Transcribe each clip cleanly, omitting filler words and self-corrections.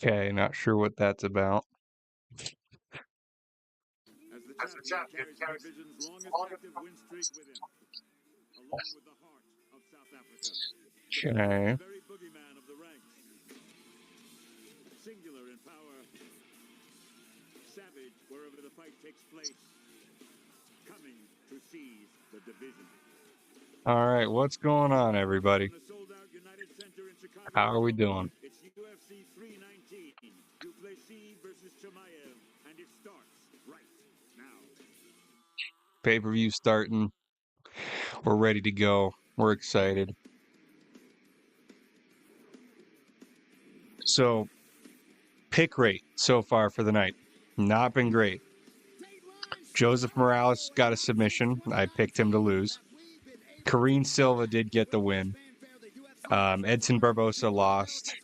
Okay, not sure what that's about. As the champion carries the division's longest active win streak with him, along with the heart of South Africa. Okay. The very boogeyman of the ranks. Singular in power. Savage wherever the fight takes place. Coming to seize the division. All right, what's going on, everybody? From the sold-out United Center in Chicago, How are we doing? it's UFC 319, Plessis versus Cannonier, and it starts right now. Pay-per-view starting. We're ready to go. We're excited. So, pick rate so far for the night. Not been great. Joseph Morales got a submission. I picked him to lose. Kareem Silva did get the win. Edson Barbosa lost.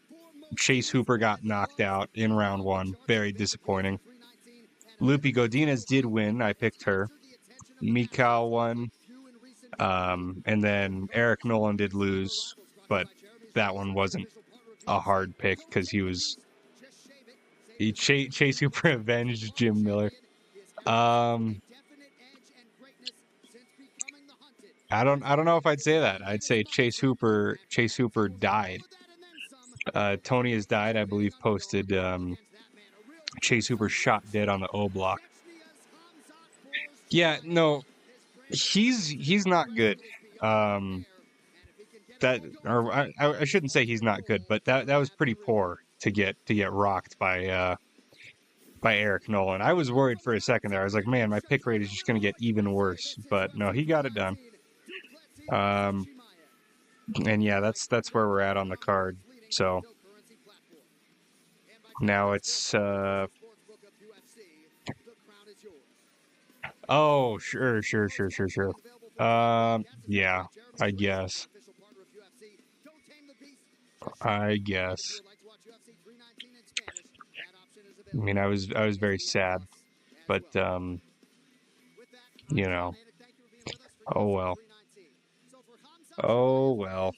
Chase Hooper got knocked out in round 1. Very disappointing. Lupi Godinez did win. I picked her. Mikal won. And then Eric Nolan did lose. But that one wasn't a hard pick because Chase Hooper avenged Jim Miller. I don't know if I'd say that. I'd say Chase Hooper died. Tony has died, I believe, posted Chase Hooper shot dead on the O block. Yeah, no, he's not good. I shouldn't say he's not good, but that was pretty poor to get rocked by Eric Nolan. I was worried for a second there. I was like, man, my pick rate is just going to get even worse. But no, he got it done. And yeah, that's where we're at on the card. So now it's oh, sure. Yeah, I guess. I mean, I was very sad, but you know, oh well.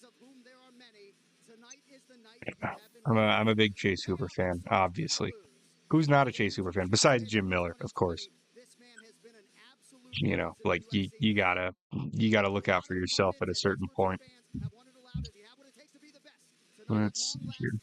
I'm a big Chase Hooper fan, obviously. Who's not a Chase Hooper fan besides Jim Miller, of course? You know, like you gotta look out for yourself at a certain point. Let's see here.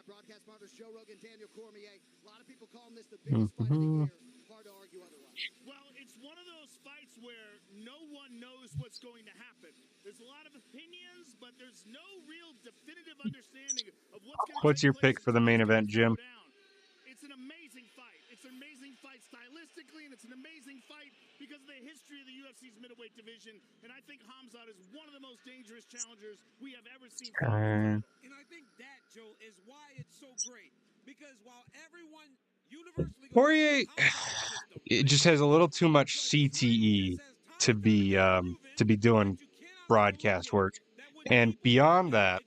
Broadcast partners Joe Rogan, Daniel Cormier. A lot of people call this the biggest fight of the year. Hard to argue otherwise. Well, it's one of those fights where no one knows what's going to happen. There's a lot of opinions, but there's no real definitive understanding of what's going to What's your pick for the main event, Jim? It's an amazing fight. It's an amazing fight stylistically, and it's an amazing fight because of the history of the UFC's middleweight division. And I think Khamzat is one of the most dangerous challengers we have ever seen. And I think that, Joe, is why it's so great. Because while everyone universally Poirier, it just has a little too much CTE to be doing broadcast work. And beyond that,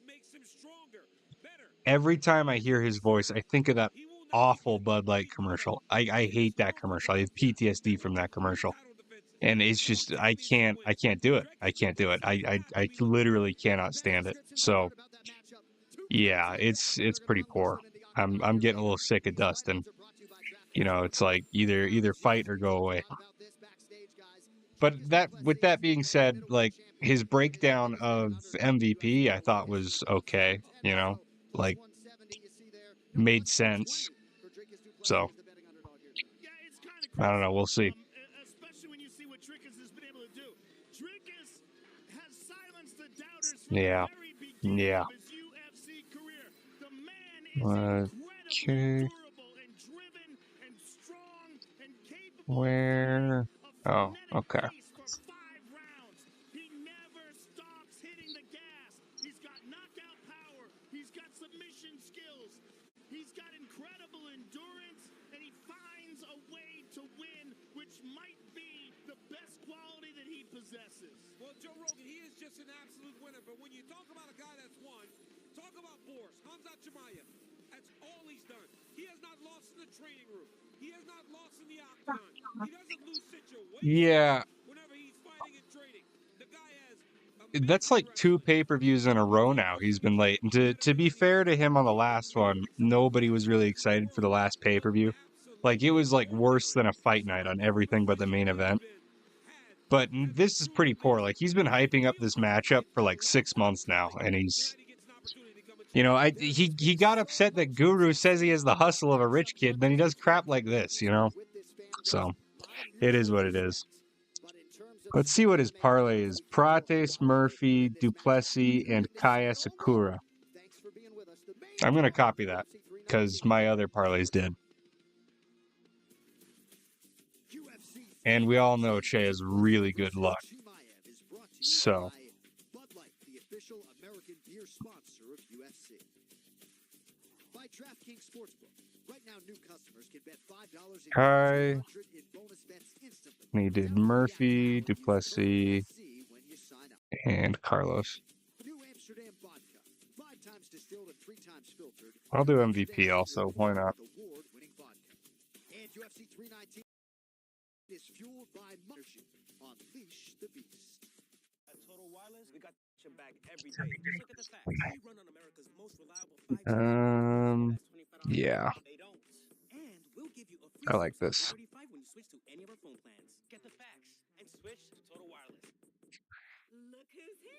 every time I hear his voice, I think of that awful Bud Light commercial. I hate that commercial. I have PTSD from that commercial. And it's just I can't do it. I literally cannot stand it. So yeah, it's pretty poor. I'm getting a little sick of Dustin. You know, it's like either fight or go away. But with that being said, like his breakdown of MVP I thought was okay, you know, like made sense. So I don't know, we'll see. Especially when you see what Dricus has been able to do. Dricus has silenced the doubters from the very beginning of his UFC career. The man is incredibly durable and driven and strong and capable of okay. For 5 rounds. He never stops hitting the gas. He's got knockout power. He's got submission skills. He's got incredible endurance. about Boris, Khamzat Chimaev. That's all he's done. He has not lost in the training room. He has not lost in the octagon. He doesn't lose situations Yeah, whenever he's fighting and training. The guy has that's like 2 pay-per-views in a row now. He's been late. And to be fair to him on the last one, nobody was really excited for the last pay-per-view. Like, it was like worse than a fight night on everything but the main event. But this is pretty poor. Like, he's been hyping up this matchup for like 6 months now, and he's, you know, he got upset that Guru says he has the hustle of a rich kid, then he does crap like this, you know? So, it is what it is. Let's see what his parlay is. Prates, Murphy, Duplessis, and Asakura. I'm going to copy that because my other parlays did. And we all know Che has really good luck. So. Kai. And he did Murphy, Duplessis, and Carlos. I'll do MVP also. Why not? Is fueled by membership. Unleash the beast. At Total Wireless, we got your back every day. Just look at the facts. We run on America's most reliable 5G. Yeah. They don't. And we'll give you a free I like this. 35 when you switch to any of our phone plans. Get the facts and switch to Total Wireless. Look who's here.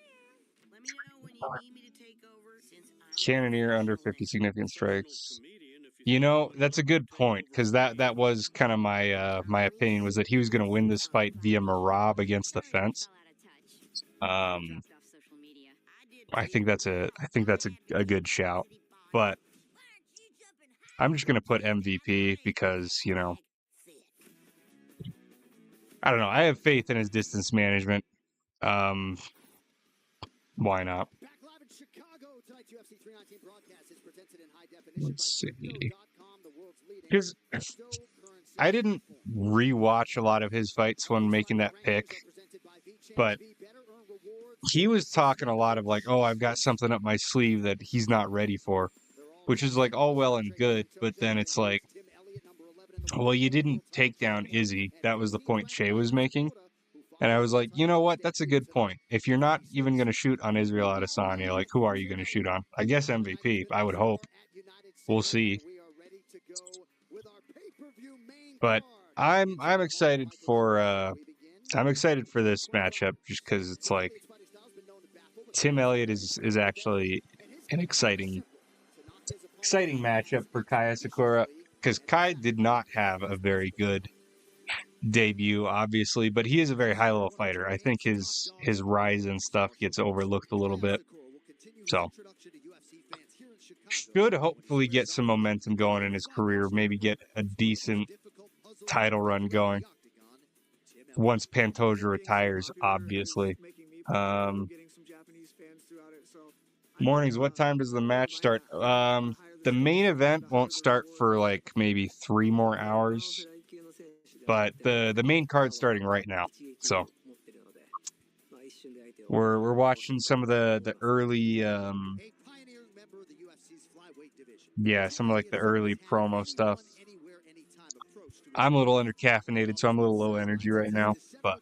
Let me know when you need me to take over since I'm Cannonier under 50 significant strikes. You know, that's a good point, because that was kind of my my opinion, was that he was going to win this fight via Marab against the fence. I think that's a good shout, but I'm just going to put MVP because, you know, I don't know. I have faith in his distance management. Why not? Let's see. Because I didn't rewatch a lot of his fights when making that pick, but he was talking a lot of like, oh, I've got something up my sleeve that he's not ready for, which is like all well and good, but then it's like, well, you didn't take down Izzy. That was the point Shea was making. And I was like, you know what? That's a good point. If you're not even going to shoot on Israel Adesanya, like, who are you going to shoot on? I guess MVP, I would hope. We'll see. But I'm excited for this matchup just because it's like Tim Elliott is actually an exciting matchup for Kai Asakura, because Kai did not have a very good debut, obviously, but he is a very high-level fighter. I think his rise and stuff gets overlooked a little bit. So, should hopefully get some momentum going in his career, maybe get a decent title run going once Pantoja retires, obviously. Mornings, what time does the match start? The main event won't start for like maybe 3 more hours. But the main card's starting right now, so we're watching some of the early some of like the early promo stuff. I'm a little under-caffeinated, so I'm a little low energy right now, but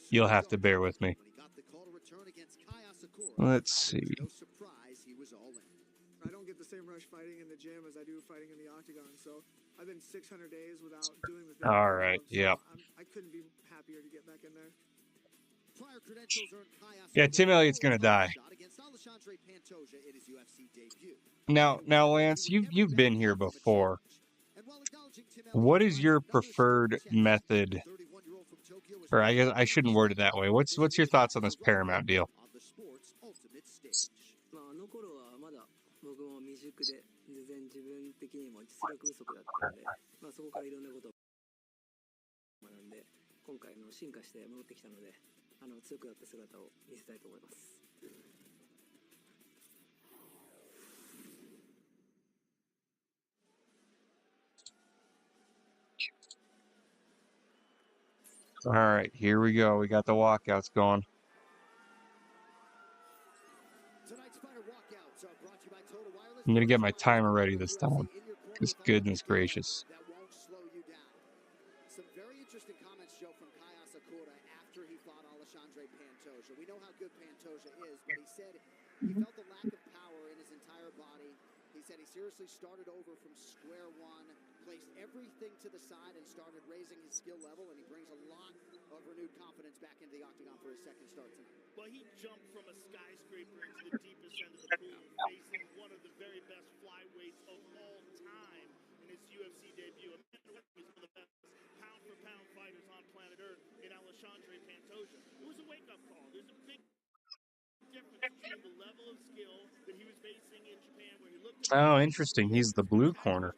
you'll have to bear with me. Let's see. I don't get the same rush fighting in the gym as I do fighting in the octagon, so I've been 600 days without doing the thing. All right, yeah. I couldn't be happier to get back in there. Yeah, Tim Elliott's gonna die. Now, Lance, you've been here before. What is your preferred method? Or I guess I shouldn't word it that way. What's your thoughts on this Paramount deal? All right, here we go. We got the walkouts going. Tonight's fighter walkout I'm gonna get my timer ready this time. Because goodness gracious. That won't slow you down. Some very interesting comments, Joe, from Kai Asakura after he fought Alexandre Pantoja. We know how good Pantoja is, but he said he felt the lack of power in his entire body. He said he seriously started over from square one, placed everything to the side, and started raising his skill level, and he brings a lot of renewed confidence back into the octagon for his second start tonight. Well, he jumped from a skyscraper into the deepest end of the pool, facing one of the very best flyweights of all time in his UFC debut. A man who is one of the best pound-for-pound fighters on planet Earth in Alexandre Pantoja. It was a wake-up call. There's a big difference between the level of skill that he was facing in Japan, where he looked at Oh, interesting. He's the blue corner.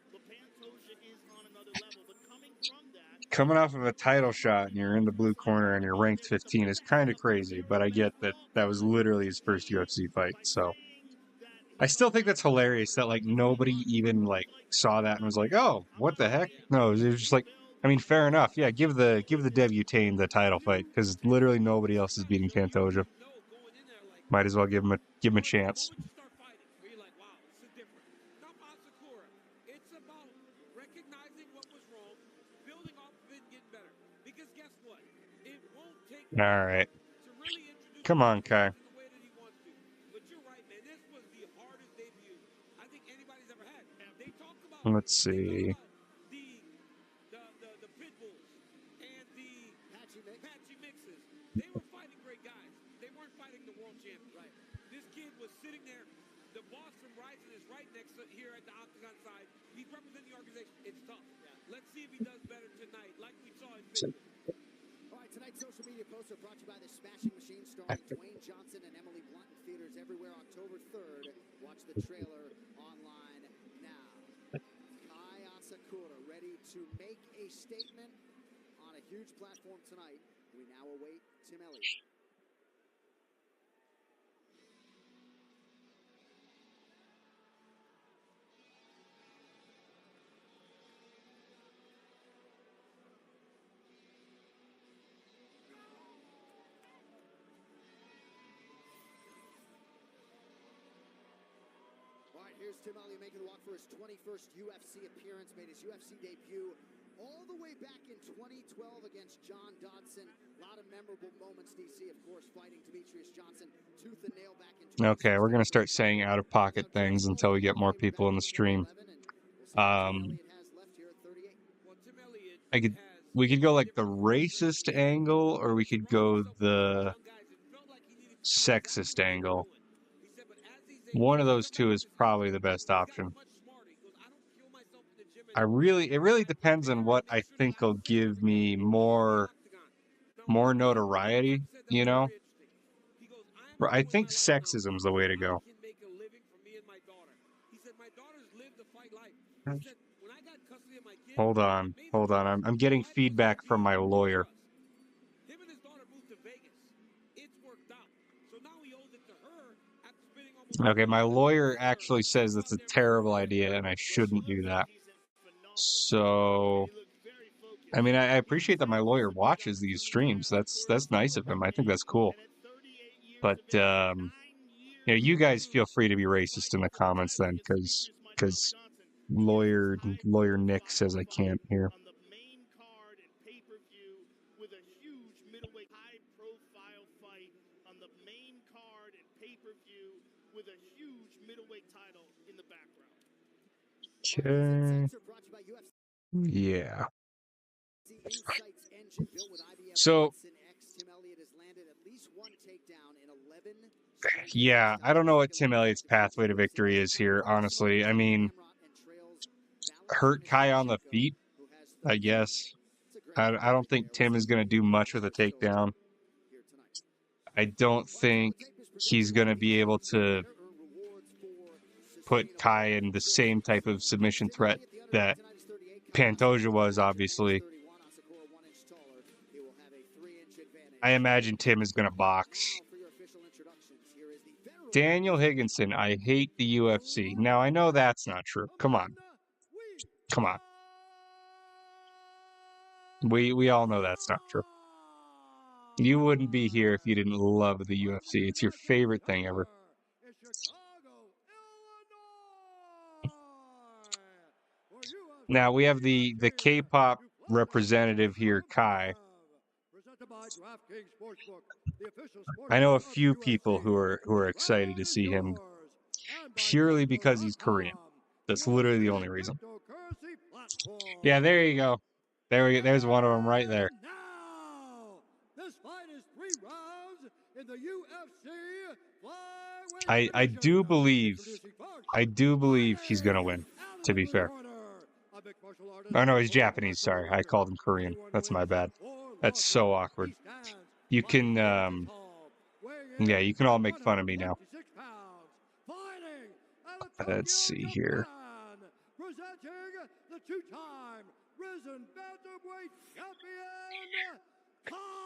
but Pantoja is on another level. But coming from that, Coming off of a title shot and you're in the blue corner and you're ranked 15 is kind of crazy, but I get that that was literally his first UFC fight. So I still think that's hilarious that like nobody even like saw that and was like, "Oh, what the heck?" No, it was just like, I mean, fair enough. Yeah, give the debutante the title fight because literally nobody else is beating Pantoja. Might as well give him a chance. Once you start fighting, where you're like, wow, this is different. Not Asakura. It's about recognizing what was wrong, building off of it, and getting better. Because guess what? It won't take All right, to really introduce come on, Kai. in the way that he wants to. But you're right, man. This was the hardest debut I think anybody's ever had. They talk about Let's see. the pit bulls and the patchy mixes. They were fighting great guys. They weren't fighting the world champion. Right. This kid was sitting there. The boss from Ryzen is right next to here at the octagon side. He's representing the organization. It's tough. Yeah. Let's see if he does better tonight, like we saw in Pittsburgh. All right, tonight's social media posts are brought to you by the Smashing Machine, starring Dwayne Johnson and Emily Blunt in theaters everywhere October 3rd. Watch the trailer online now. Kai Asakura ready to make a statement on a huge platform tonight. We now await Tim Elliott. Here's Tim Elliott making the walk for his 21st UFC appearance, made his UFC debut all the way back in 2012 against John Dodson. A lot of memorable moments, DC, of course, fighting Demetrius Johnson tooth and nail back in 2016. Okay, we're gonna start saying out-of-pocket things until we get more people in the stream. We could go like the racist angle, or we could go the sexist angle. One of those two is probably the best option. It really depends on what I think will give me more notoriety, you know? I think sexism's the way to go. Hold on. I'm getting feedback from my lawyer. Okay, my lawyer actually says it's a terrible idea and I shouldn't do that. So, I mean, I appreciate that my lawyer watches these streams. That's nice of him. I think that's cool. But, you guys feel free to be racist in the comments then, because lawyer Nick says I can't here. Okay. Yeah. So, yeah, I don't know what Tim Elliott's pathway to victory is here, honestly. I mean, hurt Kai on the feet, I guess. I don't think Tim is going to do much with a takedown. I don't think he's going to be able to put Kai in the same type of submission threat that Pantoja was, obviously. I imagine Tim is going to box. Daniel Higginson, I hate the UFC. Now, I know that's not true. Come on. We all know that's not true. You wouldn't be here if you didn't love the UFC. It's your favorite thing ever. Now we have the K-pop representative here, Kai. I know a few people who are excited to see him purely because he's Korean. That's literally the only reason. Yeah, there you go. There's one of them right there. This fight is 3 rounds in the UFC I do believe he's gonna win, to be fair. Oh no, he's Japanese, sorry. I called him Korean. That's my bad. That's so awkward. You can yeah, you can all make fun of me now. Let's see here. Presenting the 2-time risen bantamweight champion.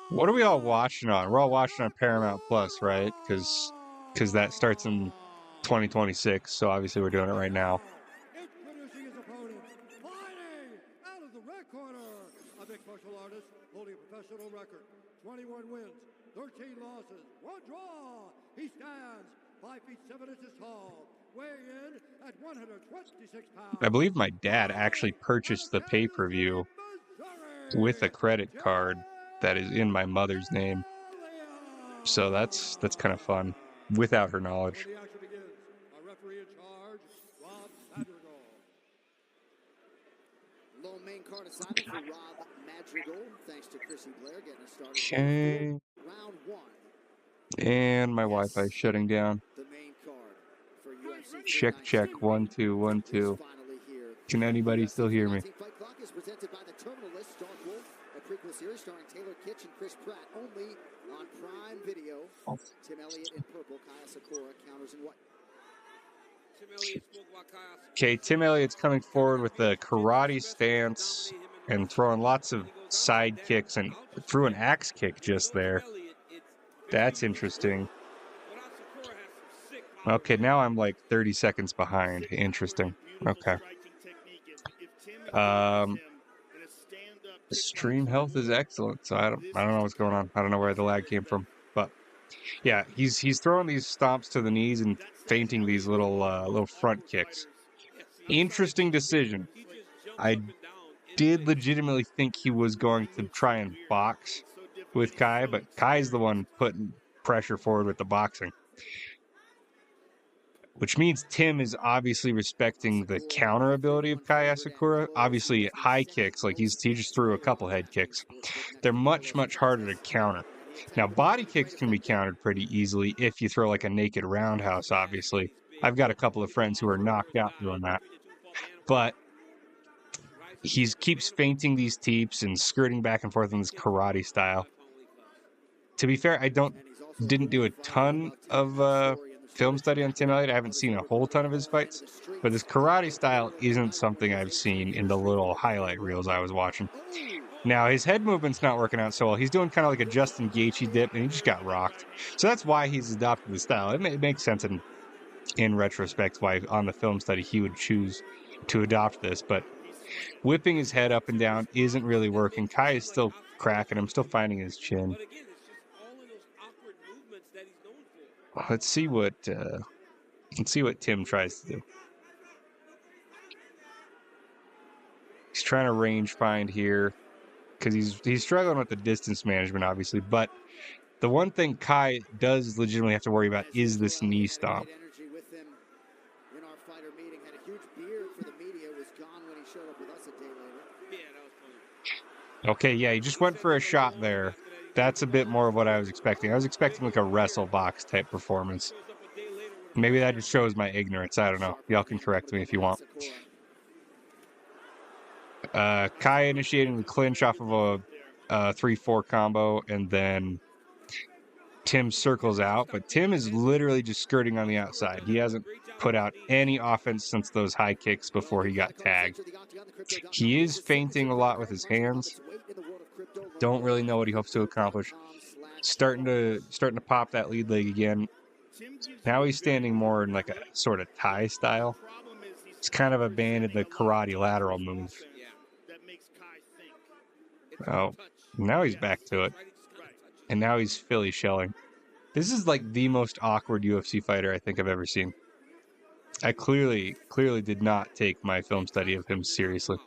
What are we all watching on? We're all watching on Paramount Plus, right? Because that starts in 2026, so obviously we're doing it right now. Introducing his opponent, fighting out of the red corner, a mixed martial artist holding a professional record, 21 wins, 13 losses, 1 draw. He stands 5 feet 7 inches tall, weighing in at 126 pounds. I believe my dad actually purchased the pay-per-view with a credit card that is in my mother's name. So that's kind of fun without her knowledge. The action begins. Our referee in charge, Rob Madrigal. Low main card assignment for Rob Madrigal. Thanks to Chrissy Blair getting us started. Okay. Round 1. And my Wi-Fi shutting down. The main card for UFC Check, check. 1, 2, 1, 2. finally here. Can anybody still hear me? Fight Clock is presented by the Terminalist, Dark Wolf, a prequel series starring Taylor Kitsch and Chris Pratt, only on Prime Video. Tim Elliott in purple, Asakura counters in white. Tim Elliott spoke about Kai Asakura. Okay, Tim Elliott's coming forward with the karate stance and throwing lots of side kicks and threw an axe kick just there. That's interesting. Okay, now I'm like 30 seconds behind. Interesting. Okay. Stream health is excellent, so I don't know what's going on. I don't know where the lag came from, but yeah, he's throwing these stomps to the knees and feinting these little front kicks. Interesting decision. I did legitimately think he was going to try and box with Kai, but Kai's the one putting pressure forward with the boxing. Which means Tim is obviously respecting the counter ability of Kai Asakura. Obviously, high kicks, like he just threw a couple head kicks, they're much, much harder to counter. Now, body kicks can be countered pretty easily if you throw like a naked roundhouse, obviously. I've got a couple of friends who are knocked out doing that. But he keeps feinting these teeps and skirting back and forth in this karate style. To be fair, I didn't do a ton of film study on Tim Elliott. I haven't seen a whole ton of his fights, but this karate style isn't something I've seen in the little highlight reels I was watching. Now, his head movement's not working out so well. He's doing kind of like a Justin Gaethje dip, and he just got rocked. So that's why he's adopted the style. It makes sense in retrospect why on the film study he would choose to adopt this, but whipping his head up and down isn't really working. Kai is still cracking him, still finding his chin. Let's see what Tim tries to do. He's trying to range find here because he's struggling with the distance management, obviously. But the one thing Kai does legitimately have to worry about is this knee stomp. Okay, yeah, he just went for a shot there. That's a bit more of what I was expecting. I was expecting like a wrestle box type performance. Maybe that just shows my ignorance. I don't know. Y'all can correct me if you want. Kai initiating the clinch off of a 3-4 combo, and then Tim circles out. But Tim is literally just skirting on the outside. He hasn't put out any offense since those high kicks before he got tagged. He is feinting a lot with his hands. Don't really know what he hopes to accomplish. Starting to pop that lead leg again. Now he's standing more in like a sort of Thai style. He's kind of abandoned the karate lateral move. Oh, now he's back to it. And now he's Philly shelling. This is like the most awkward UFC fighter I think I've ever seen. I clearly did not take my film study of him seriously.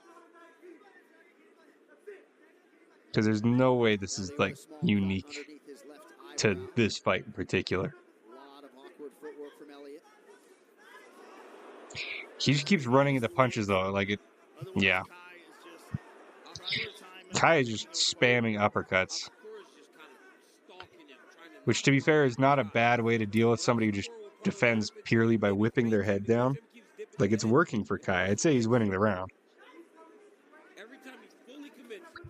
Because there's no way this is, Really like, a small unique bump underneath his left to eyebrow. this fight in particular. A lot of awkward footwork from Elliott. He just keeps running into punches, though. Like, it, yeah. Kai is just spamming uppercuts. Which, to be fair, is not a bad way to deal with somebody who just defends purely by whipping their head down. Like, it's working for Kai. I'd say he's winning the round.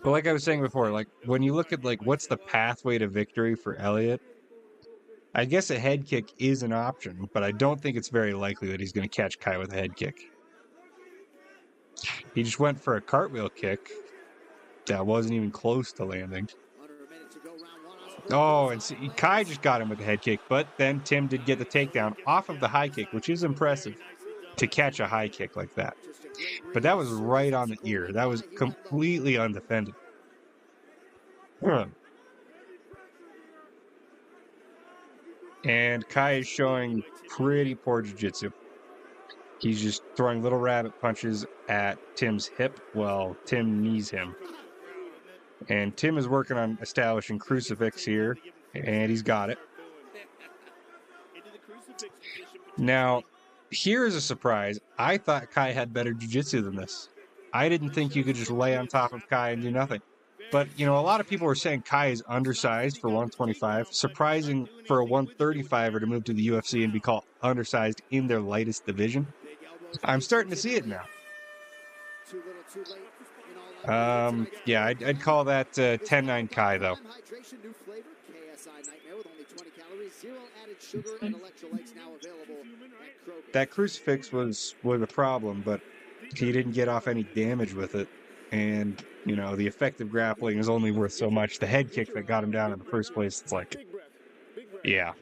But like I was saying before, like, when you look at, like, what's the pathway to victory for Elliott, I guess a head kick is an option, but I don't think it's very likely that he's going to catch Kai with a head kick. He just went for a cartwheel kick that wasn't even close to landing. Oh, and see, Kai just got him with a head kick, but then Tim did get the takedown off of the high kick, which is impressive to catch a high kick like that. But that was right on the ear. That was completely undefended. And Kai is showing pretty poor jiu-jitsu. He's just throwing little rabbit punches at Tim's hip while Tim knees him. And Tim is working on establishing crucifix here, and he's got it. Now, here is a surprise. I thought Kai had better jiu-jitsu than this. I didn't think you could just lay on top of Kai and do nothing. But, you know, a lot of people were saying Kai is undersized for 125. Surprising for a 135er to move to the UFC and be called undersized in their lightest division. I'm starting to see it now. Yeah, I'd call that 10-9 Kai, though. That crucifix was a problem, but he didn't get off any damage with it. And, you know, the effective grappling is only worth so much. The head kick that got him down in the first place, it's like, yeah.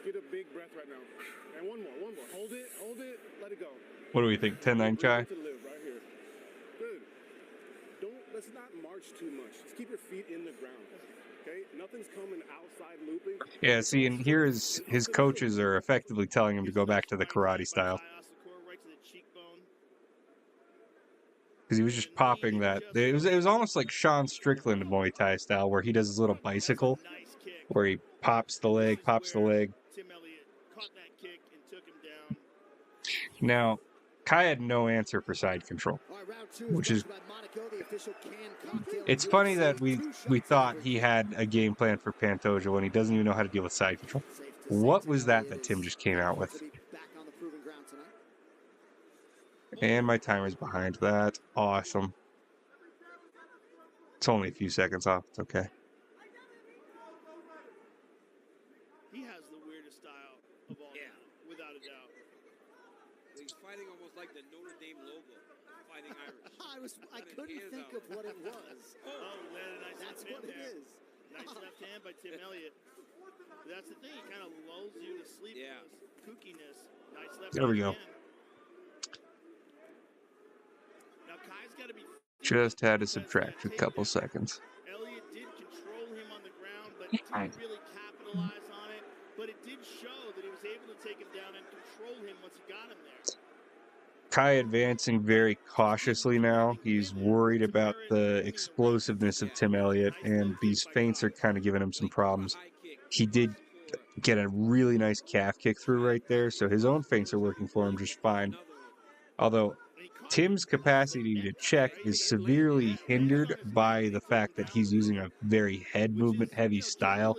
Get a big breath right now. And one more. Hold it, let it go. What do we think, 10-9 Kai? Let's not march too much. Just keep your feet in the ground. Okay? Nothing's coming outside looping. Yeah, see, and here his coaches are effectively telling him to go back to the karate style. Because he was just popping that. It was almost like Sean Strickland Muay Thai style, where he does his little bicycle, where he pops the leg. Now, Kai had no answer for side control, which is... It's funny that we thought he had a game plan for Pantoja when he doesn't even know how to deal with side control. What was that Tim just came out with? And my timer's behind that. Awesome. It's only a few seconds off. It's okay. He has the weirdest style of all, without a doubt. He's fighting almost like the Notre Dame logo. Fighting Irish. I couldn't think of what it was. That's what it is. Nice left hand by Tim Elliott. That's the thing. He kind of lulls you to sleep. Yeah. Kookiness. Nice left hand. There we go. Now Kai's got to be. Just had to subtract a couple seconds. Elliott did control him on the ground, but didn't really capitalize on it. But it did show that he was able to take him down and control him once he got him there. Kai advancing very cautiously now. He's worried about the explosiveness of Tim Elliott, and these feints are kind of giving him some problems. He did get a really nice calf kick through right there, so his own feints are working for him just fine. Although Tim's capacity to check is severely hindered by the fact that he's using a very head movement heavy style,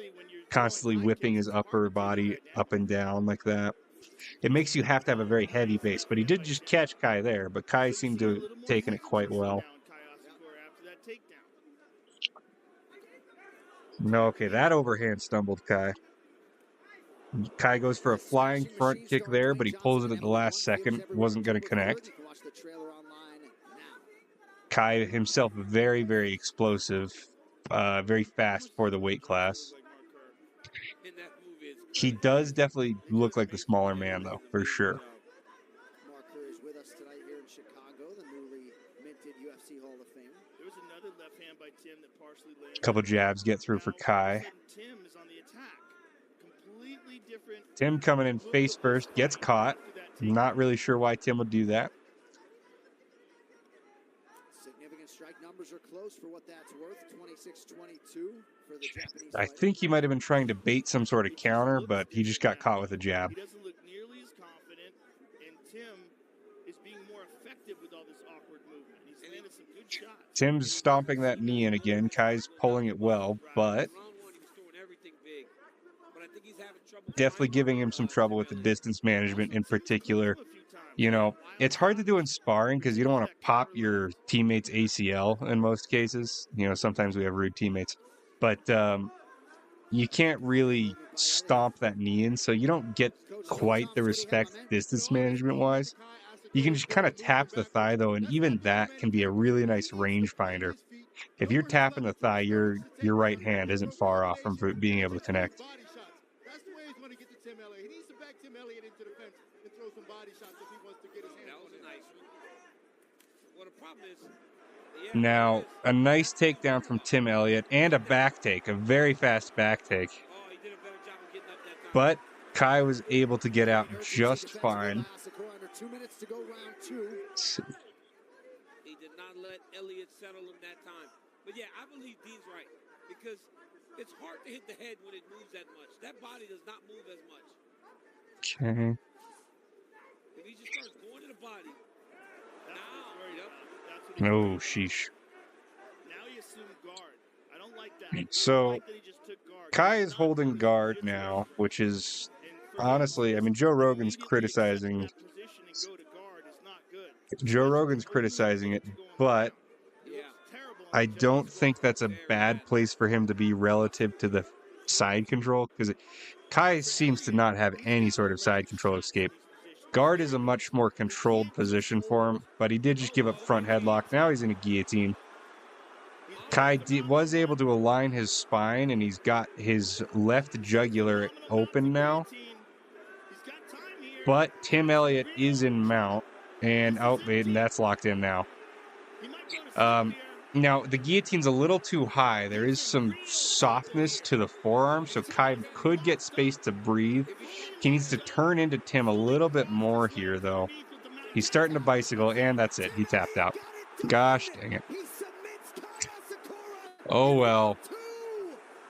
constantly whipping his upper body up and down like that. It makes you have to have a very heavy base, but he did just catch Kai there, but Kai seemed to have taken it quite well. No, okay, that overhand stumbled Kai. Kai goes for a flying front kick there, but he pulls it at the last second. Wasn't going to connect. Kai himself very, very explosive, very fast for the weight class. He does definitely look like the smaller man, though, for sure. Marker is with us tonight here in Chicago, the newly minted UFC Hall of Famer. There was another left hand by Tim that partially landed. Couple jabs get through for Kai. Tim is on the attack. Completely different. Tim coming in face first, gets caught. Not really sure why Tim would do that. Strike numbers are close for what that's worth. 26-22 for the Japanese I fighter. think he might have been trying to bait some sort of counter, but he just got caught with a jab. He doesn't look nearly as confident, and Tim is being more effective with all this awkward movement. He's landed some good shots. Tim's stomping that knee in again. Kai's pulling it well, but Round one, he was throwing everything big. But I think he's having trouble definitely giving him some trouble with the distance management in particular. You know, it's hard to do in sparring because you don't want to pop your teammate's ACL in most cases. You know, sometimes we have rude teammates. But you can't really stomp that knee in, so you don't get quite the respect distance management-wise. You can just kind of tap the thigh, though, and even that can be a really nice rangefinder. If you're tapping the thigh, your right hand isn't far off from being able to connect. That's the way he's going to get to Tim Elliott. He needs to back Tim Elliott into the fence and throw some body shots if he wants to get his hands on it. Nice one. Well, the problem is, Now, a nice takedown from Tim Elliott and a back take, a very fast back take. oh, he did a better job of getting up that time. But Kai was able to get out just fine. Asakura under 2 minutes to go, round two. He did not let Elliott settle him that time. But yeah, I believe Dean's right, because it's hard to hit the head when it moves that much. That body does not move as much. Okay. If he just starts going to the body, Oh, sheesh. Now he assumed guard. I don't like that. So, Kai is holding guard now, which is, honestly, I mean, Joe Rogan's criticizing it, but I don't think that's a bad place for him to be relative to the side control, because Kai seems to not have any sort of side control escape. Guard is a much more controlled position for him, but he did just give up front headlock. Now he's in a guillotine. Kai was able to align his spine, and he's got his left jugular open now. But Tim Elliott is in mount, and and that's locked in now. Now, the guillotine's a little too high. There is some softness to the forearm, so Kai could get space to breathe. He needs to turn into Tim a little bit more here, though. He's starting to bicycle, and that's it. He tapped out. Gosh dang it. Oh, well.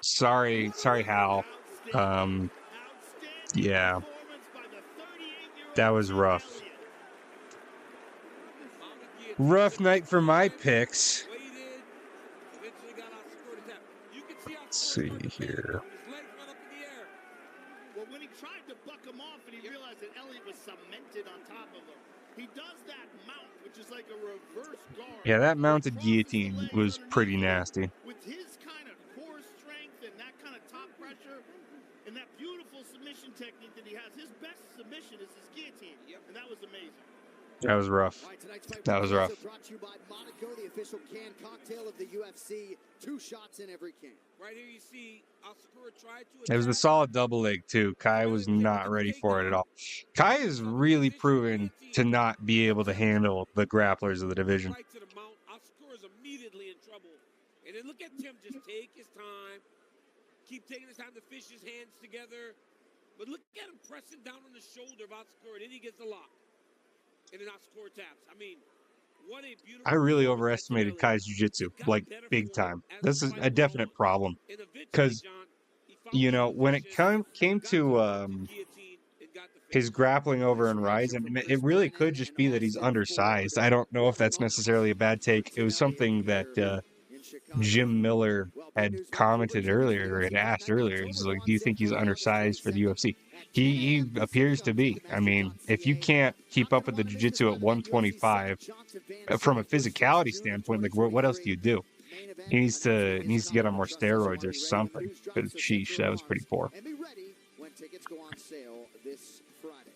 Sorry, Hal. Yeah. That was rough. Rough night for my picks. Let's see here. Well, when he tried to buck him off and he realized that Elliott was cemented on top of him, he does that mount, which is like a reverse guard. Yeah, that mounted guillotine was pretty nasty. With his kind of core strength and that kind of top pressure and that beautiful submission technique that he has, his best submission is his guillotine, and that was amazing. That was rough. That was rough. Brought to you by Monaco, the official can cocktail of the UFC. 2 shots in every can. Right here you see Asakura tried to. It was a solid double leg, too. Kai was not ready for it at all. Kai is really proven to not be able to handle the grapplers of the division. Right to the mount. Asakura's immediately in trouble. And then look at Tim just take his time. Keep taking his time to fish his hands together. But look at him pressing down on the shoulder of Asakura. Then he gets the lock. And then Asakura taps. I mean, what a beautiful... I really overestimated Kai's jiu-jitsu, like, big time. This is a definite problem. Because, you know, when it came to his grappling over and rising, it really could just be that he's undersized. I don't know if that's necessarily a bad take. It was something that Jim Miller had commented earlier, had asked earlier. He's like, do you think he's undersized for the UFC? He appears to be. I mean, if you can't keep up with the jiu-jitsu at 125, from a physicality standpoint, like, what else do you do? He needs to get on more steroids or something. Because, sheesh, that was pretty poor. And be ready when tickets go on sale this Friday.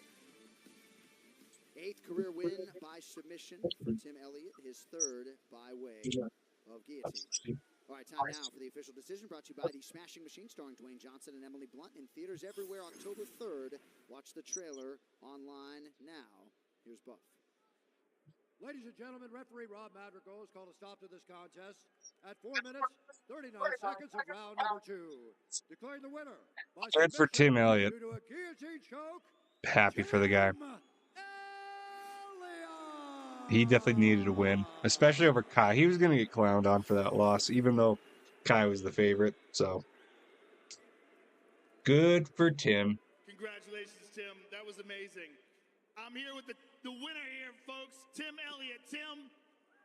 8th career win by submission for Tim Elliott, his 3rd by way of guillotine. All right, time now for the official decision, brought to you by The Smashing Machine, starring Dwayne Johnson and Emily Blunt, in theaters everywhere October 3rd. Watch the trailer online now. Here's Buff. Ladies and gentlemen, referee Rob Madrigal has called a stop to this contest at 4 minutes, 39 seconds of round number 2. Declaring the winner by Good for Tim Elliott. due to a guillotine choke. Happy for the guy. Elliott! He definitely needed a win, especially over Kai. He was going to get clowned on for that loss, even though Kai was the favorite. So good for Tim. Congratulations, Tim. That was amazing. I'm here with the winner here, folks, Tim Elliott. Tim,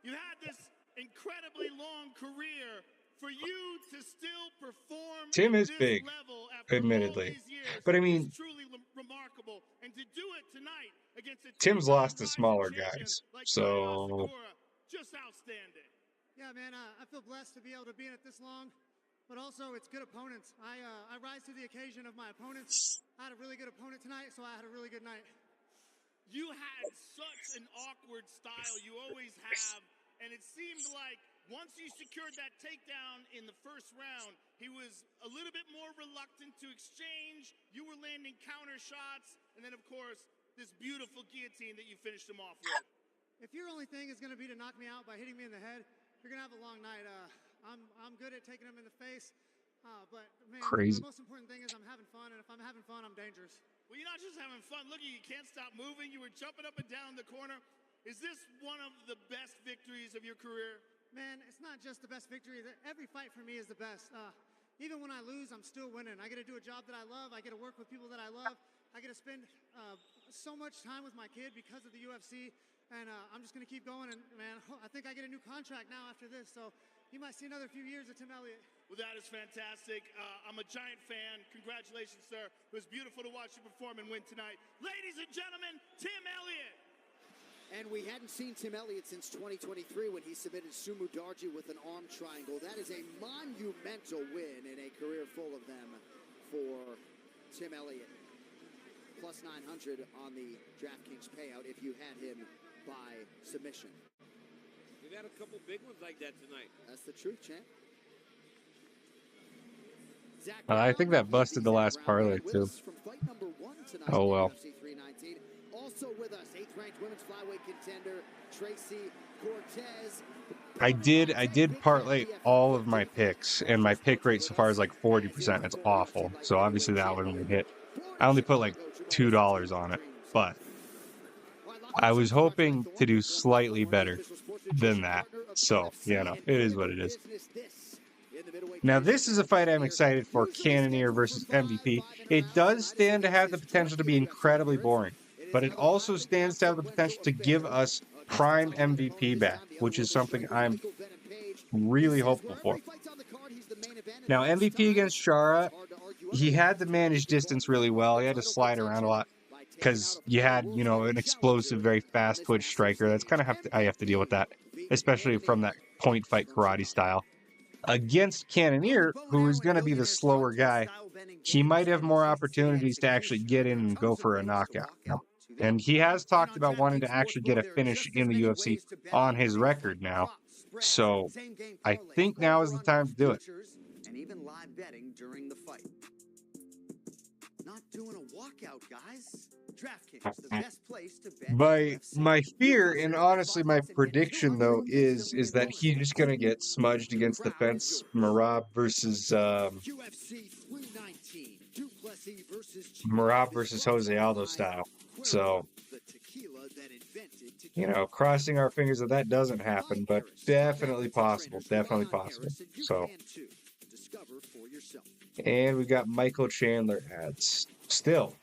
you had this incredibly long career. For you to still perform Tim is this big, level after admittedly. all these years But I mean, is truly remarkable. And to do it tonight against a Tim's lost to rising smaller champion guys. like So Asakura, just outstanding. Yeah, man, I feel blessed to be able to be in it this long, but also it's good opponents. I rise to the occasion of my opponents. I had a really good opponent tonight, so I had a really good night. You had such an awkward style. You always have. And it seemed like once you secured that takedown in the first round, he was a little bit more reluctant to exchange. You were landing counter shots. And then, of course, this beautiful guillotine that you finished him off with. If your only thing is going to be to knock me out by hitting me in the head, you're going to have a long night. I'm good at taking him in the face. But, man, crazy. The most important thing is I'm having fun. And if I'm having fun, I'm dangerous. Well, you're not just having fun. Look, you can't stop moving. You were jumping up and down in the corner. Is this one of the best victories of your career? Man, it's not just the best victory. Every fight for me is the best. Even when I lose, I'm still winning. I get to do a job that I love. I get to work with people that I love. I get to spend so much time with my kid because of the UFC. And I'm just going to keep going. And, man, I think I get a new contract now after this. So you might see another few years of Tim Elliott. Well, that is fantastic. I'm a giant fan. Congratulations, sir. It was beautiful to watch you perform and win tonight. Ladies and gentlemen, Tim Elliott. And we hadn't seen Tim Elliott since 2023 when he submitted Sumu Darji with an arm triangle. That is a monumental win in a career full of them for Tim Elliott. Plus 900 on the DraftKings payout if you had him by submission. We've had a couple big ones like that tonight. That's the truth, champ. I think that busted the last parlay, too. Oh, well. Also with us, 8th-ranked women's flyweight contender Tracy Cortez. I did parlay all of my picks, and my pick rate so far is like 40%. It's awful. So obviously that one would hit. I only put like $2 on it, but I was hoping to do slightly better than that. So, yeah, no, it is what it is. Now, this is a fight I'm excited for, Cannonier versus MVP. It does stand to have the potential to be incredibly boring, but it also stands to have the potential to give us prime MVP back, which is something I'm really hopeful for. Now, MVP against Shara, he had to manage distance really well. He had to slide around a lot because you had, you know, an explosive, very fast twitch striker. That's kind of I have to deal with that, especially from that point fight karate style. Against Cannonier, who is going to be the slower guy, he might have more opportunities to actually get in and go for a knockout. And he has talked about wanting to actually get a finish in the UFC on his record now. So I think now is the time to do it. And even live betting during the fight. Not doing a walkout, guys. DraftKings, the best place to bet. My fear, and honestly my prediction though, is that he's just gonna get smudged against the fence. Merab versus Jose Aldo style. So, you know, crossing our fingers that doesn't happen, but definitely possible. Definitely possible. So, and we got Michael Chandler ads. Still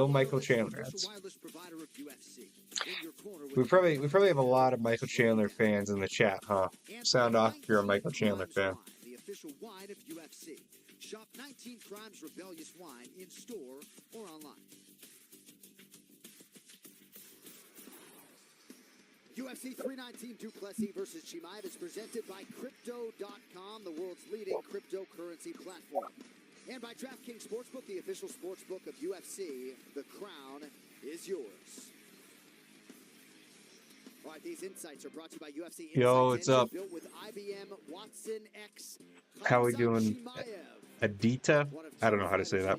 Michael Chandler ads. We probably have a lot of Michael Chandler fans in the chat, huh? Sound off if you're a Michael Chandler fan. The official wine of UFC. Shop 19 Crimes Rebellious Wine in store or online. UFC 319 du Plessis versus Chimaev is presented by Crypto.com, the world's leading cryptocurrency platform. And by DraftKings Sportsbook, the official sportsbook of UFC. The crown is yours. All right, these insights are brought to you by UFC Insights. Yo, what's up? Built with IBM Watson X. How we doing? Adita? I don't know how to say that.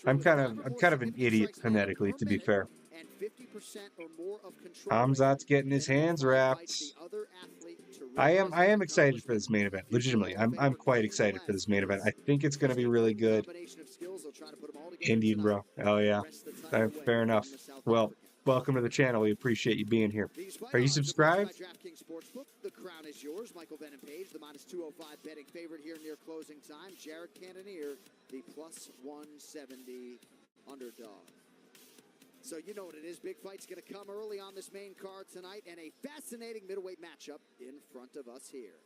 I'm kind of an idiot phonetically, to be fair. Khamzat's getting his hands wrapped. I am excited for this main event. Legitimately, I'm quite excited for this main event. I think it's going to be really good. Indian bro. Oh yeah. Fair enough. Well, welcome to the channel. We appreciate you being here. Are you subscribed? DraftKings Sportsbook. The crown is yours. Michael Venom Page, the -205 betting favorite here near closing time. Jared Cannonier, the +170 underdog. So you know what it is. Big fight's going to come early on this main card tonight, and a fascinating middleweight matchup in front of us here.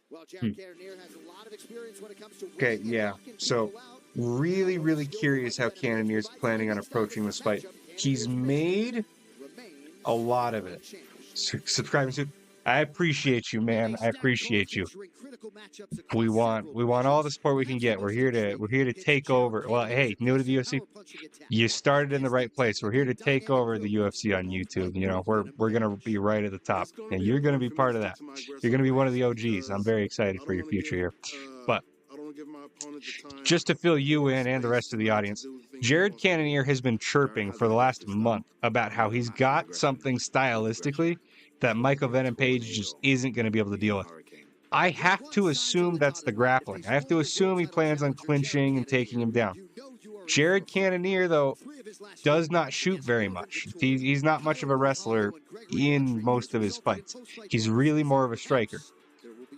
Well, Jared Cannonier has a lot of experience when it comes to Okay, yeah. So really, really curious how Cannonier's planning on approaching this fight. He's made a lot of it. Subscribing to. I appreciate you, man. I appreciate you. We want all the support we can get. We're here to take over. Well, hey, new to the UFC. You started in the right place. We're here to take over the UFC on YouTube. You know, we're gonna be right at the top, and you're gonna be part of that. You're gonna be one of the OGs. I'm very excited for your future here. But just to fill you in and the rest of the audience, Jared Cannonier has been chirping for the last month about how he's got something stylistically that Michael Venom Page just isn't going to be able to deal with. I have to assume that's the grappling. I have to assume he plans on clinching and taking him down. Jared Cannonier, though, does not shoot very much. He's not much of a wrestler in most of his fights. He's really more of a striker.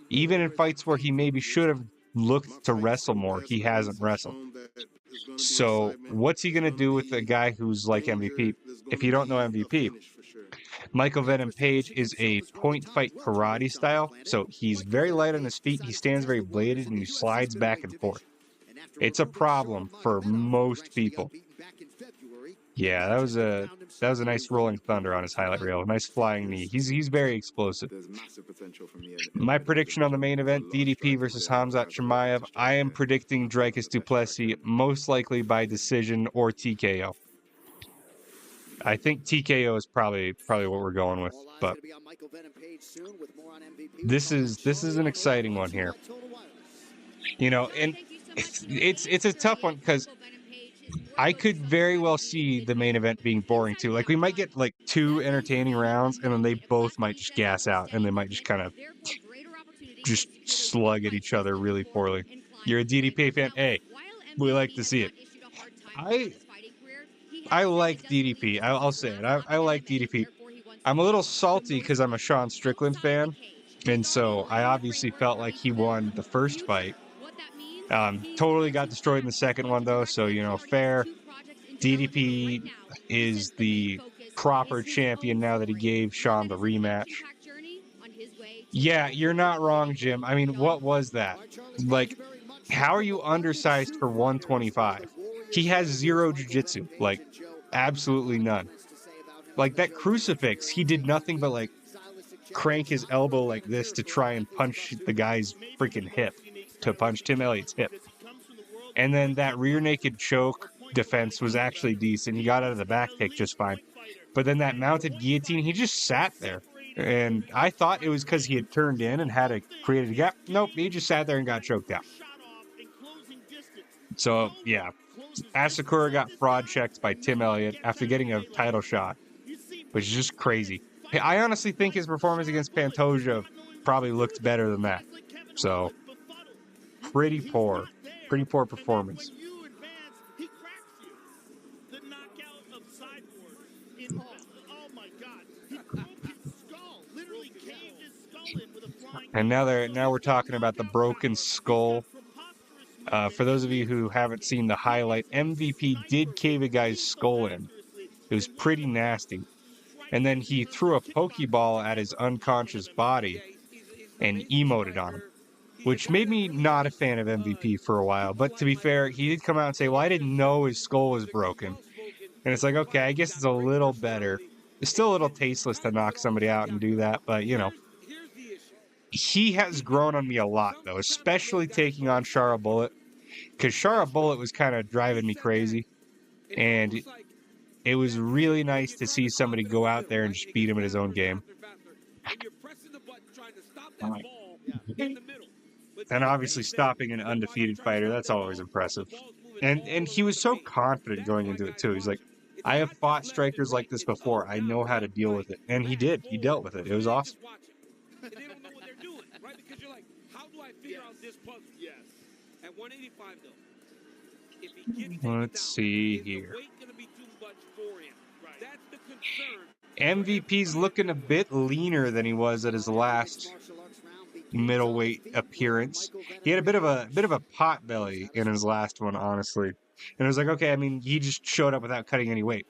Even in fights where he maybe should have looked to wrestle more, he hasn't wrestled. So what's he going to do with a guy who's like MVP? If you don't know MVP, Michael Venom Page is a point fight karate style. So he's very light on his feet. He stands very bladed and he slides back and forth. It's a problem for most people. Yeah, that was a nice rolling thunder on his highlight reel. Nice flying knee. He's very explosive. My prediction on the main event, DDP versus Khamzat Chimaev. I am predicting Dricus du Plessis, most likely by decision or TKO. I think TKO is probably what we're going with, but this is an exciting one here. You know, and it's a tough one because I could very well see the main event being boring too. Like we might get like 2 entertaining rounds, and then they both might just gas out, and they might just kind of just slug at each other really poorly. You're a DDP fan? Hey, we like to see it. I like DDP. I'll say it. I like DDP. I'm a little salty because I'm a Sean Strickland fan, and so I obviously felt like he won the first fight. Totally got destroyed in the second one, though, so, you know, fair. DDP is the proper champion now that he gave Sean the rematch. Yeah, you're not wrong, Jim. I mean, what was that? Like, how are you undersized for 125? He has 0 jiu-jitsu, like, absolutely none. Like, that crucifix, he did nothing but, like, crank his elbow like this to try and punch the guy's freaking hip, to punch Tim Elliott's hip. And then that rear naked choke defense was actually decent. He got out of the back kick just fine. But then that mounted guillotine, he just sat there. And I thought it was because he had turned in and had created a gap. Nope, he just sat there and got choked out. So, yeah. Asakura got fraud checked by Tim Elliott after getting a title shot, which is just crazy. I honestly think his performance against Pantoja probably looked better than that. So, pretty poor performance. And now we're talking about the broken skull. For those of you who haven't seen the highlight, MVP did cave a guy's skull in. It was pretty nasty. And then he threw a Pokeball at his unconscious body and emoted on him, which made me not a fan of MVP for a while. But to be fair, he did come out and say, well, I didn't know his skull was broken. And it's like, okay, I guess it's a little better. It's still a little tasteless to knock somebody out and do that, but, you know. He has grown on me a lot, though, especially taking on Shara Bullet, because Shara Bullet was kind of driving me crazy, and it was really nice to see somebody go out there and just beat him in his own game. And obviously stopping an undefeated fighter, that's always impressive. And he was so confident going into it, too. He's like, I have fought strikers like this before. I know how to deal with it. And he did. He dealt with it. It was awesome. They don't know what they're doing, right? Because you're like, how do I figure out this puzzle? Yes. At 185, though, if he gets Let's see here. weight gonna be too much for him, right? That's the concern. MVP's looking a bit leaner than he was at his last middleweight appearance. He had a bit of a pot belly in his last one, honestly. And it was like, okay, I mean, he just showed up without cutting any weight.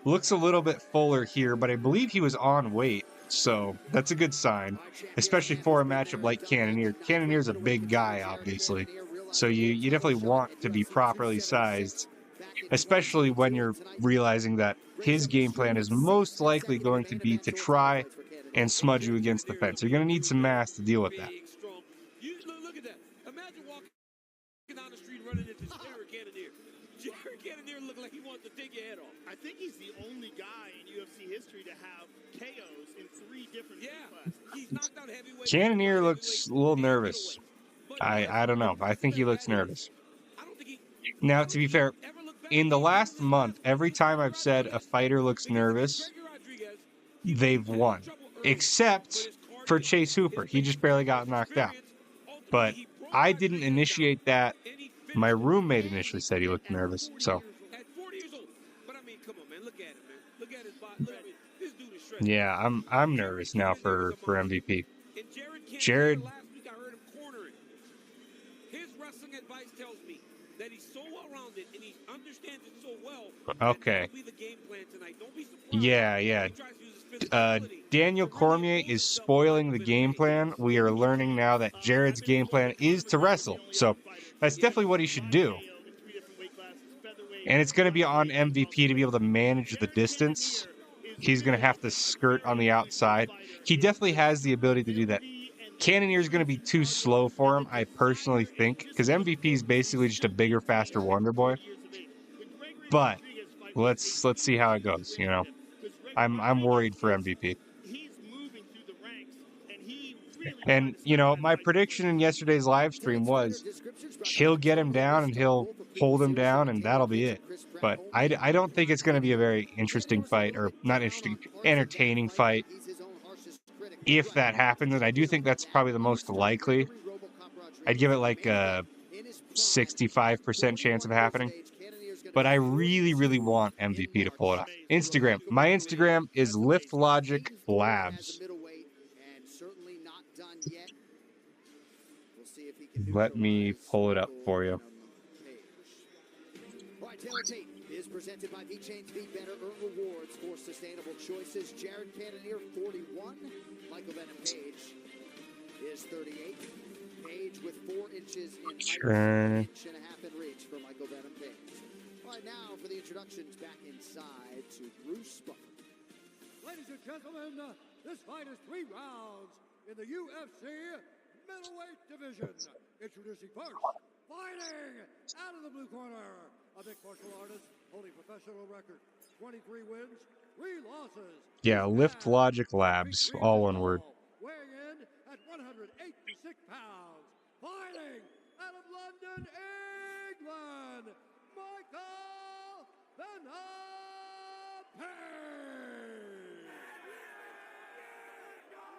Looks a little bit fuller here, but I believe he was on weight, so that's a good sign, especially for a matchup like Cannonier. Cannonier's a big guy, obviously, so you definitely want to be properly sized, especially when you're realizing that his game plan is most likely going to be to try and smudge you against the fence. You're going to need some mass to deal with that. Big, strong. Look at that. Imagine walking down the street running into Jared Cannonier. Jared Cannonier looked like he wants to take your head off. I think he's the only guy in UFC history to have KOs in 3 different weight classes. He's knocked out heavyweight. Cannonier looks a little nervous. I don't know. I think he looks nervous. Now, to be fair, in the last month, every time I've said a fighter looks nervous, they've won. Except for Chase Hooper. He just barely got knocked out. But I didn't initiate that. My roommate initially said he looked nervous. So, yeah, I'm nervous now for MVP. Jared. His wrestling advice tells me that he's so well-rounded and he understands it so well. Okay. Yeah. Daniel Cormier is spoiling the game plan. We are learning now that Jared's game plan is to wrestle. So that's definitely what he should do. And it's going to be on MVP to be able to manage the distance. He's going to have to skirt on the outside. He definitely has the ability to do that. Cannonier is going to be too slow for him, I personally think, because MVP is basically just a bigger, faster Wonder Boy. But let's see how it goes. You know, I'm worried for MVP. And you know, my prediction in yesterday's live stream was he'll get him down and he'll hold him down, and that'll be it. But I don't think it's going to be a very interesting fight, or not interesting, entertaining fight. If that happens, and I do think that's probably the most likely, I'd give it like a 65% chance of happening. But I really, really want MVP to pull it off. Instagram. My Instagram is LiftLogics Labs. Let me pull it up for you. Is presented by V-Chains. Be better, earn rewards for sustainable choices. Jared Cannonier, 41. Michael Venom Page is 38. Page with 4 inches in height, an inch and a half in reach for Michael Venom Page. All right, now for the introductions back inside to Bruce Buffer. Ladies and gentlemen, this fight is 3 rounds in the UFC middleweight division. Introducing first, fighting out of the blue corner, a mixed martial artist holding professional record, 23 wins, 3 losses. Yeah, LiftLogics Labs, all one word. Weighing in at 186 pounds, fighting out of London, England, Michael Venom Page.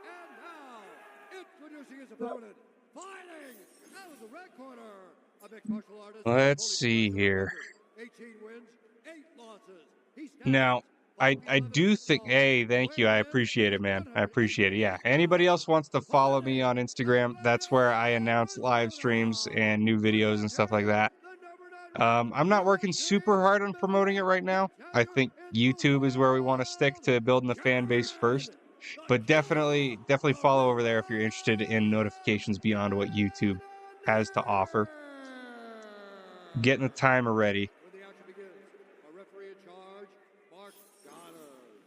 And now, introducing his opponent, fighting out of the red corner, a mixed martial artist. Let's see here. 18 wins, 8 losses. Now, I do think, hey, thank you. I appreciate it, man. I appreciate it. Yeah. Anybody else wants to follow me on Instagram? That's where I announce live streams and new videos and stuff like that. I'm not working super hard on promoting it right now. I think YouTube is where we want to stick to building the fan base first. But definitely follow over there if you're interested in notifications beyond what YouTube has to offer. Getting the timer ready. When the action begins, a referee in charge, Mark Goddard.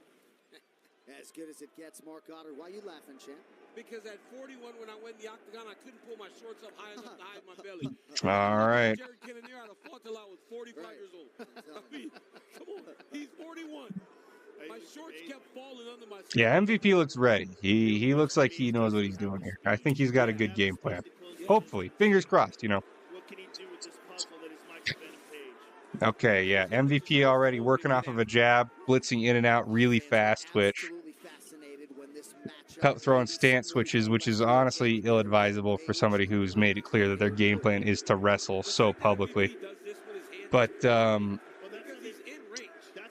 As good as it gets, Mark Goddard. Why are you laughing, champ? Because at 41, when I went in the octagon, I couldn't pull my shorts up high enough to hide my belly. All right. Jared Cannonier, I'd have fought till I was 45 years old. I mean, come on, he's 41. My shorts kept falling under my. Yeah, MVP looks ready. He looks like he knows what he's doing here. I think he's got a good game plan. Hopefully, fingers crossed. You know. What can he do with this puzzle that is Michael Venom Page? Okay, yeah, MVP already working off of a jab, blitzing in and out really fast, which cut throwing stance switches, which is honestly ill-advisable for somebody who's made it clear that their game plan is to wrestle so publicly. But That's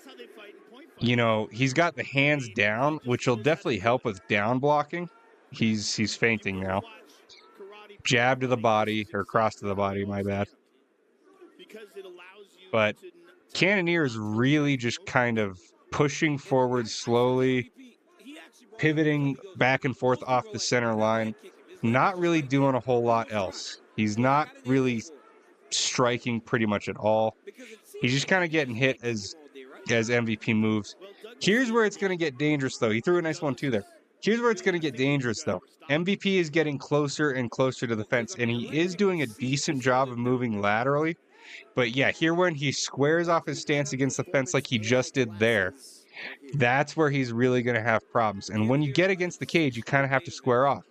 how they fight in point you know, he's got the hands down, which will definitely help with down blocking. He's fainting now. Jab to the body, or cross to the body, my bad. But Cannonier is really just kind of pushing forward slowly, pivoting back and forth off the center line, not really doing a whole lot else. He's not really striking pretty much at all. He's just kind of getting hit as MVP moves. Here's where it's going to get dangerous, though. He threw a nice one, too, there. Here's where it's going to get dangerous, though. MVP is getting closer and closer to the fence, and he is doing a decent job of moving laterally. But yeah, here when he squares off his stance against the fence like he just did there, that's where he's really going to have problems. And when you get against the cage, you kind of have to square off.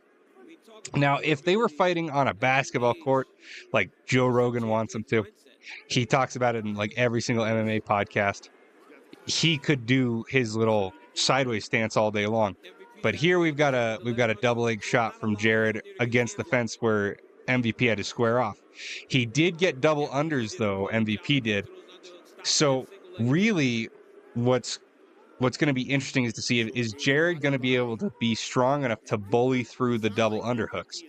Now, if they were fighting on a basketball court, like Joe Rogan wants them to, he talks about it in like every single MMA podcast, he could do his little sideways stance all day long. But here we've got a double leg shot from Jared against the fence where MVP had to square off. He did get double unders though, MVP did. So really what's going to be interesting is to see, is Jared going to be able to be strong enough to bully through the double underhooks?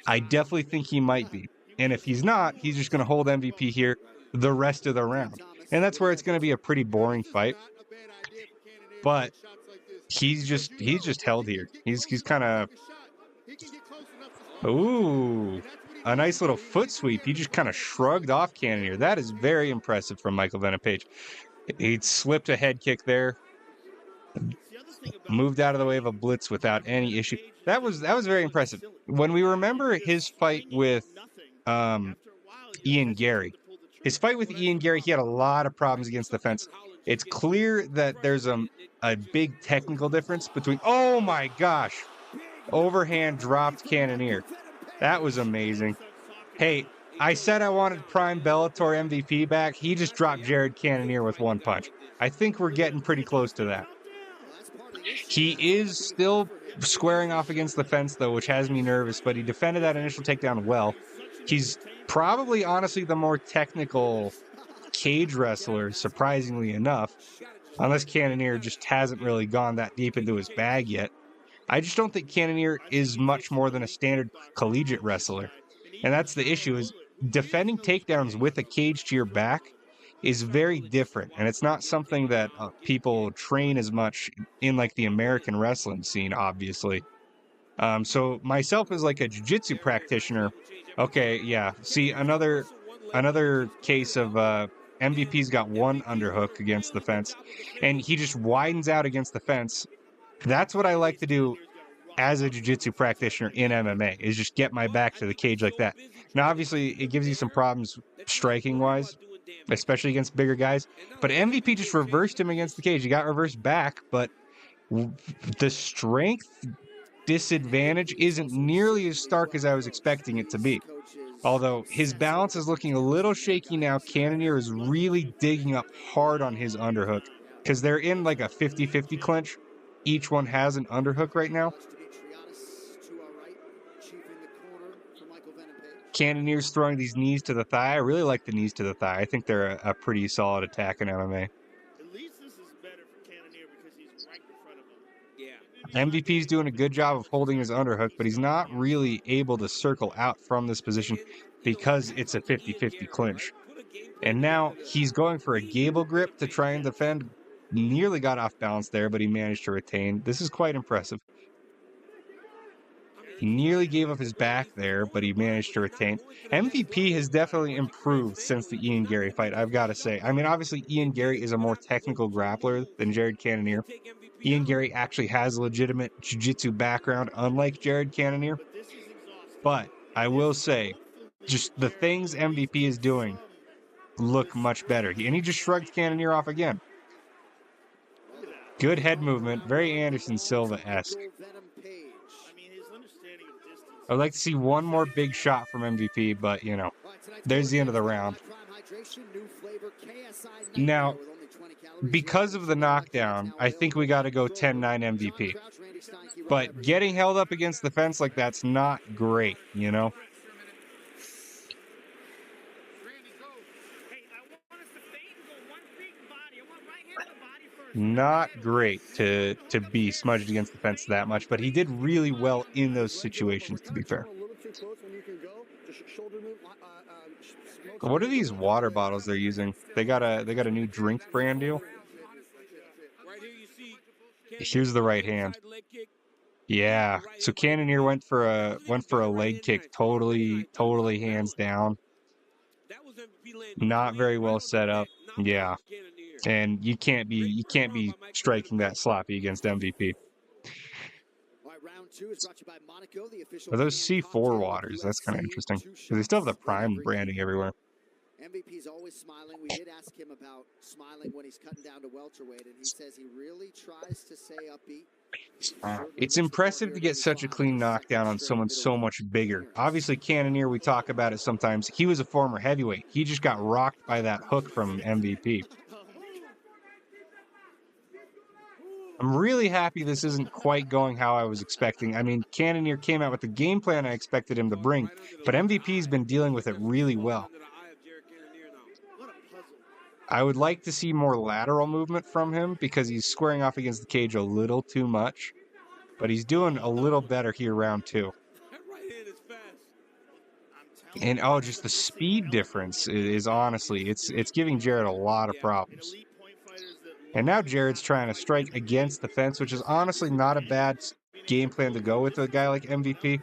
I definitely think he might be. And if he's not, he's just going to hold MVP here the rest of the round. And that's where it's going to be a pretty boring fight. But he's just held here. He's kind of, ooh, a nice little foot sweep. He just kind of shrugged off Cannonier. That is very impressive from Michael Venom Page. He slipped a head kick there, moved out of the way of a blitz without any issue. That was very impressive. When we remember his fight with Ian Gary, he had a lot of problems against the fence. It's clear that there's a big technical difference between, oh my gosh, overhand dropped Cannonier. That was amazing. Hey, I said I wanted prime Bellator MVP back. He just dropped Jared Cannonier with one punch. I think we're getting pretty close to that. He is still squaring off against the fence, though, which has me nervous, but he defended that initial takedown well. He's probably, honestly, the more technical cage wrestler, surprisingly enough, unless Cannonier just hasn't really gone that deep into his bag yet. I just don't think Cannonier is much more than a standard collegiate wrestler. And that's the issue, is defending takedowns with a cage to your back is very different. And it's not something that people train as much in like the American wrestling scene, obviously. So myself as like a jiu-jitsu practitioner, okay, yeah. See, another case of MVP's got one underhook against the fence, and he just widens out against the fence. That's what I like to do as a jiu-jitsu practitioner in MMA, is just get my back to the cage like that. Now, obviously, it gives you some problems striking-wise, especially against bigger guys. But MVP just reversed him against the cage. He got reversed back, but the strength disadvantage isn't nearly as stark as I was expecting it to be. Although his balance is looking a little shaky now, Cannonier is really digging up hard on his underhook because they're in like a 50-50 clinch. Each one has an underhook right now. Cannonier's throwing these knees to the thigh. I really like the knees to the thigh. I think they're a pretty solid attack in MMA. At least this is better for Cannonier because he's right in front of him. Yeah. MVP's doing a good job of holding his underhook, but he's not really able to circle out from this position because it's a 50-50 clinch. And now he's going for a gable grip to try and defend. Nearly got off balance there, but he managed to retain. This is quite impressive. He nearly gave up his back there, but he managed to retain. MVP has definitely improved since the Ian Gary fight, I've got to say. I mean, obviously, Ian Gary is a more technical grappler than Jared Cannonier. Ian Gary actually has a legitimate jiu-jitsu background, unlike Jared Cannonier. But I will say, just the things MVP is doing look much better. And he just shrugged Cannonier off again. Good head movement, very Anderson Silva-esque. I'd like to see one more big shot from MVP, but, you know, there's the end of the round. Now, because of the knockdown, I think we got to go 10-9 MVP. But getting held up against the fence like that's not great, you know? Not great to be smudged against the fence that much, but he did really well in those situations, to be fair. What are these water bottles they're using? They got a new drink brand deal. Here's the right hand. Yeah. So Cannonier went for a leg kick, totally hands down. Not very well set up. Yeah. And you can't be striking that sloppy against MVP. Are those C4 waters? That's kind of interesting. Because they still have the Prime branding everywhere. MVP's always smiling. We did ask him about smiling when he's cutting down to welterweight, and he says he really tries to stay upbeat. It's impressive to get such a clean knockdown on someone so much bigger. Obviously, Cannonier, we talk about it sometimes. He was a former heavyweight. He just got rocked by that hook from MVP. I'm really happy this isn't quite going how I was expecting. I mean, Cannonier came out with the game plan I expected him to bring, but MVP's been dealing with it really well. I would like to see more lateral movement from him because he's squaring off against the cage a little too much, but he's doing a little better here round 2. And oh, just the speed difference is honestly, it's giving Jared a lot of problems. And now Jared's trying to strike against the fence, which is honestly not a bad game plan to go with a guy like MVP.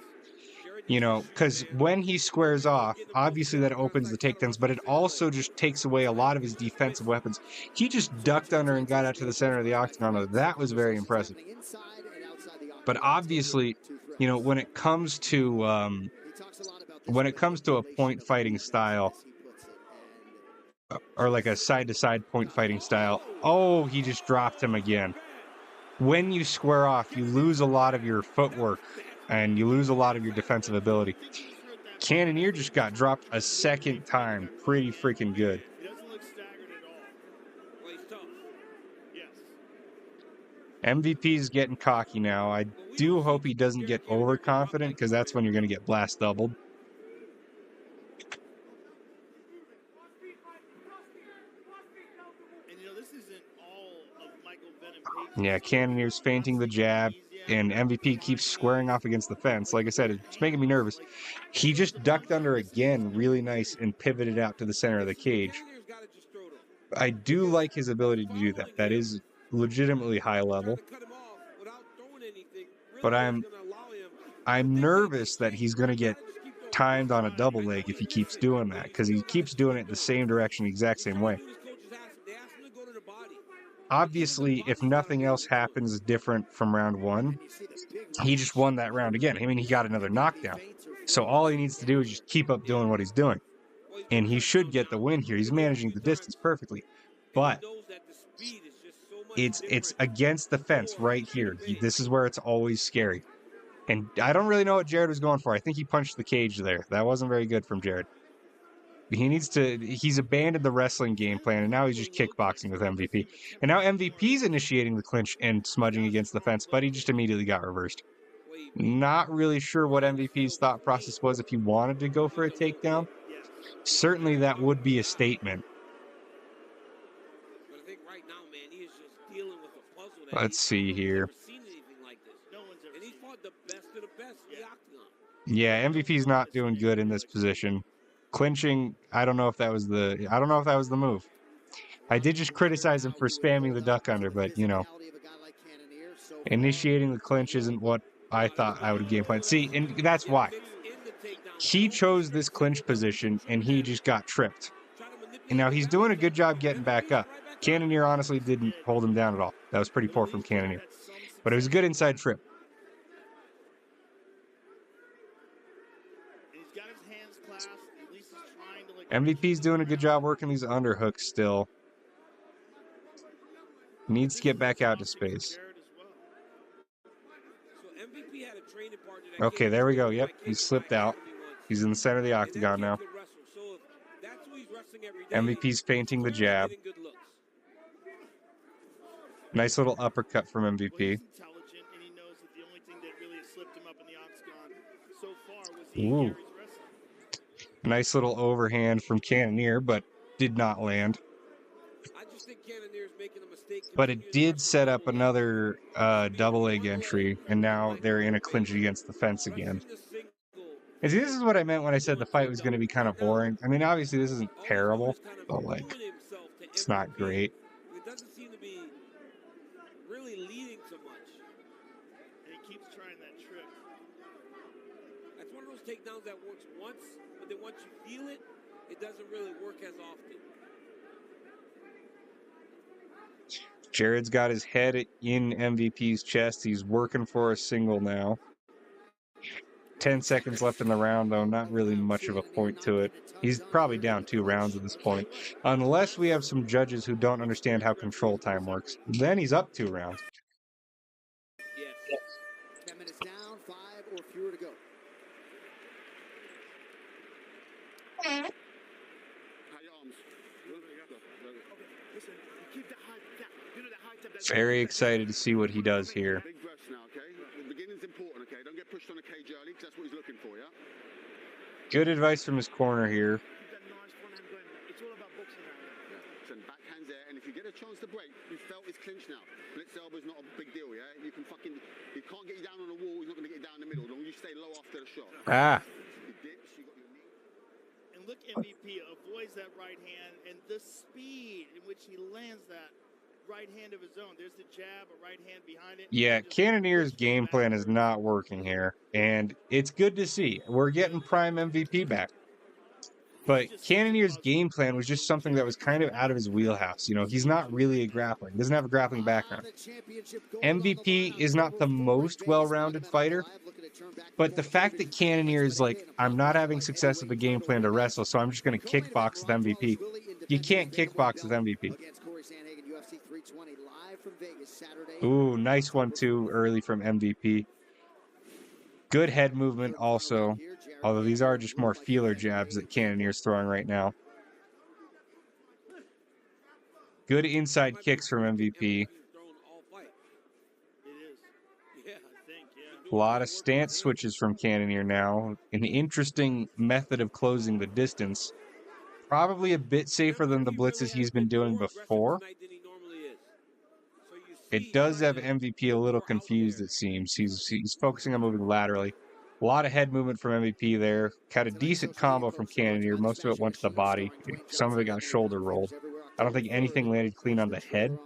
You know, because when he squares off, obviously that opens the takedowns, but it also just takes away a lot of his defensive weapons. He just ducked under and got out to the center of the octagon. That was very impressive. But obviously, you know, when it comes to a point fighting style, or like a side-to-side point fighting style, oh, he just dropped him again. When you square off, you lose a lot of your footwork and you lose a lot of your defensive ability. Cannonier just got dropped a second time. Pretty freaking good. MVP's getting cocky now. I do hope he doesn't get overconfident, because that's when you're going to get blast doubled. Yeah, Cannonier's feinting the jab, and MVP keeps squaring off against the fence. Like I said, it's making me nervous. He just ducked under again, really nice, and pivoted out to the center of the cage. I do like his ability to do that. That is legitimately high level. But I'm nervous that he's going to get timed on a double leg if he keeps doing that, because he keeps doing it the same direction, the exact same way. Obviously, if nothing else happens different from round 1, he just won that round again. I mean, he got another knockdown. So all he needs to do is just keep up doing what he's doing. And he should get the win here. He's managing the distance perfectly. But it's against the fence right here. This is where it's always scary. And I don't really know what Jared was going for. I think he punched the cage there. That wasn't very good from Jared. He's abandoned the wrestling game plan, and now he's just kickboxing with MVP. And now MVP's initiating the clinch and smudging against the fence, but he just immediately got reversed. Not really sure what MVP's thought process was if he wanted to go for a takedown. Certainly that would be a statement. Let's see here. Yeah, MVP's not doing good in this position. Clinching, I don't know if that was the move. I did just criticize him for spamming the duck under, but, you know, initiating the clinch isn't what I thought I would game plan. See, and that's why. He chose this clinch position, and he just got tripped. And now he's doing a good job getting back up. Cannonier honestly didn't hold him down at all. That was pretty poor from Cannonier. But it was a good inside trip. MVP's doing a good job working these underhooks still. Needs to get back out to space. Okay, there we go. Yep, he slipped out. He's in the center of the octagon now. MVP's feinting the jab. Nice little uppercut from MVP. Ooh. Nice little overhand from Cannonier, but did not land. I just think Cannonier's making a mistake. but it did set up another double leg entry, and now they're in a clinch against the fence again. And see, this is what I meant when I said the fight was going to be kind of boring. I mean, obviously this isn't terrible, but like, it's not great. It doesn't seem to be really leading so much. And he keeps trying that trick. That's one of those takedowns that works once, but then once you feel it, it doesn't really work as often. Jared's got his head in MVP's chest. He's working for a single now. 10 seconds left in the round, though. Not really much of a point to it. He's probably down 2 rounds at this point. Unless we have some judges who don't understand how control time works. Then he's up 2 rounds. Yes. 10 minutes down, 5 or fewer to go. Very excited to see what he does here. Big breaths now, okay? The beginning's important, okay? Don't get pushed on the cage early, because that's what he's looking for, yeah? Good advice from his corner here. It's all about boxing now. Listen, backhands there, and if you get a chance to break, you felt his clinch now. Blitz elbow's not a big deal, yeah? You can fucking, he can't get you down on the wall, he's not going to get you down in the middle, as long as you stay low after the shot. Ah. He dips, you got your knee. And look, MVP avoids that right hand, and the speed in which he lands that right hand of his own. There's the jab, a right hand behind it. Yeah, Cannonier's game plan is not working here, and it's good to see. We're getting prime MVP back. But Cannonier's game plan was just something that was kind of out of his wheelhouse. You know, he's not really a grappler. He doesn't have a grappling background. MVP is not the most well-rounded fighter, but the fact that Cannonier is like, I'm not having success with a game plan to wrestle, so I'm just going to kickbox with MVP. You can't kickbox with MVP. Ooh, nice one too early from MVP. Good head movement also, although these are just more feeler jabs that Cannonier's throwing right now. Good inside kicks from MVP. A lot of stance switches from Cannonier now. An interesting method of closing the distance. Probably a bit safer than the blitzes he's been doing before. It does have MVP a little confused, it seems. He's focusing on moving laterally. A lot of head movement from MVP there. Got a decent combo from Cannonier. Most of it went to the body. Some of it got shoulder rolled. I don't think anything landed clean on the head.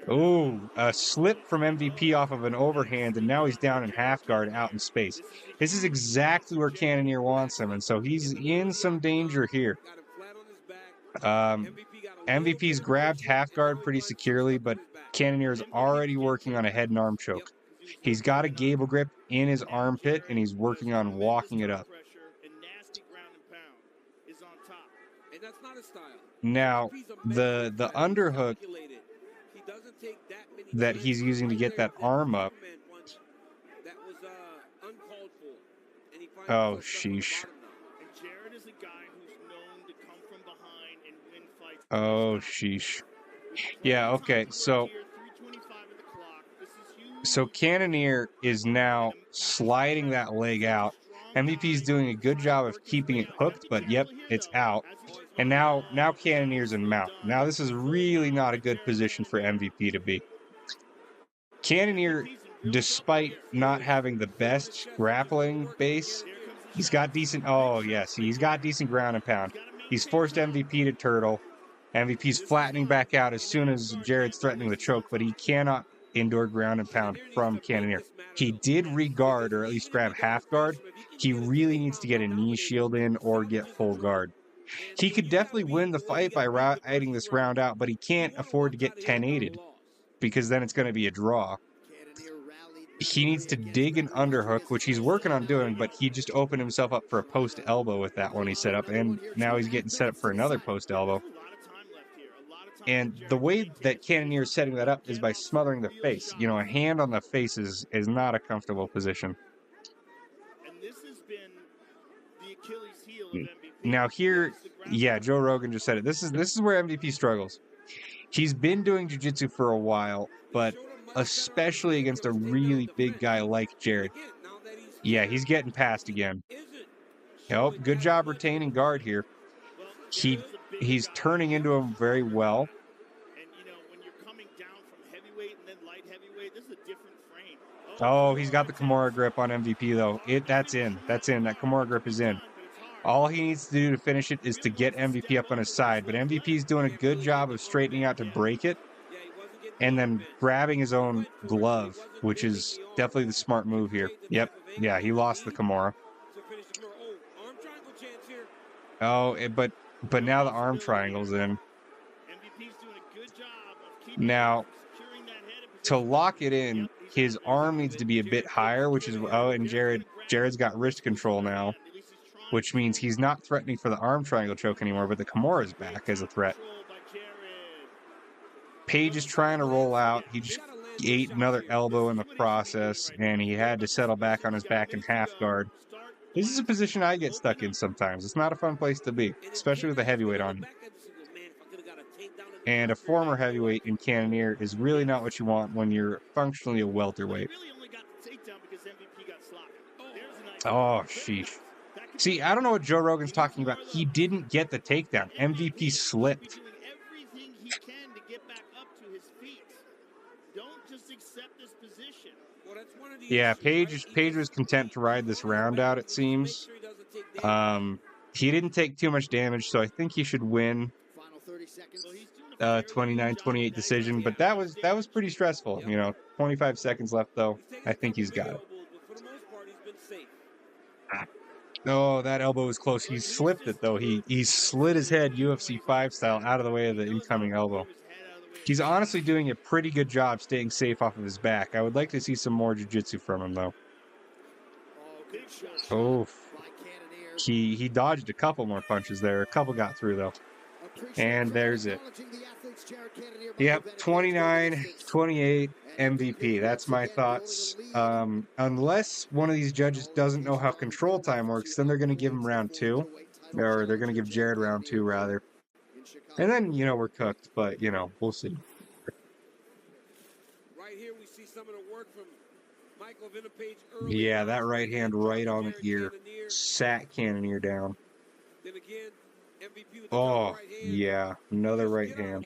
Ooh, a slip from MVP off of an overhand, and now he's down in half guard out in space. This is exactly where Cannonier wants him, and so he's in some danger here. MVP's grabbed half guard pretty securely, but Cannonier is already working on a head and arm choke. He's got a gable grip in his armpit, and he's working on walking it up. Now, the underhook that he's using to get that arm up. Oh, sheesh. Oh, sheesh. Yeah, okay, so Cannonier is now sliding that leg out. MVP's doing a good job of keeping it hooked, but yep, it's out. And now Cannonier's in mount. Now this is really not a good position for MVP to be. Cannonier, despite not having the best grappling base, he's got decent, oh yes, he's got decent ground and pound. He's forced MVP to turtle. MVP's flattening back out as soon as Jared's threatening the choke, but he cannot endure ground and pound from Cannonier. He did re-guard, or at least grab half guard. He really needs to get a knee shield in or get full guard. He could definitely win the fight by riding this round out, but he can't afford to get 10-8'd because then it's going to be a draw. He needs to dig an underhook, which he's working on doing, but he just opened himself up for a post elbow with that one he set up, and now he's getting set up for another post elbow. And the way that Cannonier is setting that up is by smothering the face. You know, a hand on the face is not a comfortable position. And this has been the Achilles heel of MVP. Now here, yeah, Joe Rogan just said it. This is where MVP struggles. He's been doing jiu-jitsu for a while, but especially against a really big guy like Jared. Yeah, he's getting passed again. Oh, good job retaining guard here. He's turning into him very well. Oh, he's got the Kimura grip on MVP though. That's in. That's in. That Kimura grip is in. All he needs to do to finish it is to get MVP up on his side. But MVP is doing a good job of straightening out to break it and then grabbing his own glove, which is definitely the smart move here. Yep. Yeah, he lost the Kimura. Oh, but now the arm triangle's in. Now, to lock it in, his arm needs to be a bit higher, which is and Jared's got wrist control now, which means he's not threatening for the arm triangle choke anymore, but the Kimura's back as a threat. Page is trying to roll out. He just ate another elbow in the process, and he had to settle back on his back in half guard. This is a position I get stuck in sometimes. It's not a fun place to be, especially with a heavyweight on you. And a former heavyweight in Cannonier is really not what you want when you're functionally a welterweight. Oh, sheesh. See, I don't know what Joe Rogan's talking about. He didn't get the takedown. MVP slipped. Yeah, Page was content to ride this round out, it seems. He didn't take too much damage, so I think he should win 29-28 decision, but that was pretty stressful. 25 seconds left though. I think he's got it. Oh, that elbow was close. He slipped it though. He slid his head UFC 5 style out of the way of the incoming elbow. He's honestly doing a pretty good job staying safe off of his back. I would like to see some more jiu-jitsu from him though. Oh, he dodged a couple more punches there. A couple got through though. And there's it. Yep, 29-28 MVP. That's my thoughts. Unless one of these judges doesn't know how control time works, then they're going to give him round 2. Or they're going to give Jared round 2, rather. And then, we're cooked. But, we'll see. Right here we see some of the work from Michael Vinipage early. Yeah, that right hand right on the ear. Sat Cannonier down. Then again, MVP with the Oh, right hand. yeah, another right hand.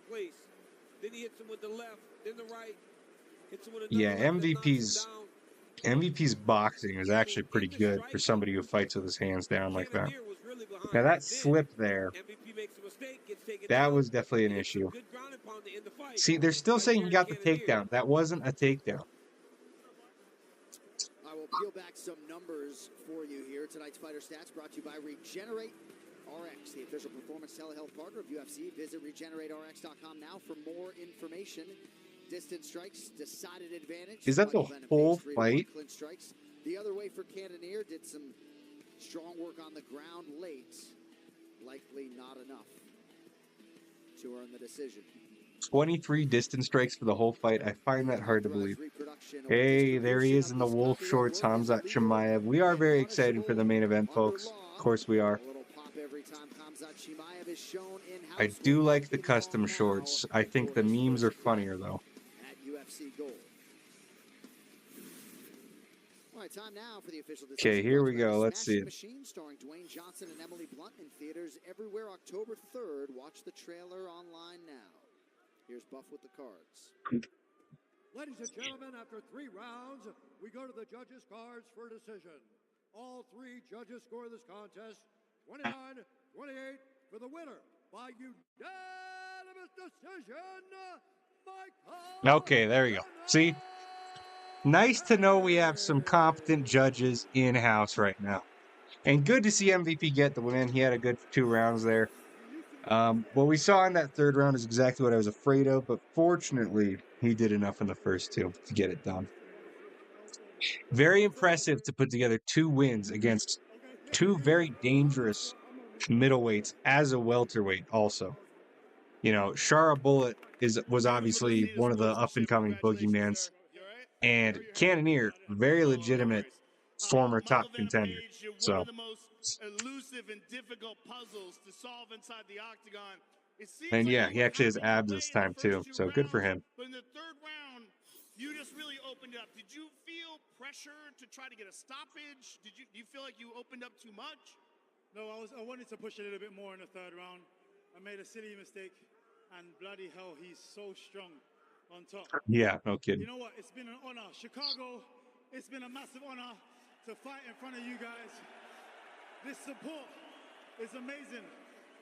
Then he hits him with the left, then the right. Hits him with Yeah, another MVP's boxing is actually pretty good for somebody who fights with his hands down like that. Now that slip there, that was definitely an issue. See, they're still saying he got the takedown. That wasn't a takedown. I will peel back some numbers for you here. Tonight's Fighter Stats brought to you by Regenerate RX, the official performance telehealth partner of UFC. Visit regenerate-rx.com now for more information. Distance strikes, decided advantage. Is that the whole fight? Strikes. The other way for Cannonier, did some strong work on the ground late. Likely not enough to earn the decision. 23 distance strikes for the whole fight. I find that hard to believe. Hey, there he is in the wolf shorts, Khamzat Chimaev. We are very excited for the main event, folks. Of course we are. I do like the custom shorts. I think the memes are funnier, though. Okay, here we go. Let's see it. Starring Dwayne Johnson and Emily Blunt in theaters everywhere October 3rd. Watch the trailer online now. Here's Buff with the cards. Ladies and gentlemen, after 3 rounds, we go to the judges' cards for decision. All 3 judges score this contest 29-28 for the winner by unanimous decision. Okay, there you go. See? Nice to know we have some competent judges in-house right now. And good to see MVP get the win. He had a good 2 rounds there. What we saw in that 3rd round is exactly what I was afraid of, but fortunately, he did enough in the first 2 to get it done. Very impressive to put together 2 wins against 2 very dangerous middleweights as a welterweight also. Shara Bullet was obviously one of the up-and-coming boogeymans. And Cannonier, very legitimate former top contender. So, one of the most elusive and difficult puzzles to solve inside the octagon. And yeah, he actually has abs this time too. So good for him. But in the 3rd round, you just really opened up. Did you feel pressure to try to get a stoppage? Do you feel like you opened up too much? No, I wanted to push a little bit more in the 3rd round. I made a silly mistake, and bloody hell, he's so strong on top. Yeah, no kidding. You know what? It's been an honor. Chicago, It's been a massive honor to fight in front of you guys. This support is amazing.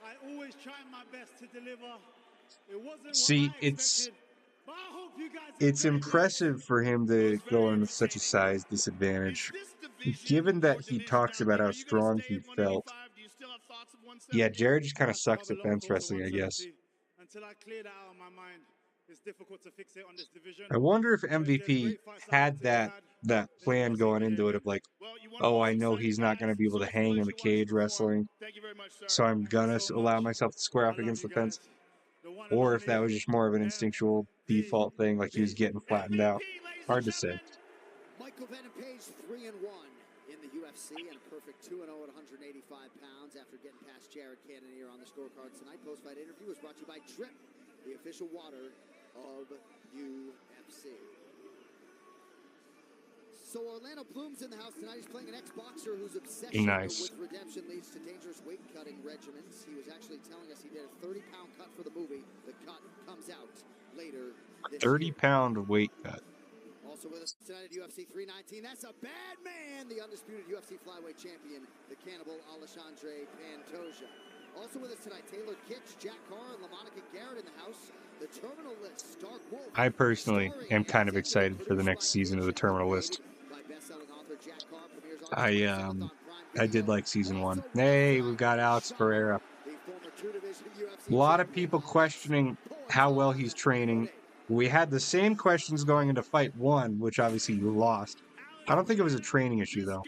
I always try my best to deliver. It wasn't See, what I expected, but I hope you guys it's impressive for him to go in with such a size disadvantage. Given that he talks about how strong he felt. Yeah, Jared just kind of sucks at fence wrestling, I guess. Until I clear that out of my mind, it's difficult to fixate on this division. I wonder if MVP had that plan going into it of like, oh, I know he's not going to be able to hang in the cage wrestling, so I'm going to allow myself to square off against the fence. Or if that was just more of an instinctual default thing, like he was getting flattened out. Hard to say. Michael Venom Page 3-1 in the UFC and a perfect 2-0 at 185 pounds after getting past Jared Cannonier on the scorecard tonight. Post-fight interview was brought to you by Drip, the official water of UFC. So Orlando Bloom's in the house tonight. He's playing an ex-boxer whose obsession with redemption leads to dangerous weight-cutting regimens. He was actually telling us he did a 30-pound cut for the movie. The cut comes out later this 30-pound weight cut. Also with us tonight at UFC 319, that's a bad man, the undisputed UFC flyweight champion, the cannibal Alexandre Pantoja. Also with us tonight, Taylor Kitsch, Jack Carr, and LaMonica Garrett in the house. The Terminal List, Stark Wolf. I personally am kind of excited for the next season of the Terminal List. I did like season 1. Hey, we've got Alex Pereira. A lot of people questioning how well he's training. We had the same questions going into fight 1, which obviously you lost. I don't think it was a training issue, though.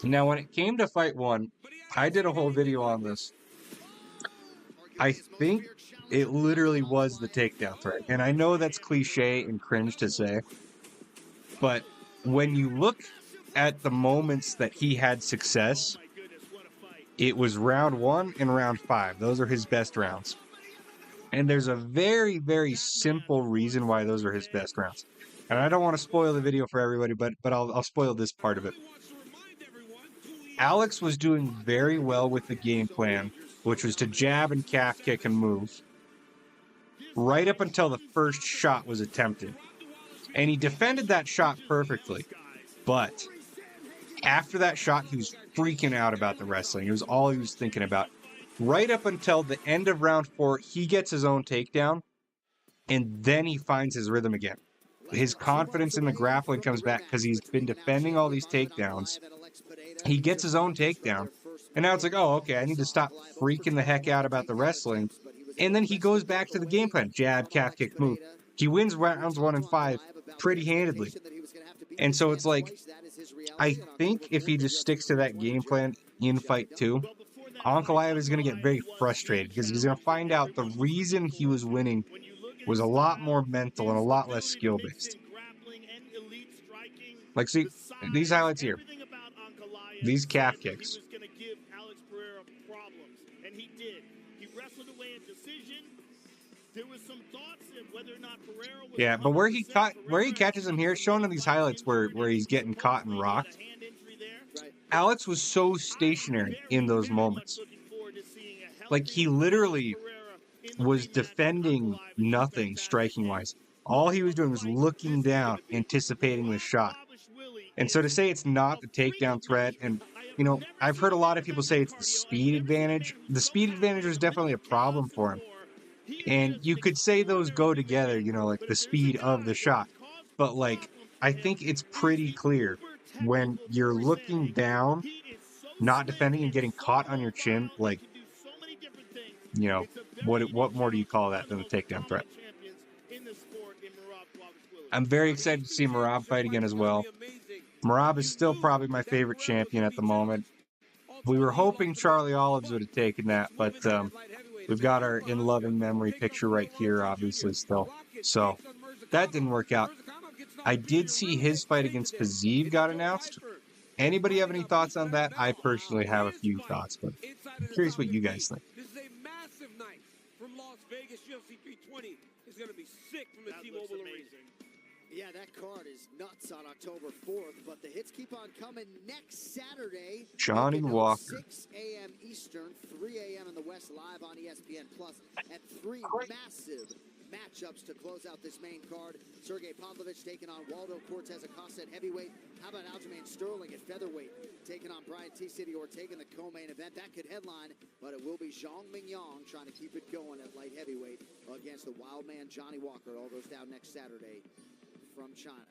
Now, when it came to fight 1, I did a whole video on this. I think it literally was the takedown threat. And I know that's cliche and cringe to say, but when you look at the moments that he had success, it was round 1 and round 5. Those are his best rounds. And there's a very, very simple reason why those are his best rounds. And I don't want to spoil the video for everybody, but I'll spoil this part of it. Alex was doing very well with the game plan, which was to jab and calf kick and move, right up until the first shot was attempted. And he defended that shot perfectly. But after that shot, he was freaking out about the wrestling. It was all he was thinking about. Right up until the end of round 4, he gets his own takedown, and then he finds his rhythm again. His confidence in the grappling comes back because he's been defending all these takedowns. He gets his own takedown, and now it's like, oh, okay, I need to stop freaking the heck out about the wrestling. And then he goes back to the game plan, jab, calf kick, move. He wins rounds 1 and 5 pretty handedly. And so it's like, I think if he just sticks to that game plan in fight 2, Ankalaev is going to get very frustrated because he's going to find out the reason he was winning was a lot more mental and a lot less skill-based. Like, see, these highlights here. These calf kicks. Yeah, but where he catches him here, shown in these highlights where he's getting caught and rocked. Alex was so stationary in those moments. Like, he literally was defending nothing striking-wise. All he was doing was looking down, anticipating the shot. And so to say it's not the takedown threat, and, you know, I've heard a lot of people say it's the speed advantage. The speed advantage was definitely a problem for him. And you could say those go together, you know, like the speed of the shot. But, like, I think it's pretty clear when you're looking down, not defending and getting caught on your chin, like, you know, what more do you call that than a takedown threat? I'm very excited to see Merab fight again as well. Merab is still probably my favorite champion at the moment. We were hoping Charlie Olives would have taken that, but we've got our in loving memory picture right here, obviously, still. So that didn't work out. I did see his fight against Fiziev got announced. Anybody have any thoughts on that? I personally have a few thoughts, but I'm curious what you guys think. This is a massive night from Las Vegas. UFC 320 is going to be sick from the T-Mobile Arena. Yeah, that card is nuts on October 4th, but the hits keep on coming next Saturday. Johnny Walker. 6 a.m. Eastern, 3 a.m. in the West, live on ESPN Plus, and 3 massive matchups to close out this main card. Sergey Pavlovich taking on Waldo Cortez Acosta at heavyweight. How about Aljamain Sterling at featherweight taking on Brian T-City Ortega in the co-main event? That could headline, but it will be Zhang Mingyang trying to keep it going at light heavyweight against the wild man Johnny Walker. It all goes down next Saturday from China.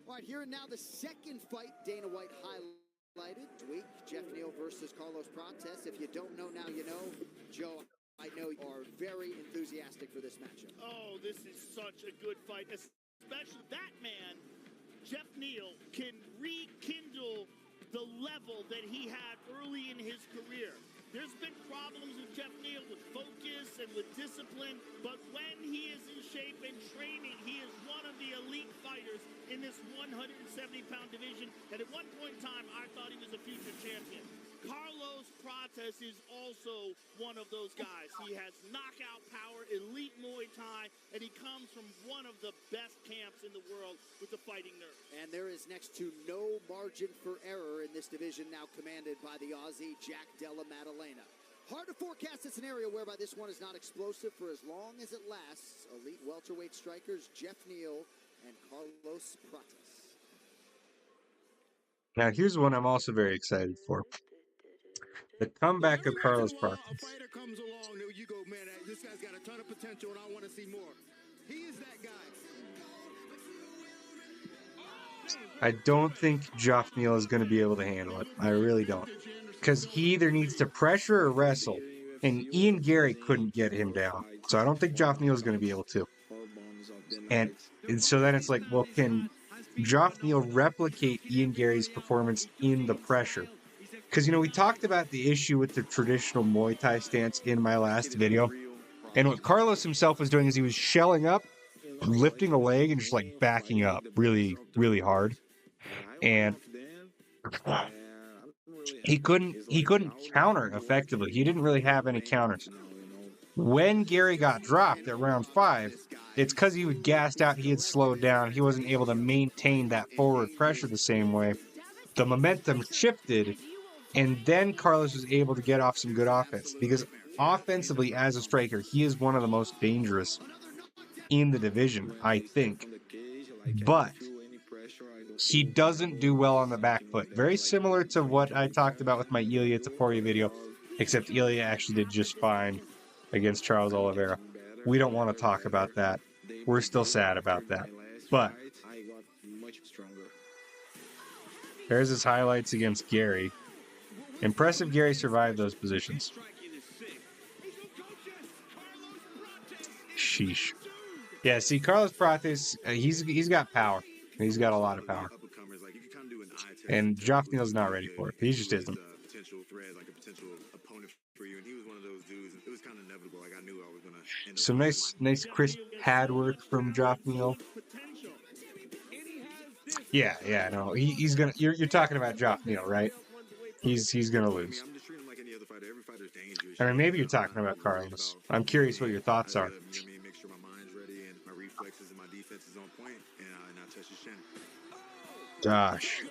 All right, here and now the second fight Dana White highlighted. Week, Jeff Neal versus Carlos Prates. If you don't know now, you know. Joe, I know you are very enthusiastic for this matchup. Oh, this is such a good fight, especially that man, Jeff Neal, can rekindle the level that he had early in his career. There's been problems with Jeff Neal with focus and with discipline, but when he is in shape and training, he is one of the elite fighters in this 170-pound division. And at one point in time, I thought he was a future champion. Carlos Prates is also one of those guys. He has knockout power, elite Muay Thai, and he comes from one of the best camps in the world with the fighting nerve. And there is next to no margin for error in this division, now commanded by the Aussie Jack Della Maddalena. Hard to forecast a scenario whereby this one is not explosive for as long as it lasts. Elite welterweight strikers Jeff Neal and Carlos Prates. Now, here's one I'm also very excited for. The comeback of Carlos Prates. A fighter comes along, you go, man, this guy's got a ton of potential and I want to see more. He is that guy. I don't think Jeff Neal is going to be able to handle it. I really don't. Because he either needs to pressure or wrestle. And Ian Gary couldn't get him down. So I don't think Jeff Neal is going to be able to. And so then it's like, well, can Jeff Neal replicate Ian Gary's performance in the pressure? Because, you know, we talked about the issue with the traditional Muay Thai stance in my last video. And what Carlos himself was doing is he was shelling up, lifting a leg, and just like backing up really, really hard. And he couldn't counter effectively. He didn't really have any counters. When Gary got dropped at round 5, it's because he was gassed out, he had slowed down, he wasn't able to maintain that forward pressure the same way. The momentum shifted, and then Carlos was able to get off some good offense. Because offensively, as a striker, he is one of the most dangerous in the division, I think. But he doesn't do well on the back foot. Very similar to what I talked about with my Elliott Taporia video, except Elliott actually did just fine against Charles Oliveira. We don't want to talk about that. We're still sad about that. But there's his highlights against Gary. Impressive Gary survived those positions. Sheesh. Yeah, see, Carlos Prates, he's got power. He's got a lot of power. And Jeff Neal's not ready for it. He just isn't. Some nice crisp pad work from Jeff Neal. Yeah, no, he's gonna. You're talking about Jeff Neal, right? He's gonna lose. I mean, maybe you're talking about Carlos. I'm curious what your thoughts are. Gosh.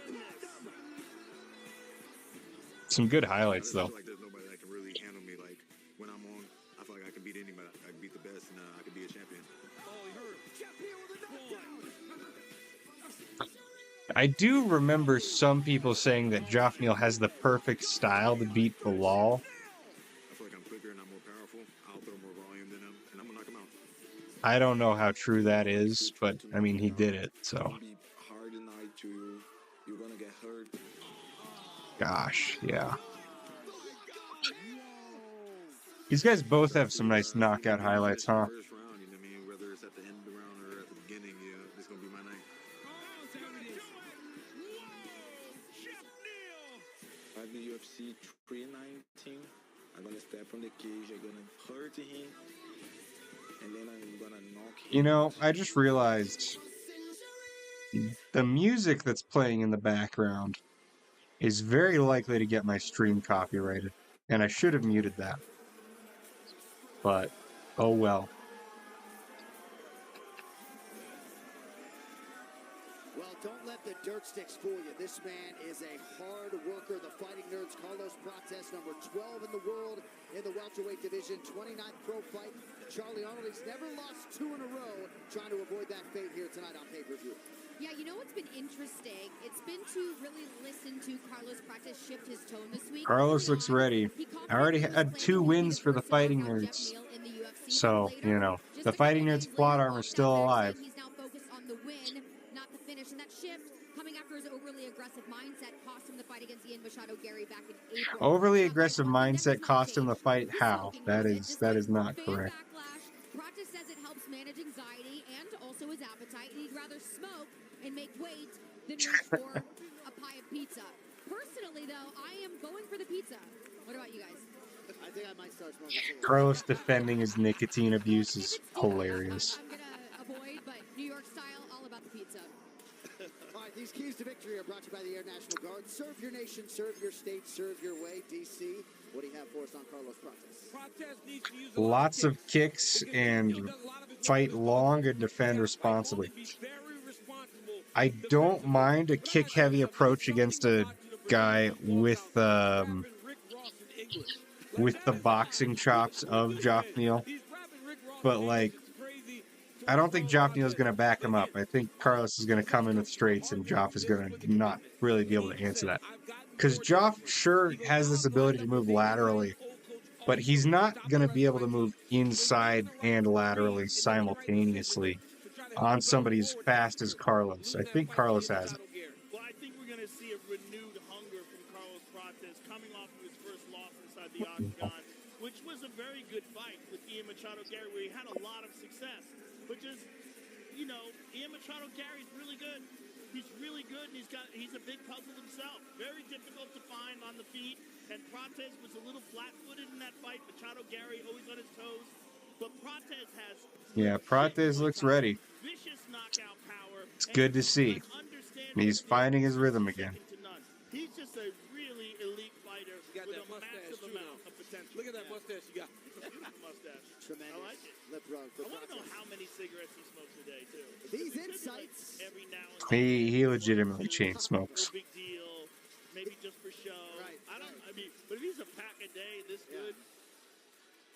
Some good highlights, though. I do remember some people saying that Jeff Neal has the perfect style to beat Bilal. I don't know how true that is, but I mean, he did it, so. Gosh, yeah. These guys both have some nice knockout highlights, huh? The UFC 319. I'm gonna step from the cage, I'm gonna hurt him, and then I'm gonna knock him. You know, I just realized the music that's playing in the background is very likely to get my stream copyrighted, and I should have muted that. But, oh well. Well, don't let the dirt sticks fool you. This man is a hard worker. The Fighting Nerds, Carlos Prates, number 12 in the world in the welterweight division, 29th pro fight. Charlie Arnold, he's never lost 2 in a row, trying to avoid that fate here tonight on pay-per-view. Yeah, you know what's been interesting? It's been to really listen to Carlos Prates shift his tone this week. Carlos looks ready. I already had 2 wins for the Fighting Nerds. So, you know, the Fighting Nerds plot armor is still alive. He's now focused on the win, not the finish. And that shift coming after his overly aggressive mindset cost him the fight against Ian Machado Gary back in April. Overly aggressive mindset cost him the fight. How? That is not correct. Prates says it helps manage anxiety and also his appetite. He'd rather smoke and make weight than reach for a pie of pizza. Personally, though, I am going for the pizza. What about you guys? I think I might start smoking cigarettes. Carlos defending his nicotine abuse is hilarious. I'm going to avoid, but New York style, all about the pizza. All right, these keys to victory are brought to you by the Air National Guard. Serve your nation, serve your state, serve your way. DC, what do you have for us on Carlos Prates? Lots of kicks and fight long and defend responsibly. I don't mind a kick-heavy approach against a guy with the boxing chops of Joff Neal, but like, I don't think Joff Neal's going to back him up. I think Carlos is going to come in with straights, and Joff is going to not really be able to answer that. Because Joff sure has this ability to move laterally, but he's not going to be able to move inside and laterally simultaneously on somebody as fast as Carlos. I think Carlos has it. Well, I think we're going to see a renewed hunger from Carlos Prates coming off of his first loss inside the octagon, which was a very good fight with Ian Machado Gary, where he had a lot of success. But just, you know, Ian Machado Gary's really good. He's really good, and he's a big puzzle himself. Very difficult to find on the feet, and Prates was a little flat-footed in that fight. Machado Gary always on his toes. But Prates has... Yeah, Prates looks ready. Vicious knockout power. It's good to see. He's finding his rhythm again. He's just a really elite fighter with a massive amount of potential. Look at that mustache you got. Mustache. Tremendous. I like it. Lip rug for I want to know Prates. how many cigarettes he smokes a day, too. These insights. Every now and then. He legitimately chain smokes. No big deal. Maybe just for show. Right. I mean, but if he's a pack a day this good.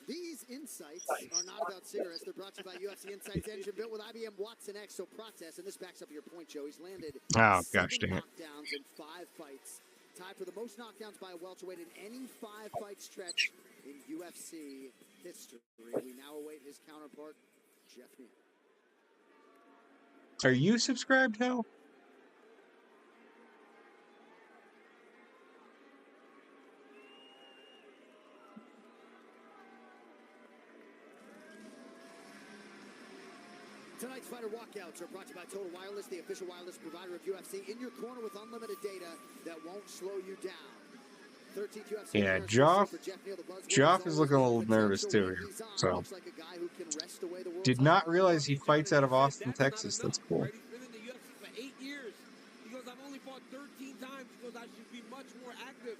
These insights are not about cigarettes. They're brought to you by UFC Insights engine built with IBM Watson X. So Prates, and this backs up your point, Joe. He's landed 7 knockdowns in 5 fights. Tied for the most knockdowns by a welterweight in any 5-fight stretch in UFC history. We now await his counterpart, Jeff Neal. Are you subscribed, Hal? Tonight's fighter walkouts are brought to you by Total Wireless, the official wireless provider of UFC. In your corner with unlimited data that won't slow you down. 13th UFC. Yeah, Joff is looking a little nervous too here. So, did not realize he fights out of Austin, Texas. That's cool. He's been in the UFC for 8 years. He goes, I've only fought 13 times. He goes, I should be much more active,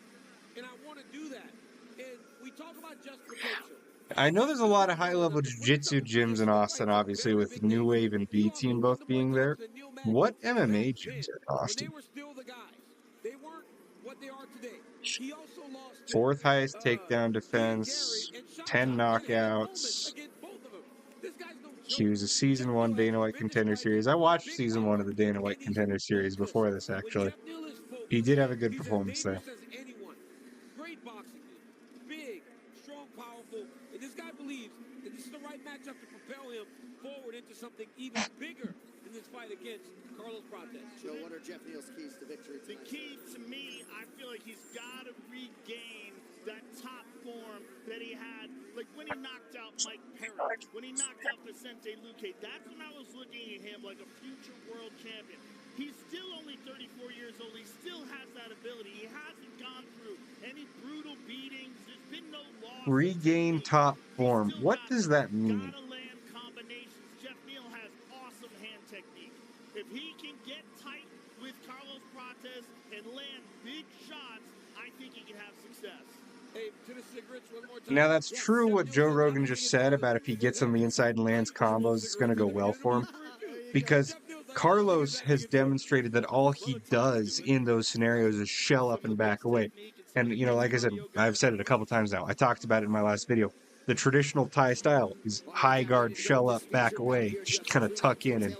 and I want to do that. And we talk about just potential. I know there's a lot of high-level jiu-jitsu gyms in Austin, obviously, with New Wave and B-Team both being there. What MMA gyms are in Austin? They were still the guys. They weren't what they are today. He also lost 4th highest takedown defense, 10 knockouts. He was a Season 1 Dana White Contender Series. I watched Season 1 of the Dana White Contender Series before this, actually. He did have a good performance there. Great boxing. Big, strong, powerful. And this guy believes that this is the right matchup to propel him forward into something even bigger in this fight against Carlos Prates. Joe, what are Jeff Neal's keys to victory tonight? The key to me, I feel like he's got to regain that top form that he had, like when he knocked out Mike Perry, when he knocked out Vicente Luque. That's when I was looking at him like a future world champion. He's still only 34 years old. He still has that ability. He hasn't gone through any brutal beatings. There's been no loss. Regain top form. What does that mean? Gotta land combinations. Jeff Neal has awesome hand technique. If he can get tight with Carlos Prates and land big shots, I think he can have success. Hey, to the cigarettes one more time. Now, that's true what Joe Rogan just said about if he gets on the inside and lands combos, it's going to go well for him. Because Carlos has demonstrated that all he does in those scenarios is shell up and back away. And, you know, like I said, I've said it a couple times now. I talked about it in my last video. The traditional Thai style is high guard, shell up, back away, just kind of tuck in and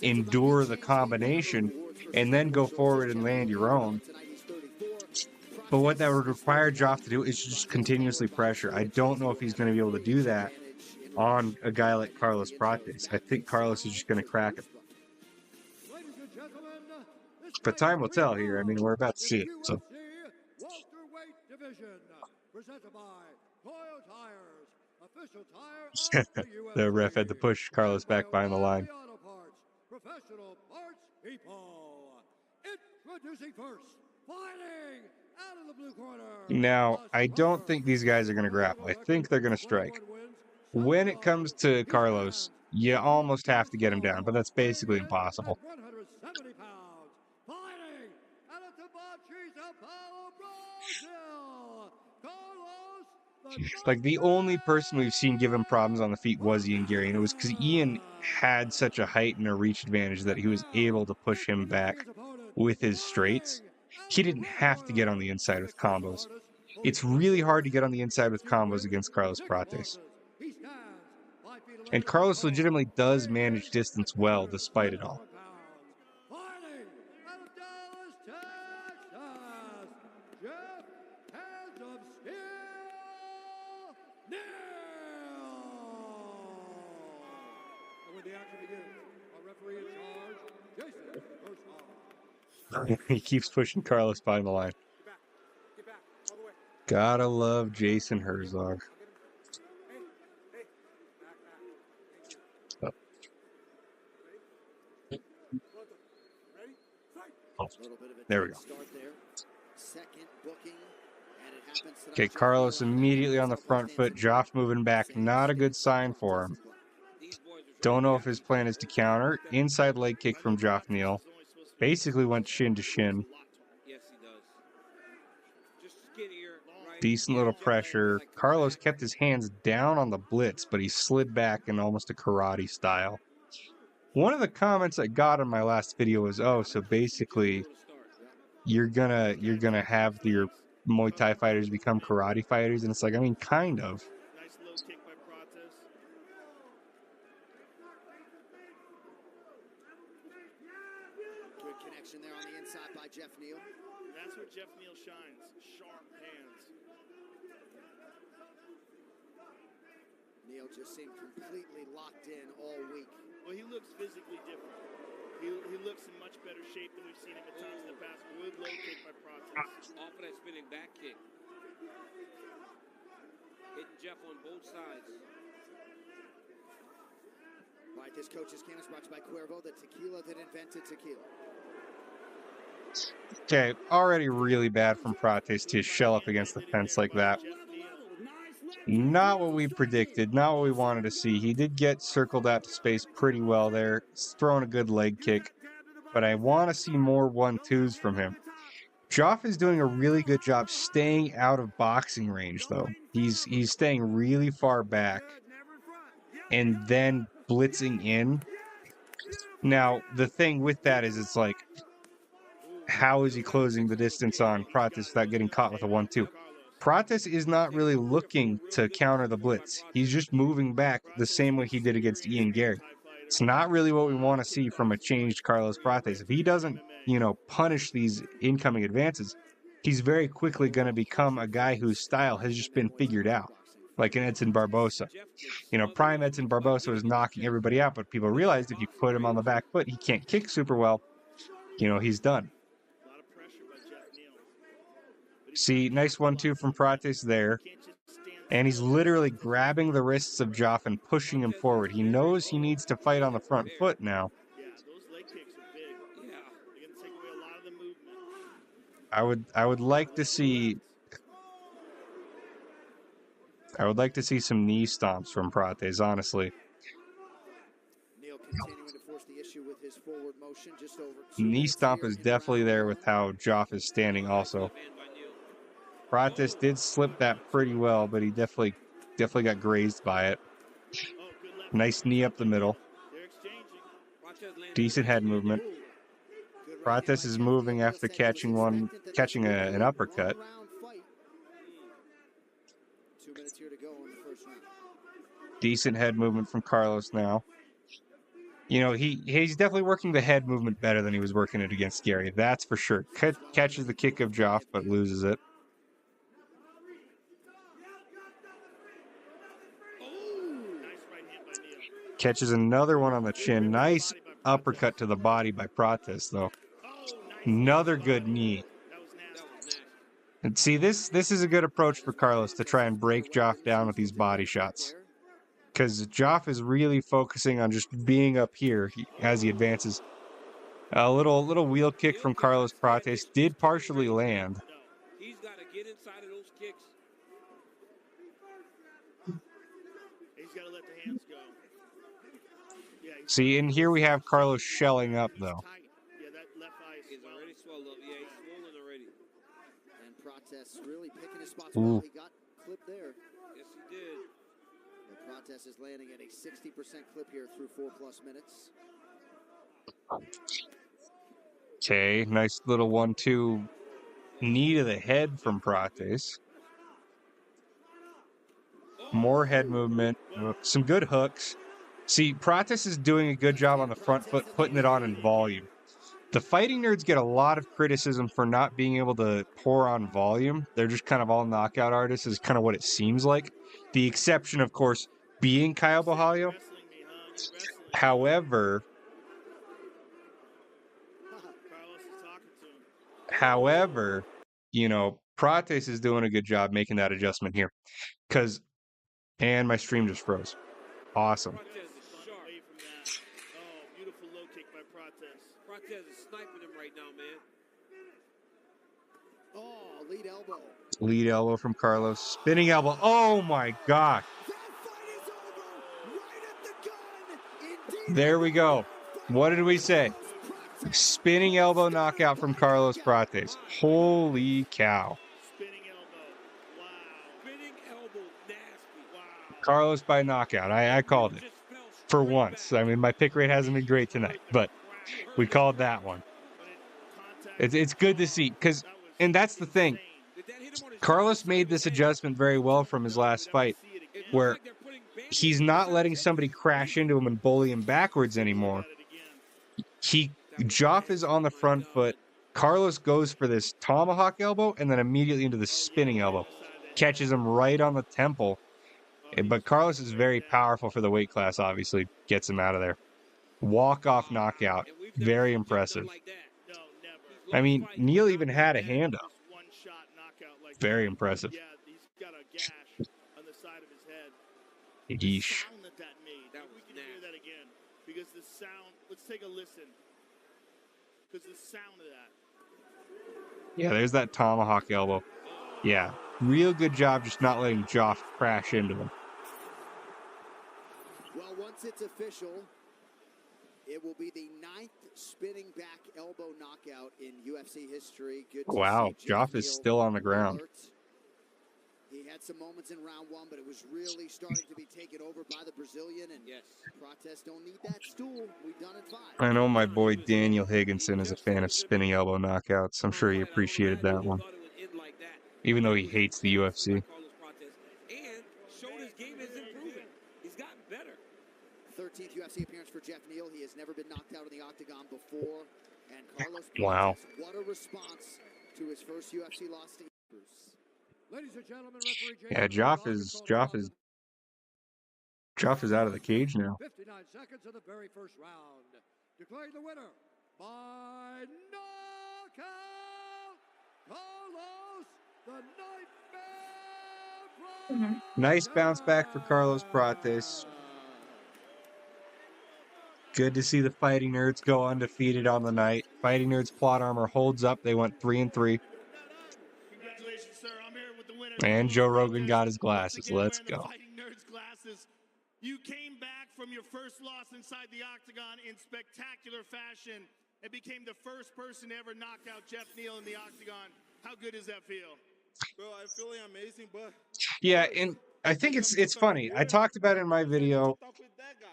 endure the combination and then go forward and land your own. But what that would require Joff to do is just continuously pressure. I don't know if he's going to be able to do that on a guy like Carlos Prates. I think Carlos is just going to crack him. But time will tell here. I mean, we're about to see it. So. The ref had to push Carlos back behind the line. Professional parts people. Introducing first, fighting out of the blue corner. Now, I don't think these guys are going to grapple. I think they're going to strike. When it comes to Carlos, you almost have to get him down, but that's basically impossible. 170 pounds, fighting out of Tabachi, Sao Paulo, Brazil. Carlos, like, the only person we've seen give him problems on the feet was Ian Gary, and it was because Ian had such a height and a reach advantage that he was able to push him back with his straights. He didn't have to get on the inside with combos. It's really hard to get on the inside with combos against Carlos Prates. And Carlos legitimately does manage distance well despite it all. He keeps pushing Carlos behind the line. Gotta love Jason Herzog. Oh, there we go. Okay, Carlos immediately on the front foot. Joff moving back. Not a good sign for him. Don't know if his plan is to counter. Inside leg kick from Joff Neal. Basically went shin to shin. Decent little pressure. Carlos kept his hands down on the blitz, but he slid back in almost a karate style. One of the comments I got in my last video was, oh, so basically you're gonna have your Muay Thai fighters become karate fighters, and it's like, I mean, kind of. Nice low kick by Prates. Good connection there on the inside by Jeff Neal. That's where Jeff Neal shines. Sharp hands. Neal just seemed completely locked in all week. Well, he looks physically different. He looks in much better shape than we've seen him at times in the past. Good low kick by Prates. Off of that spinning back kick. Hitting Jeff on both sides. All right, this coach's can is brought to you by Cuervo, the tequila that invented tequila. Okay, already really bad from Prates to shell up against the fence like that. Not what we predicted, not what we wanted to see. He did get circled out to space pretty well there. He's throwing a good leg kick, but I want to see more 1-2s from him. Joff is doing a really good job staying out of boxing range, though. He's staying really far back and then blitzing in. Now, the thing with that is it's like, how is he closing the distance on Prates without getting caught with a 1-2? Prates is not really looking to counter the blitz. He's just moving back the same way he did against Ian Gary. It's not really what we want to see from a changed Carlos Prates. If he doesn't, punish these incoming advances, he's very quickly going to become a guy whose style has just been figured out, like an Edson Barbosa. Prime Edson Barbosa was knocking everybody out, but people realized if you put him on the back foot, he can't kick super well. He's done. See, nice 1-2 from Prates there. And he's literally grabbing the wrists of Joff and pushing him forward. He knows he needs to fight on the front foot now. Yeah, those leg kicks are big. Yeah. They're going to take away a lot of the movement. I would like to see some knee stomps from Prates, honestly. Neal continuing to force the issue with his forward motion just over. Knee stomp is definitely there with how Joff is standing also. Prates did slip that pretty well, but he definitely got grazed by it. Nice knee up the middle. They're exchanging. Decent head movement. Prates is moving after catching an uppercut. 2 minutes here to go in the first round. Decent head movement from Carlos now. You know, he's definitely working the head movement better than he was working it against Gary. That's for sure. Catches the kick of Joff, but loses it. Catches another one on the chin. Nice uppercut to the body by Prates, though. Another good knee. And see, this is a good approach for Carlos to try and break Joff down with these body shots. Because Joff is really focusing on just being up here as he advances. A little wheel kick from Carlos Prates did partially land. He's got to get inside of those kicks. He's got to let the hands go. See, and here we have Carlos shelling up, though. Yeah, that left eye is already swelled up. Yeah, he's swollen already. And Prates really picking his spots well. He got clipped there. Yes, he did. But Prates is landing at a 60% clip here through 4+ minutes. Okay, nice little 1-2 knee to the head from Prates. More head movement, some good hooks. See, Prates is doing a good job on the front foot, putting it on in volume. The fighting nerds get a lot of criticism for not being able to pour on volume. They're just kind of all knockout artists, is kind of what it seems like. The exception, of course, being Kyle Bohalio. However, you know, Prates is doing a good job making that adjustment here. And my stream just froze. Awesome. Beautiful low kick by Prates. Prates is sniping him right now, man. Oh, lead elbow. Lead elbow from Carlos. Spinning elbow. Oh my gosh. There we go. What did we say? Spinning elbow knockout from Carlos Prates. Holy cow. Spinning elbow. Wow. Spinning elbow, nasty. Wow. Carlos by knockout. I called it. For once. I mean, my pick rate hasn't been great tonight, but we called that one. It's good to see, and that's the thing. Carlos made this adjustment very well from his last fight, where he's not letting somebody crash into him and bully him backwards anymore. Joff is on the front foot. Carlos goes for this tomahawk elbow and then immediately into the spinning elbow. Catches him right on the temple. But Carlos is very powerful for the weight class, obviously. Gets him out of there. Walk-off knockout. Very impressive. I mean, Neil even had a hand up. Very impressive. Yeah, he's got a gash on the side of his head. Yeesh. The sound that made. We can hear that again. Because the sound, let's take a listen. Because the sound of that. Yeah, there's that tomahawk elbow. Yeah, real good job just not letting Joff crash into him. Well, once it's official, it will be the 9th spinning back elbow knockout in UFC history. Good to wow, see Joff is still on the ground. He had some moments in round 1, but it was really starting to be taken over by the Brazilian. And Prates don't need that stool. We've done it 5. I know my boy Daniel Higginson is a fan of spinning elbow knockouts. I'm sure he appreciated that one. Even though he hates the UFC. And showed his game is improving. He's gotten better. 13th UFC appearance for Jeff Neal. He has never been knocked out in the octagon before. And Carlos Prates, wow. What a response to his first UFC loss to Bruce. Ladies and gentlemen, referee yeah, Joff is out of the cage now. 59 seconds of the very first round. Declaring the winner by knockout, Carlos the Nightmare. Nice bounce back for Carlos Prates. Good to see the Fighting Nerds go undefeated on the night. Fighting Nerds plot armor holds up. They went 3-3. Congratulations, sir. I'm here with the winner. And Joe Rogan got his glasses. Let's go. Fighting Nerds glasses. You came back from your first loss inside the octagon in spectacular fashion and became the first person to ever knock out Jeff Neal in the octagon. How good does that feel? Bro, I'm feeling amazing, but Yeah, and I think it's funny. I talked about it in my video,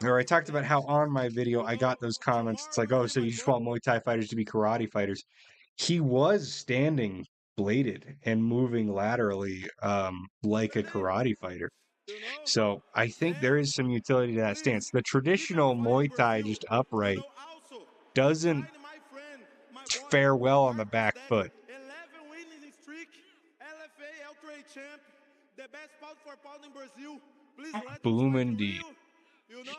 or I talked about how on my video I got those comments. It's like, oh, so you just want Muay Thai fighters to be karate fighters. He was standing bladed and moving laterally like a karate fighter. So I think there is some utility to that stance. The traditional Muay Thai, just upright, doesn't fare well on the back foot. 11 winning streak, LFA L3 champ, the best pound for pound in Brazil. Please let Boom indeed. you know,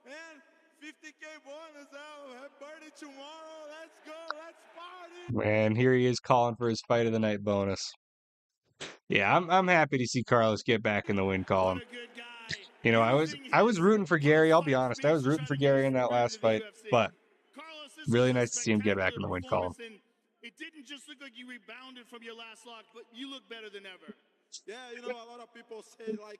and 50K bonus out. Happy birthday tomorrow. Let's go. Let's party. Man, here he is calling for his fight of the night bonus. Yeah, I'm happy to see Carlos get back in the win column. You know, I was rooting for Gary. I'll be honest, I was rooting for Gary in that last fight, but really nice to see him get back in the win column. It didn't just look like you rebounded from your last lock, but you look better than ever. Yeah, you know, a lot of people say like,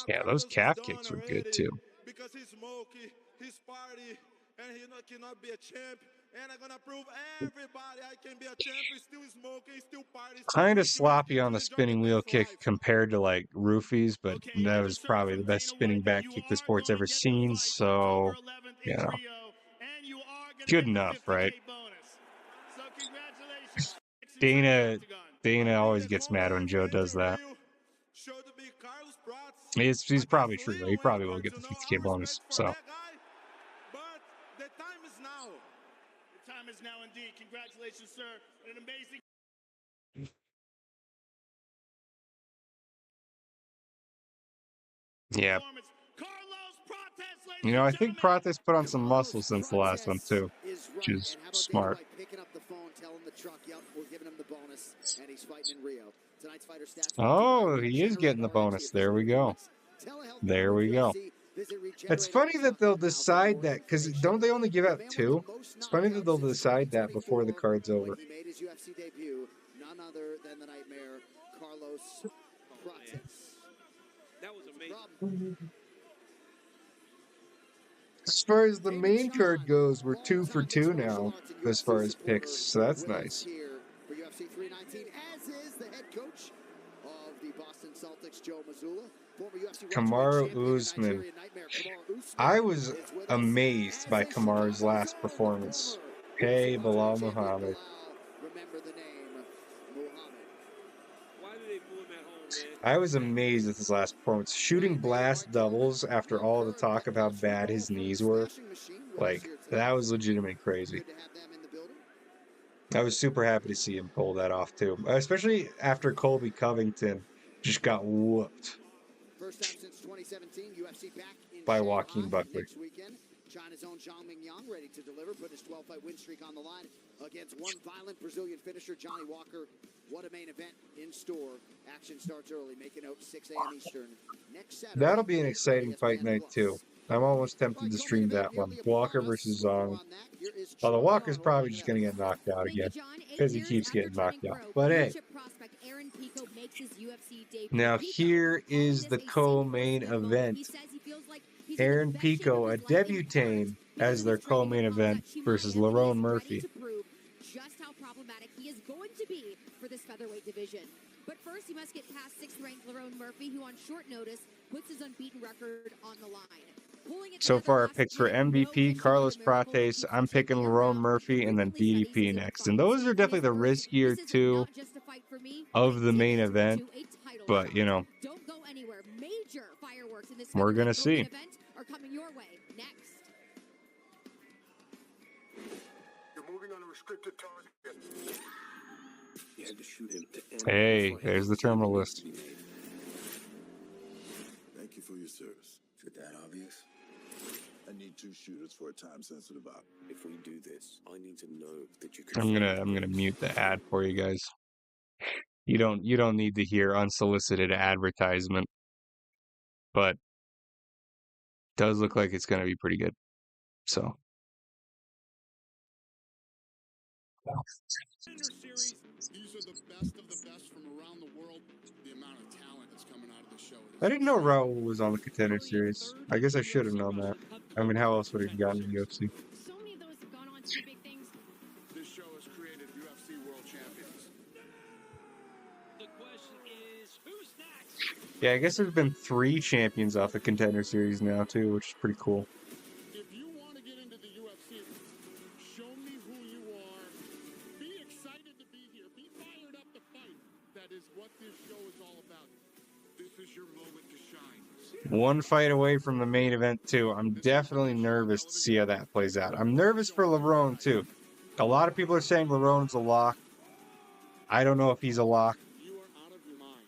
yeah, those calf kicks were good too. Because he's smoky, he's party, and he cannot be a champ. And I'm gonna prove everybody I can be a champ. He's still smoking, still party. Kind of sloppy on the spinning wheel kick compared to like Roofies, but that was probably the best spinning back kick the sport's ever seen. So, you know, good enough, right? Dana always gets mad when Joe does that. He's probably true. He probably will get the 50K bonus. So. But the time is now. The time is now indeed. Congratulations, sir. An amazing. Yeah. You know, I think Prates put on some muscle since the last one too, which is smart. Oh, he is getting the bonus. There we go. There we go. It's funny that they'll decide that, because don't they only give out 2? It's funny that they'll decide that before the card's over. He made his UFC debut, none other than the Nightmare, Carlos Prates. That was amazing. As far as the main card goes, we're 2 for 2 now, as far as picks, so that's nice. For UFC 319, as is the head coach of the Boston Celtics, Joe Mazzulla. Kamaru Usman. I was amazed by Kamaru's last performance. Hey, Bilal Muhammad. Remember the name, Muhammad. Why did they pull him at home, man? I was amazed at his last performance. Shooting blast doubles after all the talk of how bad his knees were. Like, that was legitimately crazy. I was super happy to see him pull that off, too. Especially after Colby Covington just got whooped. First time since 2017, UFC back in by Joaquin Buckley. Next weekend, China's own Zhang Mingyang ready to deliver, put his 12-fight win streak on the line against one violent Brazilian finisher, Johnny Walker. What a main event in store. Action starts early, making out 6 a.m. Eastern. Next Saturday, that'll be an exciting fight night, too. I'm almost tempted to stream that one. Walker versus Zhang. Although Walker's probably just going to get knocked out again, because he keeps getting knocked out. But hey. Now here is the co-main event. Aaron Pico, a debutant, as their co-main event versus Lauron Murphy. Just how problematic he is going to be for this featherweight division. But first, he must get past 6th-ranked Lauron Murphy, who on short notice puts his unbeaten record on the line. So far, our picks for MVP, Carlos Prates. I'm picking Lauron Murphy and then DDP next. And those are definitely the riskier 2 of the main event. But, you know, we're going to see. Hey, there's the terminal list. Thank you for your service. Is it that obvious? I need 2 shooters for a time-sensitive op. If we do this, I need to know that you can. I'm gonna mute the ad for you guys. You don't need to hear unsolicited advertisement, but it does look like it's gonna be pretty good. So. These are the best of the best from around the world. The amount of talent that's coming out of the show. I didn't know Raul was on the Contender Series. I guess I should have known that. I mean, how else would he have gotten in UFC? So many of those have gone on to do big things. This show has created UFC world champions. The Yeah, I guess there's been 3 champions off the Contender Series now, too, which is pretty cool. If you want to get into the UFC, show me who you are. Be excited to be here. Be fired up to fight. That is what this show is all about. This is your moment to shine. 1 fight away from the main event, too. I'm definitely nervous to see how that plays out. I'm nervous for Lauron, too. A lot of people are saying Lauron's a lock. I don't know if he's a lock.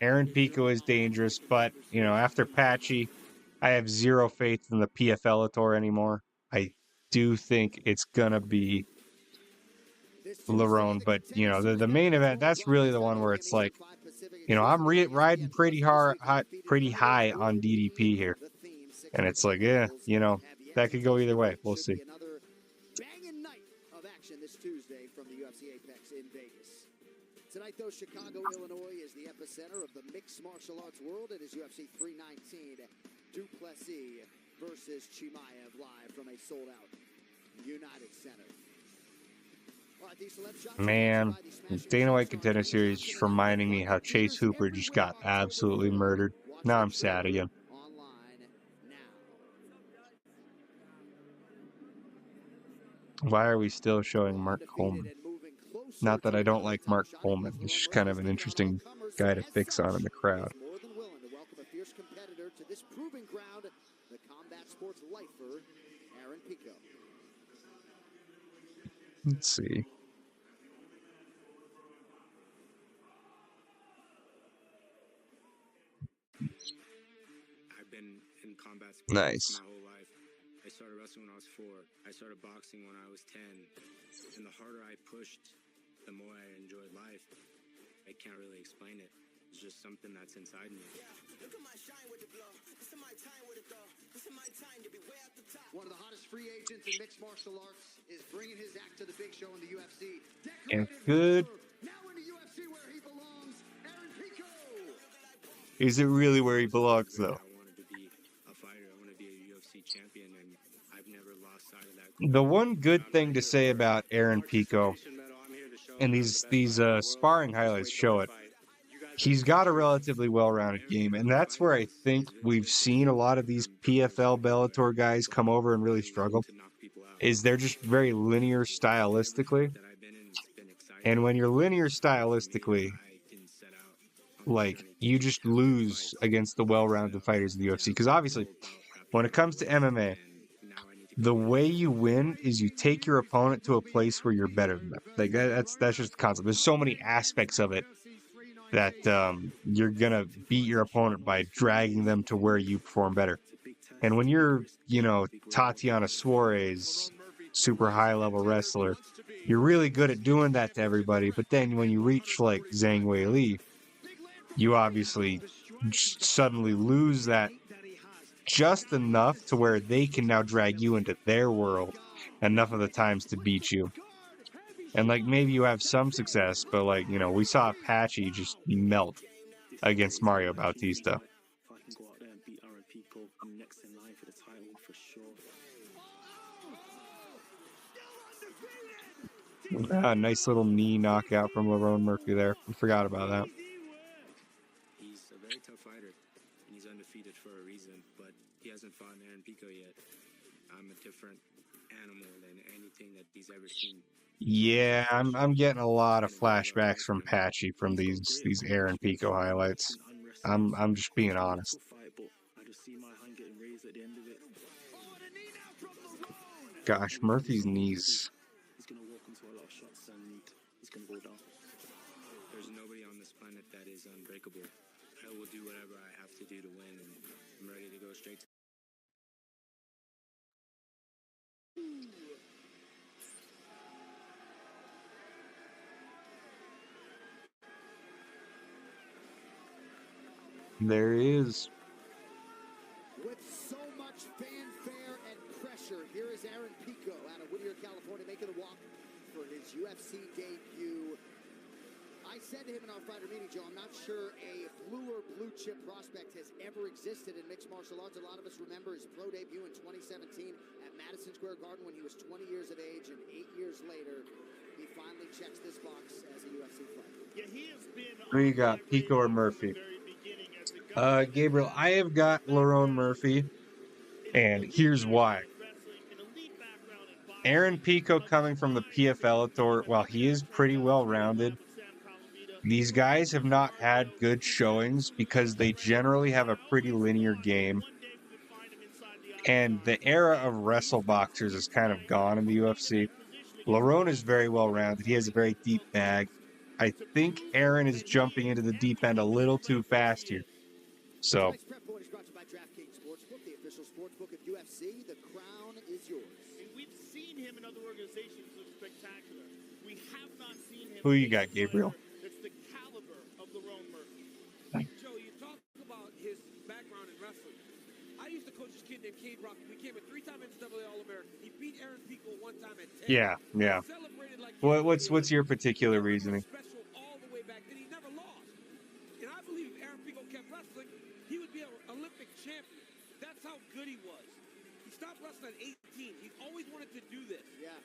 Aaron Pico is dangerous, but, you know, after Patchy, I have 0 faith in the PFL anymore. I do think it's going to be Lauron, but, you know, the main event, that's really the one where it's like, you know, I'm riding pretty high on DDP here. And it's like, yeah, you know, that could go either way. We'll see. Another banging night of action this Tuesday from the UFC Apex in Vegas. Tonight, though, Chicago, Illinois is the epicenter of the mixed martial arts world. It is UFC 319, Plessis versus Chimaev, live from a sold-out United Center. Man, Dana White Contender Series just reminding me how Chase Hooper just got absolutely murdered. Now I'm sad again. Why are we still showing Mark Coleman? Not that I don't like Mark Coleman. He's just kind of an interesting guy to fix on in the crowd. More than willing to welcome a fierce competitor to this proving ground, the combat sports lifer, Aaron Pico. Let's see. I've been in combat sports Nice. my whole life. I started wrestling when I was 4. I started boxing when I was 10. And the harder I pushed, the more I enjoyed life. I can't really explain it. It's just something that's inside me. One of the hottest free agents in mixed martial arts is bringing his act to the big show in the UFC. And good. Now in the UFC where he belongs, Aaron Pico. Is it really where he belongs, though? I wanted to be a fighter. I want to be a UFC champion, and I've never lost sight of that. The one good thing to say about Aaron Pico, and these sparring highlights show it, he's got a relatively well-rounded game, and that's where I think we've seen a lot of these PFL Bellator guys come over and really struggle, is they're just very linear stylistically. And when you're linear stylistically, like, you just lose against the well-rounded fighters in the UFC. Because obviously, when it comes to MMA, the way you win is you take your opponent to a place where you're better than them. Like, that's just the concept. There's so many aspects of it that you're gonna beat your opponent by dragging them to where you perform better. And when you're, you know, Tatiana Suarez, super high-level wrestler, you're really good at doing that to everybody. But then when you reach, like, Zhang Weili, you obviously suddenly lose that just enough to where they can now drag you into their world enough of the times to beat you. And, like, maybe you have some success, but, like, you know, we saw Patchy just melt against Mario Bautista. Nice little knee knockout from Lauron Murphy there. We forgot about that. He's a very tough fighter, and he's undefeated for a reason, but he hasn't fought Aaron Pico yet. I'm a different animal than anything that he's ever seen. Yeah, I'm getting a lot of flashbacks from Patchy from these Aaron Pico highlights. I'm just being honest. Gosh, Murphy's knees. He's gonna walk into a lot of shots and he's gonna go down. There's nobody on this planet that is unbreakable. I will do whatever I have to do to win, and I'm ready to go straight to There he is. With so much fanfare and pressure, here is Aaron Pico out of Whittier, California, making a walk for his UFC debut. I said to him in our fighter meeting, Joe, I'm not sure a bluer blue chip prospect has ever existed in mixed martial arts. A lot of us remember his pro debut in 2017 at Madison Square Garden when he was 20 years of age, and 8 years later, he finally checks this box as a UFC fighter. Yeah, he has been Who you got, Pico or Murphy? Gabriel, I have got Lauron Murphy, and here's why. Aaron Pico coming from the PFL tour, while he is pretty well-rounded, these guys have not had good showings because they generally have a pretty linear game. And the era of wrestle boxers is kind of gone in the UFC. Lauron is very well-rounded. He has a very deep bag. I think Aaron is jumping into the deep end a little too fast here. So, Tonight's prep point is brought to you by DraftKings Sportsbook, the official sportsbook of UFC. The crown is yours. And we've seen him in other organizations look spectacular. We have not seen him. who you got, Gabriel? It's the caliber of Lauron Murphy. Joe, you talk about his background in wrestling. I used to coach this kid named Cade Rock. He became a 3-time NCAA All-American. He beat Aaron Pico one time at 10. Yeah. Celebrated like What's your particular reasoning? special all the way back then. He never lost. And I believe if Aaron Pico kept wrestling, he would be an Olympic champion. That's how good he was. He stopped wrestling at 18. He always wanted to do this. Yeah.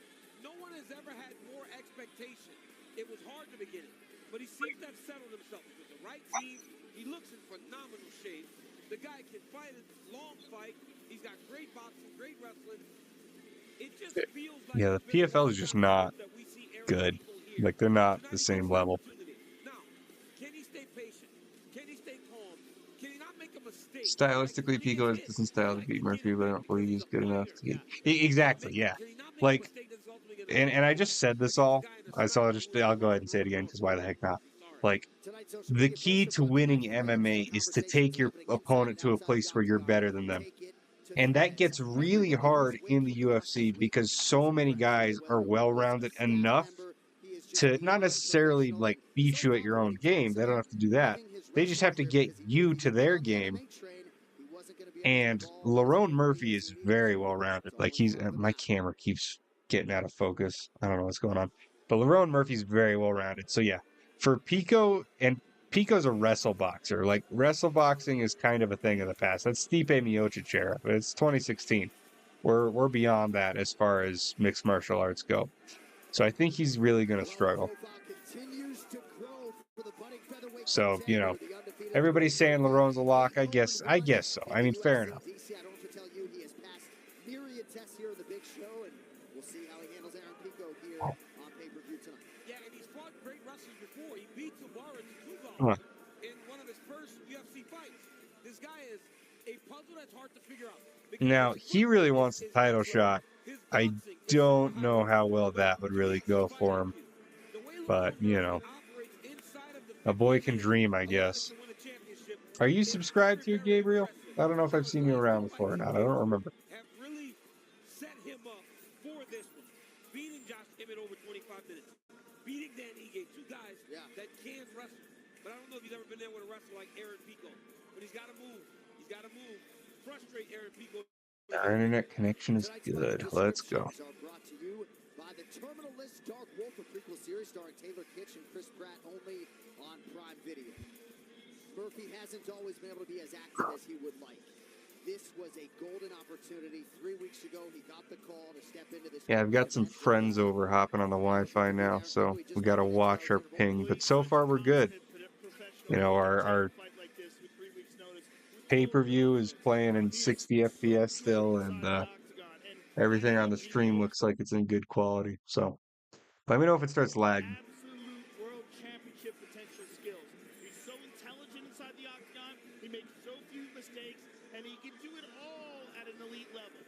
No one has ever had more expectation. It was hard to begin it, but he seems to have settled himself. He's with the right team. He looks in phenomenal shape. The guy can fight a long fight. He's got great boxing, great wrestling. It just feels like Yeah, the PFL is just not good. Like, they're not the same level. Now, can he stay patient? Can he stay calm? Can he not make a mistake? Stylistically, Pico has different style to beat Murphy, but I don't believe he's good enough to get... Exactly, yeah. Like, and I just said this all. I'll go ahead and say it again, because why the heck not? Like, the key to winning MMA is to take your opponent to a place where you're better than them. And that gets really hard in the UFC because so many guys are well-rounded enough to not necessarily, like, beat you at your own game. They don't have to do that. They just have to get you to their game. And Lauron Murphy is very well-rounded. Like, my camera keeps getting out of focus. I don't know what's going on. But Lauron Murphy's very well-rounded. So, yeah. For Pico, and Pico's a wrestle boxer. Like, wrestle boxing is kind of a thing of the past. That's Stipe Miocic era, but it's 2016. We're beyond that as far as mixed martial arts go. So I think he's really going to struggle. So, you know, everybody's saying Lauron's a lock. I guess so. I mean, fair enough. Huh. In one of his first UFC fights. This guy is a puzzle that's hard to figure out. Now, he really wants the title shot. I don't know how well that would really go for him. But, you know, a boy can dream, I guess. Are you subscribed here, Gabriel? I don't know if I've seen you around before or not. I don't remember. Have really set him up for this one. Beating Josh Emmett over 25 minutes. Beating Dan Ige, two guys that can wrestle. But I don't know if he's ever been there with a wrestler like Aaron Pico. But he's got to move. He's got to move. Frustrate Aaron Pico. Our internet connection is good. Let's go. Brought to you by the Terminal List Dark Wolf, a prequel series starring Taylor Kitsch and Chris Pratt, only on Prime Video. Murphy hasn't always been able to be as active as he would like. This was a golden opportunity. 3 weeks ago, he got the call to step into this. Yeah, I've got some friends over hopping on the Wi-Fi now, so we got to watch our ping. But so far, we're good. You know, our pay-per-view is playing in 60 FPS still, and everything on the stream looks like it's in good quality. So let me know if it starts lagging. Absolute world championship potential skills. He's so intelligent inside the octagon. He makes so few mistakes, and he can do it all at an elite level.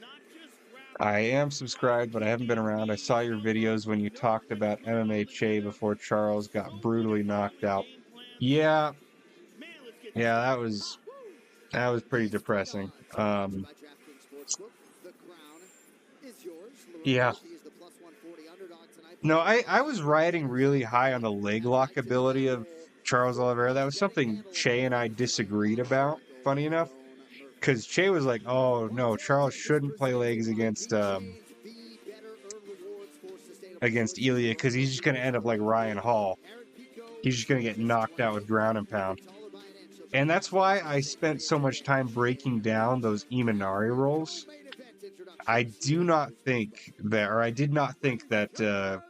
Not just I am subscribed, but I haven't been around. I saw your videos when you talked about MMA Che before Charles got brutally knocked out. Yeah, that was pretty depressing. Yeah. No, I was riding really high on the leg lock ability of Charles Oliveira. That was something Che and I disagreed about, funny enough. Because Che was like, oh, no, Charles shouldn't play legs against Elliott because he's just going to end up like Ryan Hall. He's just going to get knocked out with ground and pound. And that's why I spent so much time breaking down those Imanari rolls. I did not think that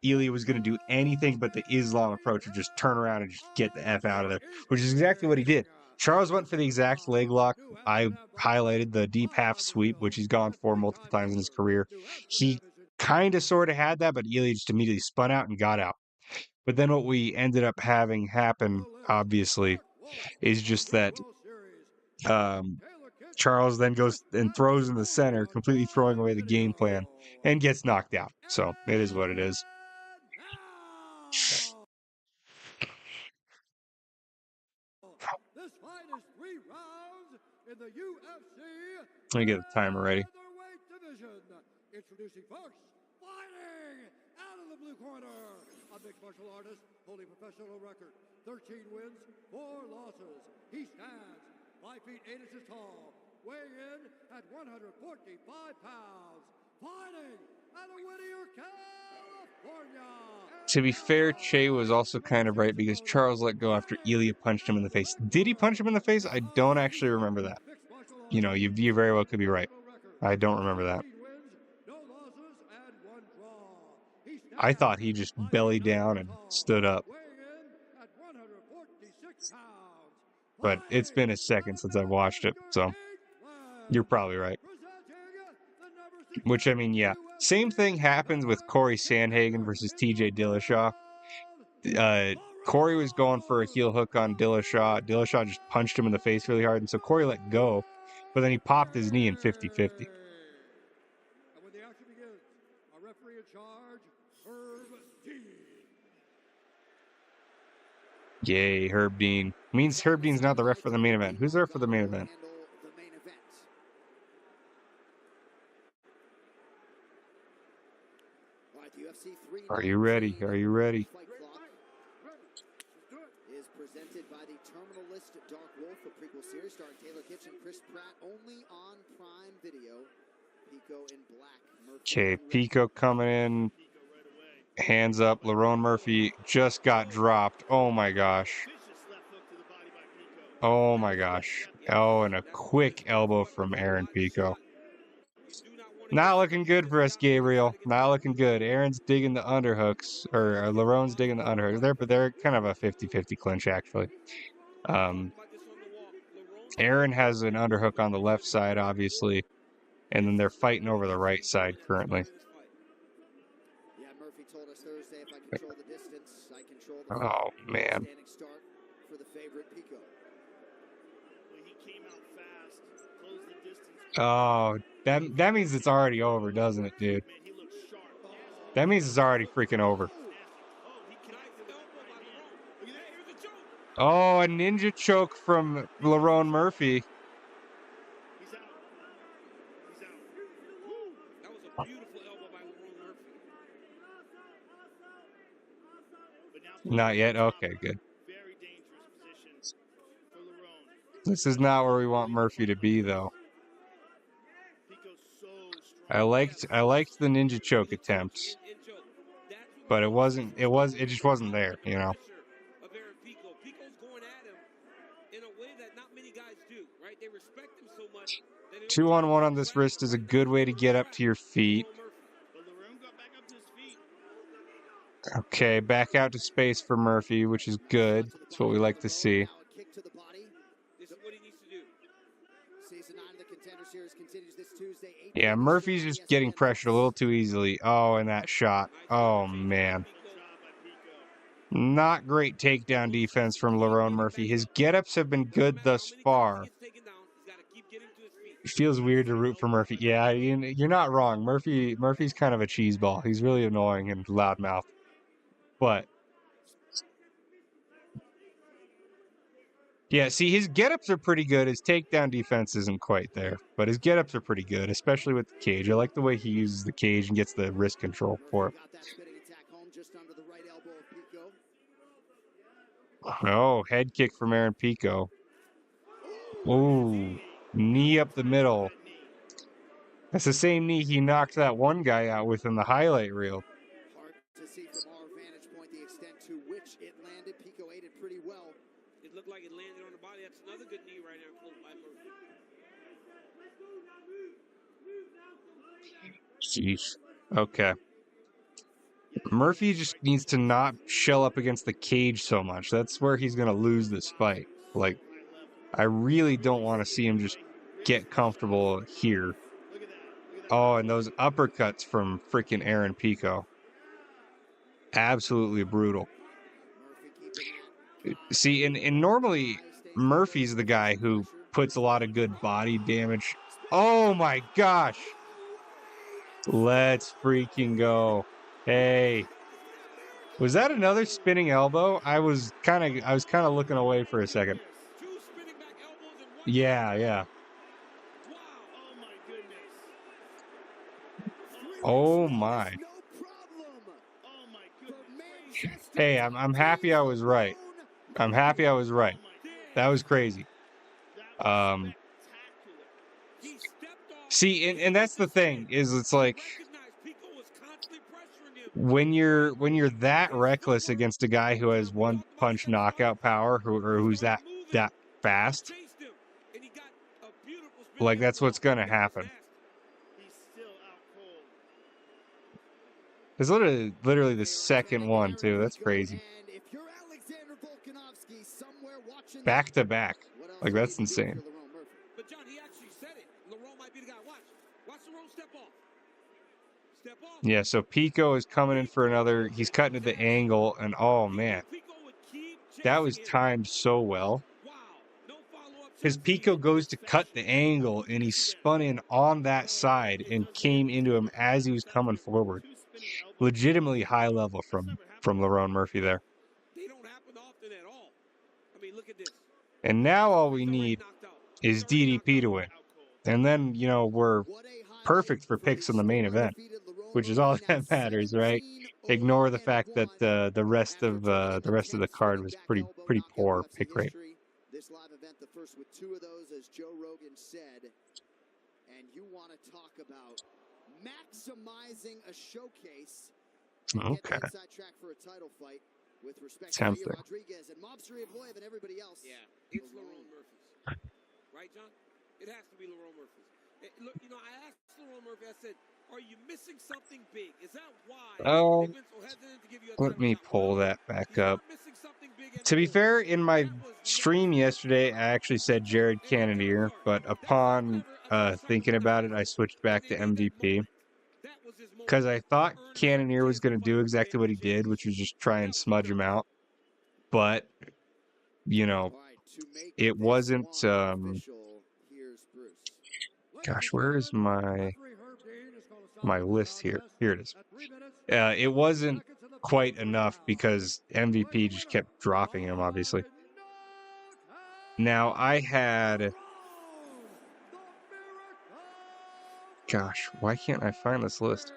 Elliott was going to do anything but the Islam approach of just turn around and just get the F out of there, which is exactly what he did. Charles went for the exact leg lock. I highlighted the deep half sweep, which he's gone for multiple times in his career. He kind of sort of had that, but Elliott just immediately spun out and got out. But then what we ended up having happen, obviously, is just that Charles then goes and throws in the center, completely throwing away the game plan, and gets knocked out. So it is what it is. This fight is 3 rounds in the UFC Let me get the timer ready. featherweight division. Introducing first, fighting out of the blue corner, a mixed martial artist holding professional record, 13 wins, 4 losses. He stands 5 feet 8 inches tall, weighing in at 145 pounds, fighting out of Whittier, California. To be fair, Che was also kind of right because Charles let go after Elliott punched him in the face. Did he punch him in the face? I don't actually remember that. You know, you very well could be right. I don't remember that. I thought he just bellied down and stood up. But it's been a second since I've watched it, so you're probably right. Which, I mean, yeah. Same thing happens with Corey Sandhagen versus TJ Dillashaw. Corey was going for a heel hook on Dillashaw. Dillashaw just punched him in the face really hard, and so Corey let go, but then he popped his knee in 50-50. And when the action begins, a referee in charge, Herb Dean. Yay, Herb Dean. Means Herb Dean's not the ref for the main event. Who's the ref for the main event? Are you ready? Are you ready? Is presented by the Terminal List Dark Wolf, a prequel series starring Taylor Kitsch and Chris Pratt, only on Prime Video. Pico in black. Okay, Pico coming in. Hands up. Lauron Murphy just got dropped. Oh my gosh. Oh my gosh. Oh, and a quick elbow from Aaron Pico. Not looking good for us, Gabriel. Not looking good. Aaron's digging the underhooks, or Lauron's digging the underhooks. But they're kind of a 50-50 clinch, actually. Aaron has an underhook on the left side, obviously, and then they're fighting over the right side currently. Yeah, Murphy told us Thursday if I control the distance, I control the Oh man. standing start for the favorite Pico. Well, he came out fast, closed the distance. Oh, that means it's already over, doesn't it, dude? Man, he looks sharp. That means it's already freaking over. Oh, a ninja choke from Lauron Murphy. He's out. He's out. That was a beautiful elbow by Lauron Murphy. But now Not yet? Okay, good. very dangerous position for Lauron. This is not where we want Murphy to be, though. Pico's so strong. I liked the ninja choke attempts, but it just wasn't there, you know. Of Aaron Pico. Pico's going at him in a way that not many guys do, right? They respect him so much. 2-on-1 on this wrist is a good way to get up to your feet. But Lauron got back up to his feet. Okay, back out to space for Murphy, which is good. That's what we like to see. Now a kick to the body. This is what he needs to do. Season 9 of the Contender Series continues this Tuesday. 8 Yeah, Murphy's just getting pressured a little too easily. Oh, and that shot. Oh, man. Not great takedown defense from Lauron Murphy. His get-ups have been good thus far. It feels weird to root for Murphy. Yeah, you're not wrong. Murphy's kind of a cheeseball. He's really annoying and loudmouth. But yeah, see, his get-ups are pretty good. His takedown defense isn't quite there, but his get-ups are pretty good, especially with the cage. I like the way he uses the cage and gets the wrist control for it. Got that spinning attack home just under the right elbow of Pico. Oh, head kick from Aaron Pico. Ooh, knee up the middle. That's the same knee he knocked that one guy out with in the highlight reel. Hard to see from our vantage point the extent to which it landed. Pico ate it pretty well. It looked like it landed on the body. That's another good knee right there. Close by Murphy. Jeez. Okay. Murphy just needs to not shell up against the cage so much. That's where he's going to lose this fight. Like, I really don't want to see him just get comfortable here. Oh, and those uppercuts from freaking Aaron Pico. Absolutely brutal. See, and normally Murphy's the guy who puts a lot of good body damage. Oh my gosh. Let's freaking go. Hey. Was that another spinning elbow? I was kind of looking away for a second. Yeah. Oh my. Hey, I'm happy I was right. I'm happy I was right. That was crazy. See, and that's the thing, is it's like when you're that reckless against a guy who has one punch knockout power, who's that fast, like that's what's gonna happen. It's literally the second one too. That's crazy. Back to back, like that's insane. But John, he actually said it. Lauron might be the guy. Watch Lauron step off. Step off. Yeah, so Pico is coming in for another. He's cutting at the angle, and oh man, that was timed so well. His Pico goes to cut the angle, and he spun in on that side and came into him as he was coming forward. Legitimately high level from Lauron Murphy there. They don't happen often at all. I mean, look at this. And now all we need is DDP to win. And then, you know, we're perfect for picks in the main event, which is all that matters, right? Ignore the fact that the rest of the card was pretty poor pick rate. This live event, the first with two of those, as Joe Rogan said. And you want to talk about maximizing a showcase. Okay. Track for a title fight with respect Sounds to good. Rodriguez and Mobster Evloev and everybody else. Yeah, it's Lauron Murphy's. Right, John? It has to be Lauron Murphy's. Look, you know, I asked Lauron Murphy, I said, are you missing something big? Is that why they've been so hesitant to give you a Let me pull that back up. missing something big? To be fair, in my stream yesterday, I actually said Jared Cannonier, but upon thinking about it, I switched back to MVP. Because I thought Cannonier was going to do exactly what he did, which was just try and smudge him out. But, you know, it wasn't... Gosh, where is my list here? Here it is. It wasn't quite enough because MVP just kept dropping him, obviously. Now, I had... Gosh, why can't I find this list?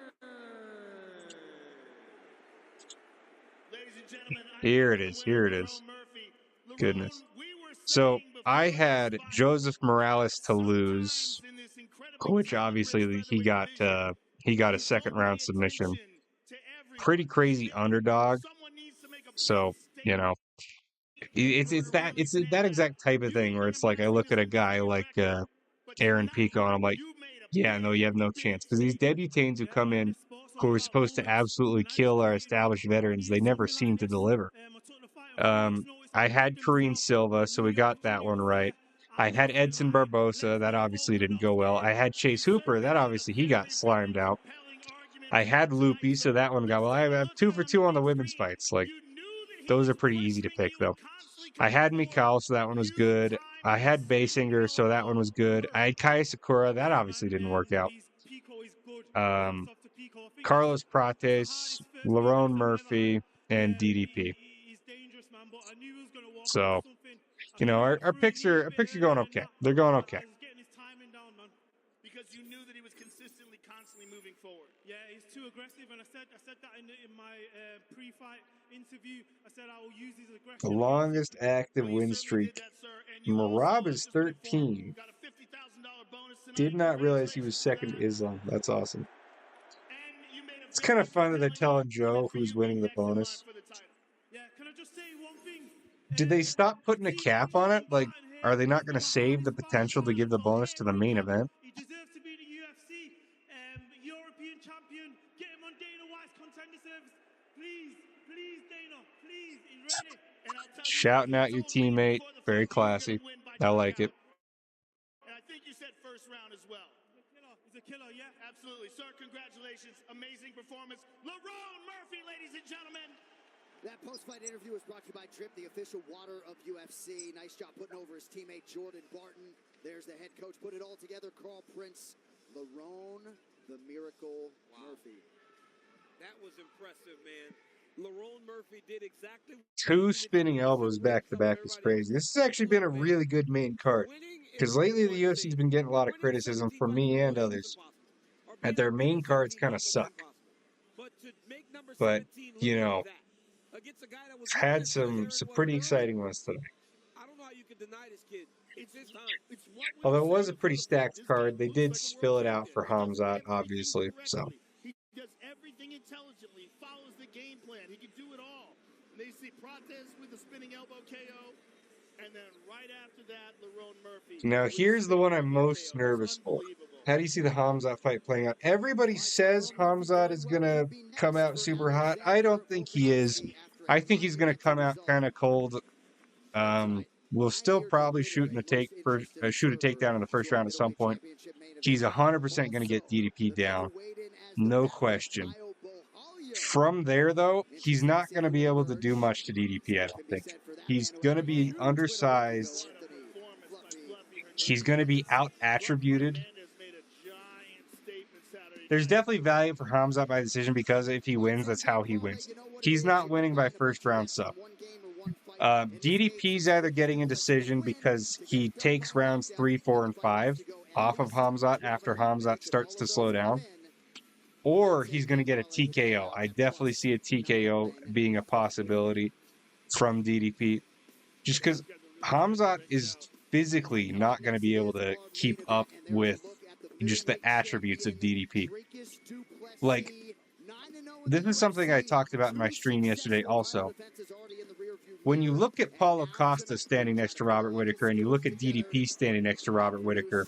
Here it is. Here it is. Goodness. So I had Joseph Morales to lose, which obviously he got a second round submission. Pretty crazy underdog. So, you know, it's that exact type of thing where it's like I look at a guy like Aaron Pico and I'm like, yeah, no, you have no chance. Because these debutantes who come in who are supposed to absolutely kill our established veterans, they never seem to deliver. I had Kareem Silva, so we got that one right. I had Edson Barbosa, that obviously didn't go well. I had Chase Hooper, that obviously he got slimed out. I had Loopy, so that one got well. I have 2 for 2 on the women's fights. Like, those are pretty easy to pick, though. I had Mikal, so that one was good. I had Basinger, so that one was good. I had Asakura, that obviously didn't work out. Carlos Prates, Lauron Murphy, and DDP. So, you know, our picks are going okay. They're going okay. Because you knew that he was constantly moving forward. Yeah, he's too aggressive, and I said that in my pre-fight interview. I said I will use his aggression. The longest active win streak. Marab is 13. Did not realize he was second to Islam. That's awesome. It's kind of fun that they're telling Joe who's winning the bonus. Did they stop putting a cap on it? Like, are they not going to save the potential to give the bonus to the main event? He deserves to be the UFC European champion. Get him on Dana White's contender service. Please, Dana, please. You ready? And I'll tell you, Shouting out your teammate. Very classy. I like it. And I think you said first round as well. He's a killer, yeah? Absolutely. Sir, congratulations. Amazing performance. Lauron Murphy, ladies and gentlemen. That post-fight interview was brought to you by Drip, the official water of UFC. Nice job putting over his teammate Jordan Barton. There's the head coach. Put it all together. Carl Prince, Lauron, the Miracle Murphy. That was impressive, man. Lauron Murphy did exactly. 2 spinning elbows back to back is crazy. This has actually been a really good main card. Because lately the UFC's been getting a lot of criticism from me and others that their main cards kind of suck. But, you know, had some pretty exciting ones today. I don't know how you can deny this kid. It's his time. Although it was a pretty stacked card, they did spill it out for Khamzat, obviously. So He does everything intelligently. He follows the game plan. He can do it all. And they see Prates with the spinning elbow KO. And then right after that, Lauron Murphy. now here's the one I'm most nervous for. How do you see the Khamzat fight playing out? Everybody says Khamzat is going to come out super hot. I don't think he is. I think he's going to come out kind of cold. We'll still probably shoot a takedown in the first round at some point. He's 100% going to get DDP down. No question. From there, though, he's not going to be able to do much to DDP, I don't think. He's going to be undersized. He's going to be out-attributed. There's definitely value for Khamzat by decision because if he wins, that's how he wins. He's not winning by first-round sub. DDP's either getting a decision because he takes rounds 3, 4, and 5 off of Khamzat after Khamzat starts to slow down, or he's going to get a TKO. I definitely see a TKO being a possibility from DDP, just because Khamzat is physically not going to be able to keep up with just the attributes of DDP. Like, this is something I talked about in my stream yesterday also. When you look at Paulo Costa standing next to Robert Whittaker and you look at DDP standing next to Robert Whittaker,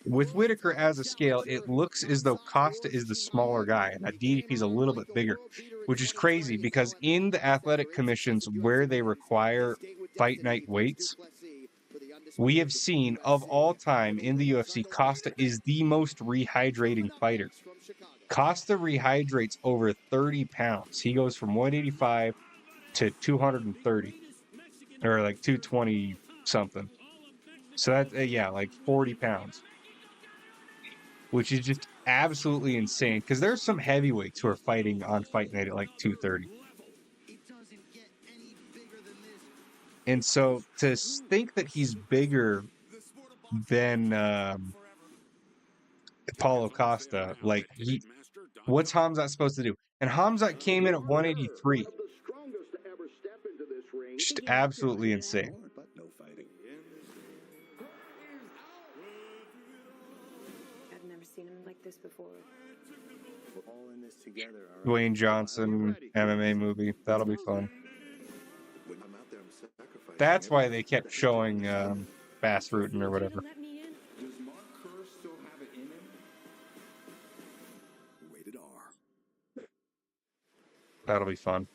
with Whittaker as a scale, it looks as though Costa is the smaller guy and that DDP is a little bit bigger, which is crazy because in the athletic commissions where they require fight night weights, we have seen of all time in the UFC, Costa is the most rehydrating fighter. Costa rehydrates over 30 pounds. He goes from 185 to 230 or like 220 something. So that's, yeah, like 40 pounds, which is just absolutely insane because there's some heavyweights who are fighting on Fight Night at like 230. And so to think that he's bigger than Paulo Costa, like, what's Khamzat supposed to do? And Khamzat came in at 183. Just absolutely insane. I've never seen him like this before. We're all in this together. Dwayne Johnson MMA movie. That'll be fun. That's why they kept showing Bass Rutten or whatever. Does Mark Kerr still have it in him? Rated R. That'll be fun.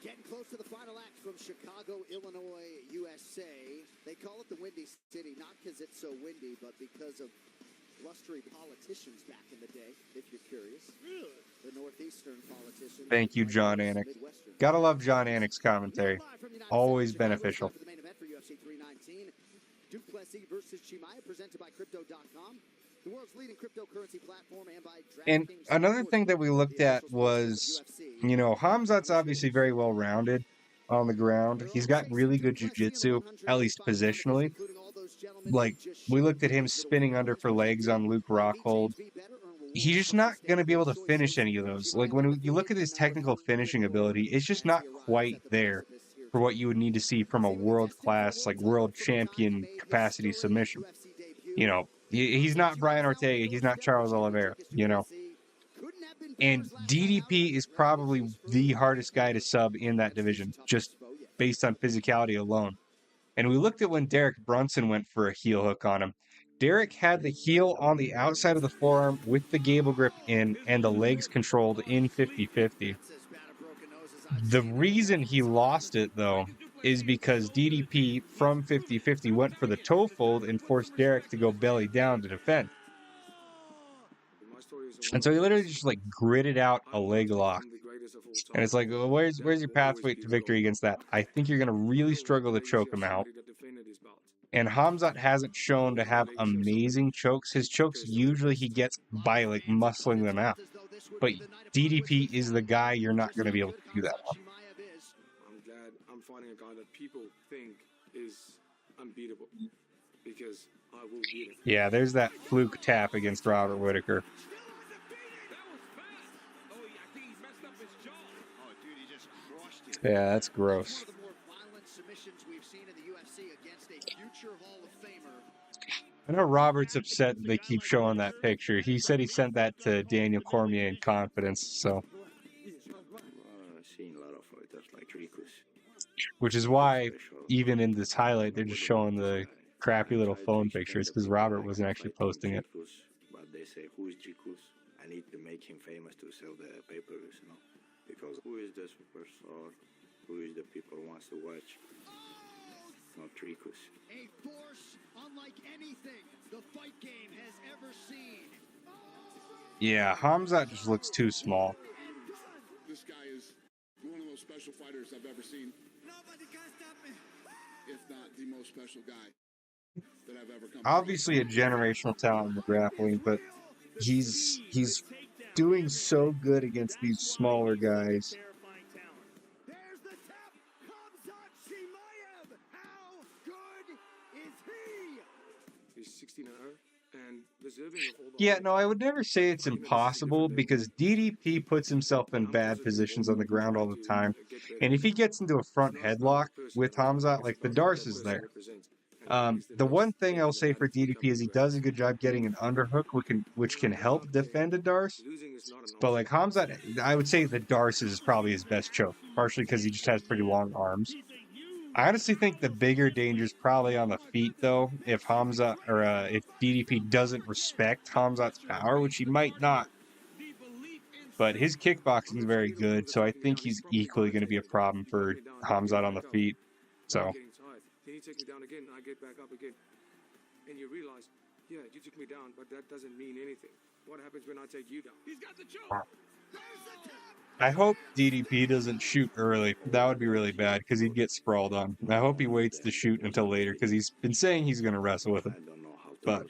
Getting close to the final act from Chicago, Illinois, USA. They call it the Windy City, not because it's so windy, but because of blustery politicians back in the day, if you're curious. Really? The Northeastern politicians. Thank you, John Anik. Gotta love John Anik's commentary. Always beneficial. For the main event for UFC 319, Plessis versus Chimaya, presented by Crypto.com, the world's leading cryptocurrency platform, and by And another thing that we looked at was, you know, Khamzat's obviously very well rounded on the ground. He's got really good jiu-jitsu, at least positionally. Like, we looked at him spinning under for legs on Luke Rockhold. He's just not going to be able to finish any of those. Like, when you look at his technical finishing ability, it's just not quite there for what you would need to see from a world-class, like, world champion capacity submission. You know, he's not Brian Ortega. He's not Charles Oliveira, you know. And DDP is probably the hardest guy to sub in that division, just based on physicality alone. And we looked at when Derek Brunson went for a heel hook on him. Derek had the heel on the outside of the forearm with the gable grip in and the legs controlled in 50-50. The reason he lost it, though, is because DDP from 50-50 went for the toe fold and forced Derek to go belly down to defend. And so he literally just like gritted out a leg lock. And it's like, well, where's your pathway to victory against that? I think you're going to really struggle to choke him out. And Khamzat hasn't shown to have amazing chokes. His chokes usually he gets by like muscling them out. But DDP is the guy you're not going to be able to do that on. I'm glad I'm fighting a guy that people think is unbeatable because I will beat him. Yeah, there's that fluke tap against Robert Whittaker. Yeah, that's gross. I know Robert's upset that they keep showing that picture. He said he sent that to Daniel Cormier in confidence, so. Seen a lot of fighters like Dricus. Which is why, even in this highlight, they're just showing the crappy little phone pictures, because Robert wasn't actually posting it. But they say, who is Dricus? I need to make him famous to sell the pay-per-views, you know? Because who is the superstar? Who is the people who wants to watch? Not Dricus. A force unlike anything the fight game has ever seen. Yeah, Khamzat just looks too small. This guy is one of the most special fighters I've ever seen. Nobody can stop me. If not the most special guy that I've ever come Obviously a generational talent in the grappling, but he's doing so good against these smaller guys. There's the tap. Khamzat Chimaev. How good is he? He's 16-0 and deserving of all the... Yeah, no, I would never say it's impossible because DDP puts himself in bad positions on the ground all the time. And if he gets into a front headlock with Khamzat, like the Darce is there. The one thing I'll say for DDP is he does a good job getting an underhook, which can help defend a Darce. But like Khamzat, I would say the Darce is probably his best choke, partially because he just has pretty long arms. I honestly think the bigger danger is probably on the feet, though, if Khamzat or if DDP doesn't respect Khamzat's power, which he might not. But his kickboxing is very good, so I think he's equally going to be a problem for Khamzat on the feet. So. Then you take me down again, I get back up again. And you realize, yeah, you took me down, but that doesn't mean anything. What happens when I take you down? He's got the choke. I hope DDP doesn't shoot early. That would be really bad because he'd get sprawled on. I hope he waits to shoot until later because he's been saying he's going to wrestle with him. But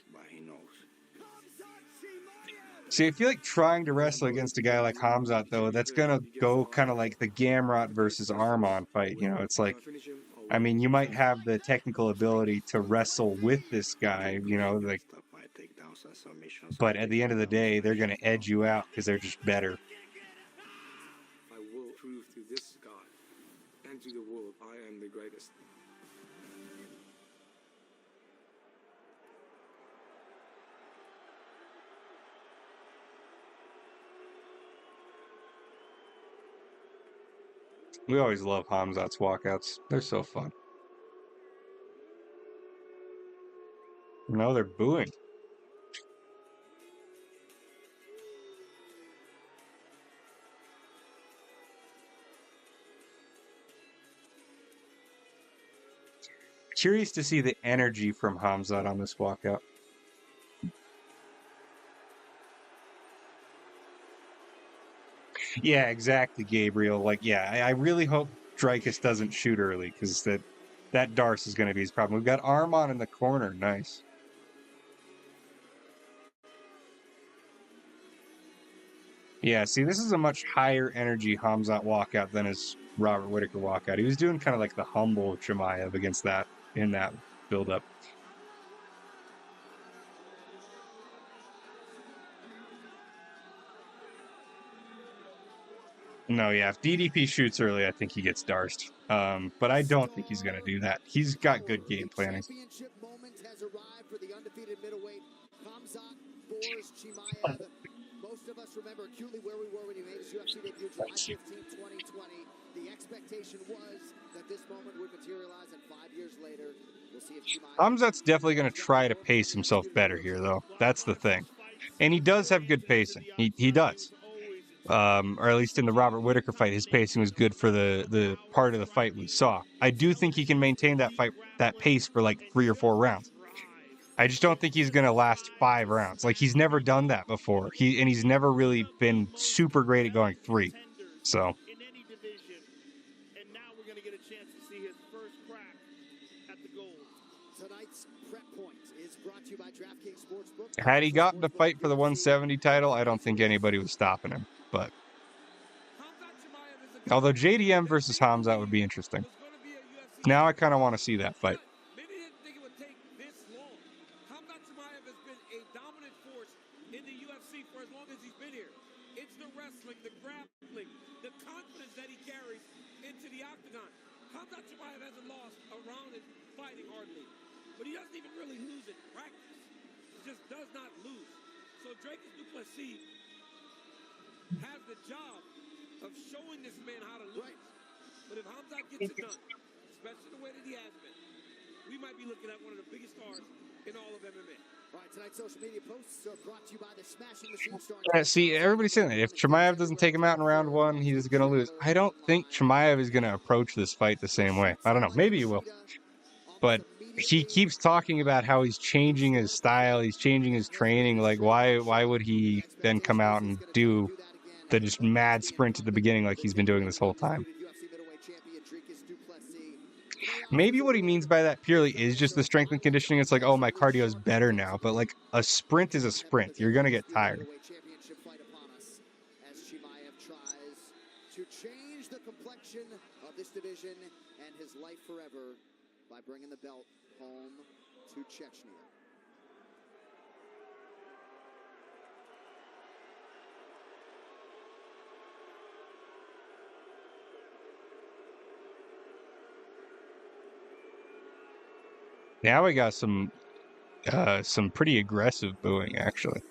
see, I feel like trying to wrestle against a guy like Khamzat, though, that's going to go kind of like the Gamrot versus Armon fight. You know, it's like, I mean, you might have the technical ability to wrestle with this guy, you know, like, but at the end of the day, they're going to edge you out because they're just better. I will prove to this guy and to the world I am the greatest. We always love Khamzat's walkouts. They're so fun. No, they're booing. Curious to see the energy from Khamzat on this walkout. Yeah, exactly, Gabriel. Like, yeah, I really hope Dricus doesn't shoot early because that Darce is going to be his problem. We've got Armon in the corner. Nice. Yeah, see, this is a much higher energy Khamzat walkout than his Robert Whittaker walkout. He was doing kind of like the humble Chimaev against that in that build-up. No, yeah, if DDP shoots early, I think he gets Darced. But I don't think he's going to do that. He's got good game planning. Championship moment has arrived for the undefeated middleweight Khamzat Boris Chimaev. Most of us remember acutely where we were when he made his UFC debut July 15, 2020. The The expectation was that this moment would materialize, and 5 years later, we'll see if Chimaev... Khamzat's definitely going to try to pace himself better here, though. That's the thing. And he does have good pacing. He does. Or at least in the Robert Whittaker fight, his pacing was good for the part of the fight we saw. I do think he can maintain that pace for like 3 or 4 rounds. I just don't think he's going to last 5 rounds. Like, he's never done that before. He's never really been super great at going 3. So... in any division, and now we're going to get a chance to see his first crack at the gold. Tonight's prep point is brought to you by DraftKings Sportsbook. Had he gotten to fight for the 170 title, I don't think anybody was stopping him. But although JDM versus Khamzat would be interesting. Now I kind of want to see that fight. Maybe they didn't think it would take this long. Khamzat Chimaev has been a dominant force in the UFC for as long as he's been here. It's the wrestling, the grappling, the confidence that he carries into the octagon. Khamzat Chimaev hasn't lost a round in fighting hardly, but he doesn't even really lose in practice. He just does not lose. So Dricus du Plessis has the job of showing this man how to lose. But if Khamzat gets it done, especially the way that he has been, we might be looking at one of the biggest stars in all of MMA. All right, tonight's social media posts are brought to you by the Smashing Machine Star. See, everybody's saying that if Chimaev doesn't take him out in round 1, he's going to lose. I don't think Chimaev is going to approach this fight the same way. I don't know. Maybe he will. But he keeps talking about how he's changing his style. He's changing his training. Like, why would he then come out and do the just mad sprint at the beginning like he's been doing this whole time? Maybe what he means by that purely is just the strength and conditioning. It's like, oh, my cardio is better now. But, like, a sprint is a sprint. You're going to get tired. Championship fight upon us as Chimaev tries to change the complexion of this division and his life forever by bringing the belt home to Chechnya. Now we got some pretty aggressive booing, actually.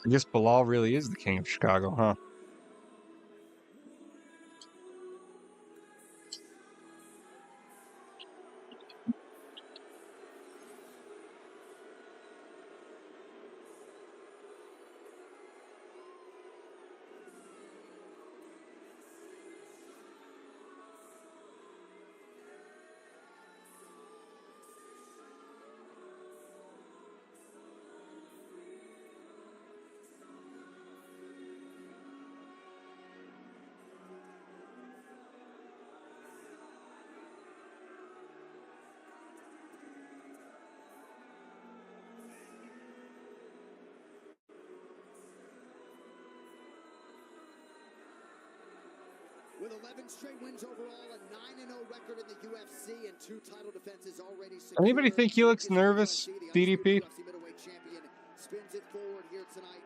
I guess Bilal really is the king of Chicago, huh? With 11 straight wins overall, a 9-0 record in the UFC, and 2 title defenses already secured. Anybody think he looks nervous, DDP? Middleweight champion spins it forward here tonight.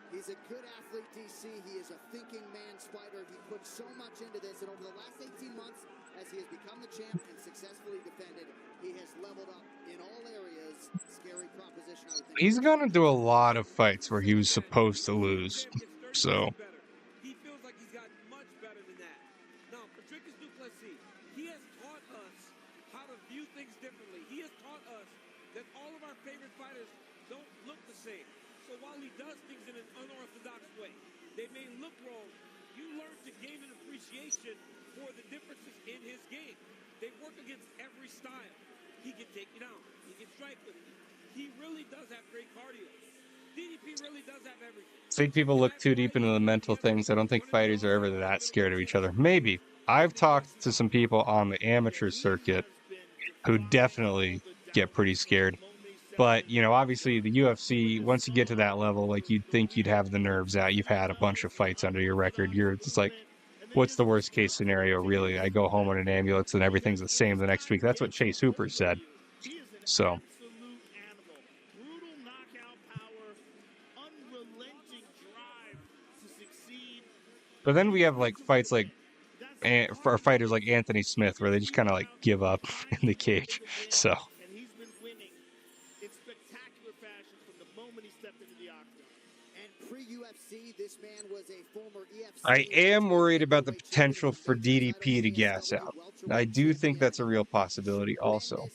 He's a good athlete, DC. He is a thinking man's fighter. He put so much into this, and over the last 18 months, as he has become the champ and successfully defended, he has leveled up in all areas. Scary proposition, I would think. He's gonna do a lot of fights where he was supposed to lose, so. He feels like he's gotten much better than that. Now, for Dricus du Plessis, he has taught us how to view things differently. He has taught us that all of our favorite fighters don't look the same. So while he does things in an unorthodox way, they may look wrong. You learn to gain an appreciation for the differences in his game. They work against every style. He can take you down. He can strike with you. He really does have great cardio. DDP really does have everything. I think people look too deep into the mental things. I don't think fighters are ever that scared of each other. Maybe. I've talked to some people on the amateur circuit who definitely get pretty scared. But, you know, obviously the UFC, once you get to that level, like, you'd think you'd have the nerves out. You've had a bunch of fights under your record. You're just like, what's the worst case scenario, really? I go home in an ambulance and everything's the same the next week. That's what Chase Hooper said. So. But then we have like fights like for fighters like Anthony Smith where they just kind of like give up in the cage. So. And he's been winning in spectacular fashion from the moment he stepped into the octagon. And pre-UFC, this man was a former EFC. I am worried about the potential for DDP to gas out. I do think that's a real possibility also.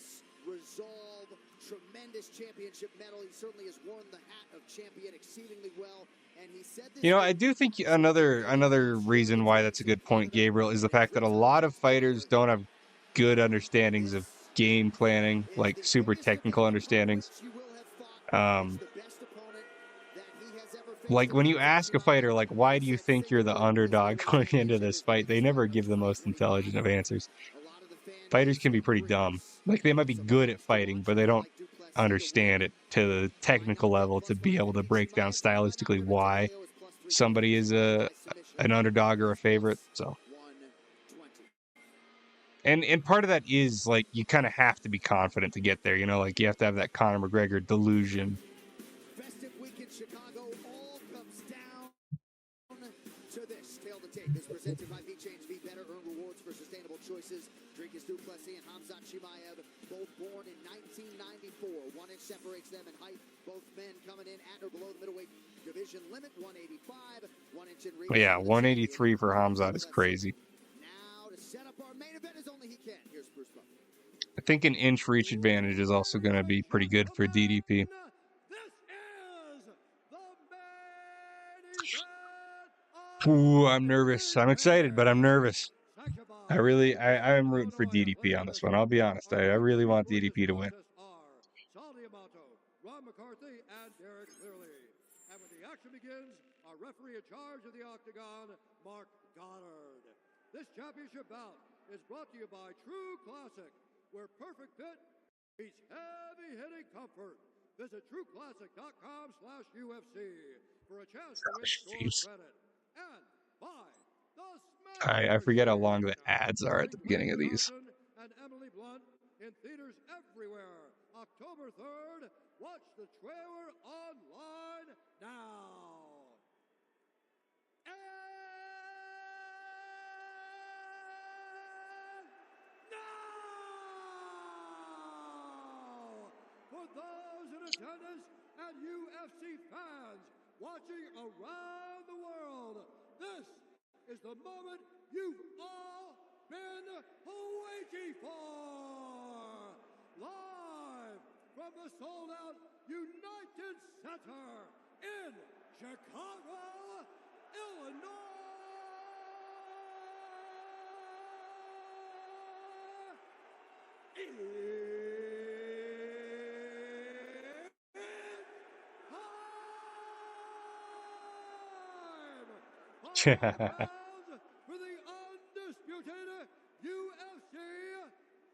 Resolve, tremendous championship medal. He certainly has worn the hat of champion exceedingly well. And he said this, You know, I do think another reason why that's a good point, Gabriel, is the fact that a lot of fighters don't have good understandings of game planning, like super technical understandings. Like when you ask a fighter, like, why do you think you're the underdog going into this fight? They never give the most intelligent of answers. Fighters can be pretty dumb. Like they might be good at fighting, but they don't understand it to the technical level to be able to break down stylistically why somebody is an underdog or a favorite. So, and part of that is like you kind of have to be confident to get there. You know, like you have to have that Conor McGregor delusion. Festive week in Chicago all comes down to this. Tail to tape is presented by V-Change. Be better, earn rewards for sustainable choices. Dricus, Plessis, and Khamzat Chimaev, both born in 1994. 1 inch separates them in height. Both men coming in at or below the middleweight division limit, 185. 1 inch in reach. Yeah, 183 for Khamzat is crazy. Now to set up our main event as only he can. Here's Bruce Buffer. I think an inch reach advantage is also going to be pretty good for DDP. Ooh, I'm nervous. I'm excited, but I'm nervous. I'm rooting for DDP on this one. I'll be honest. I really want DDP to win. And when the action begins, our referee in charge of the octagon, Mark Goddard. This championship bout is brought to you by True Classic, where perfect fit meets heavy-hitting comfort. Visit trueclassic.com/UFC for a chance to win store credit. And buy the I forget how long the ads are at the beginning of these. and Emily Blunt in theaters everywhere. October 3rd. Watch the trailer online now. And now, for those in attendance and UFC fans watching around the world, this is the moment you've all been waiting for. Live from the sold-out United Center in Chicago, Illinois. For the undisputed UFC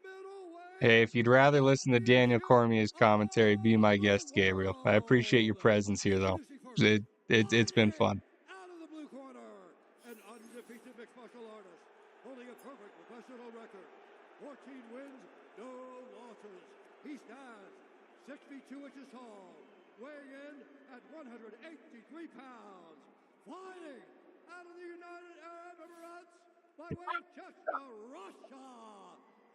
middleweight. Hey, if you'd rather listen to Daniel Cormier's commentary, be my guest, Gabriel. I appreciate your presence here, though. It's been fun. Out of the blue corner, an undefeated mixed martial artist, holding a perfect professional record. 14 wins, no losses. He stands 6 feet 2 inches tall, weighing in at 183 pounds. Fighting out of the United Arab Emirates by way of Chester, Russia.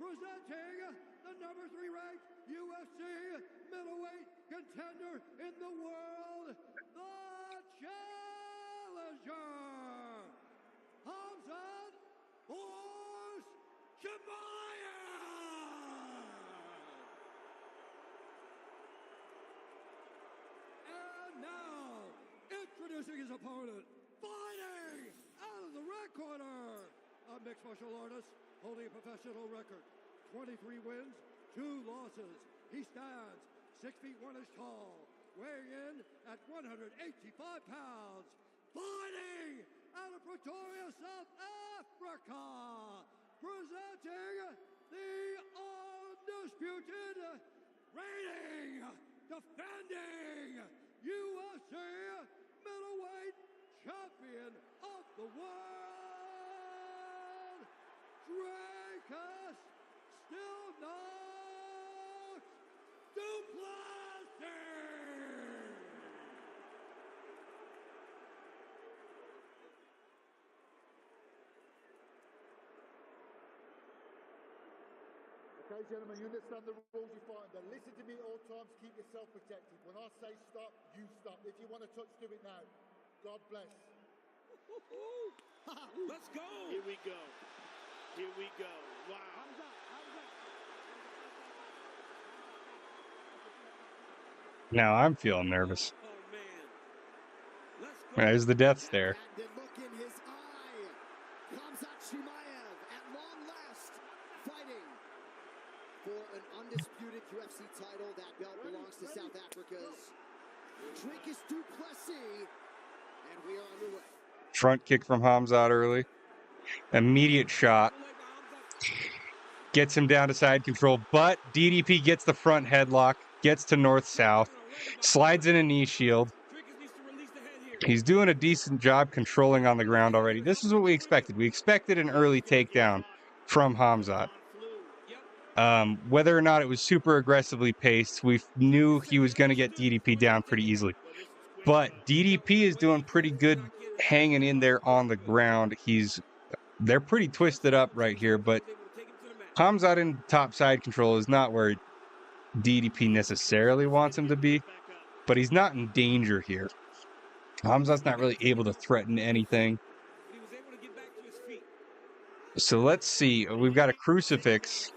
Presenting the number 3 ranked UFC middleweight contender in the world, the challenger, Khamzat Chimaev. And now, introducing his opponent, fighting out of the red corner, a mixed martial artist holding a professional record, 23 wins, 2 losses. He stands 6 feet 1 inch tall, weighing in at 185 pounds. Fighting out of Pretoria, South Africa, presenting the undisputed, reigning, defending UFC middleweight champion of the world, Dricus, still not Plessis. Ladies and gentlemen, you understand the rules you fight under. Listen to me at all times. Keep yourself protected. When I say stop, you stop. If you want to touch, do it now. God bless. Let's go. Here we go. Here we go. Wow. Now I'm feeling nervous. Oh, man. Let's go. There's the death stare. The look in his eye. Khamzat Chimaev at long last fighting for an undisputed UFC title. That belt belongs to South Africa's Dricus du Plessis. And we are underway. Front kick from Khamzat early. Immediate shot. Gets him down to side control, but DDP gets the front headlock, gets to north-south, slides in a knee shield. He's doing a decent job controlling on the ground already. This is what we expected. We expected an early takedown from Khamzat. Whether or not it was super aggressively paced, we knew he was going to get DDP down pretty easily. But DDP is doing pretty good hanging in there on the ground. They're pretty twisted up right here, but Khamzat in top side control is not where DDP necessarily wants him to be, but he's not in danger here. Khamzat's not really able to threaten anything. So let's see. We've got a crucifix.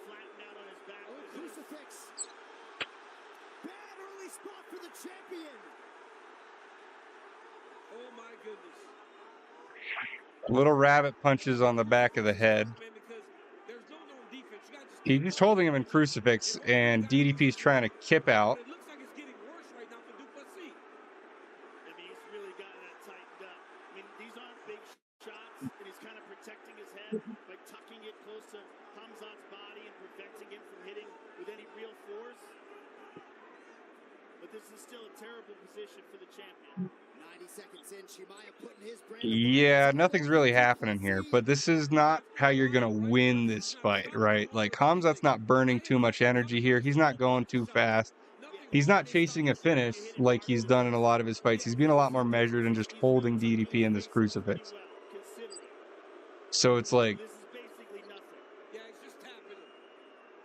Bad early spot for the champion. Oh, my goodness. Little rabbit punches on the back of the head. He's just holding him in crucifix, and DDP's trying to kip out. It looks like it's getting worse right now for du Plessis. I mean, he's really gotten that tightened up. I mean, these aren't big shots, and he's kind of protecting his head by tucking it close to Khamzat's body and preventing him from hitting with any real force. But this is still a terrible position for the champion. 90 seconds in, Chimaev putting his brand. Yeah, nothing's really happening here, but this is not how you're going to win this fight, right? Like, Khamzat's not burning too much energy here. He's not going too fast. He's not chasing a finish like he's done in a lot of his fights. He's being a lot more measured and just holding DDP in this crucifix. So it's like, This is basically nothing. Yeah, it's just tapping him.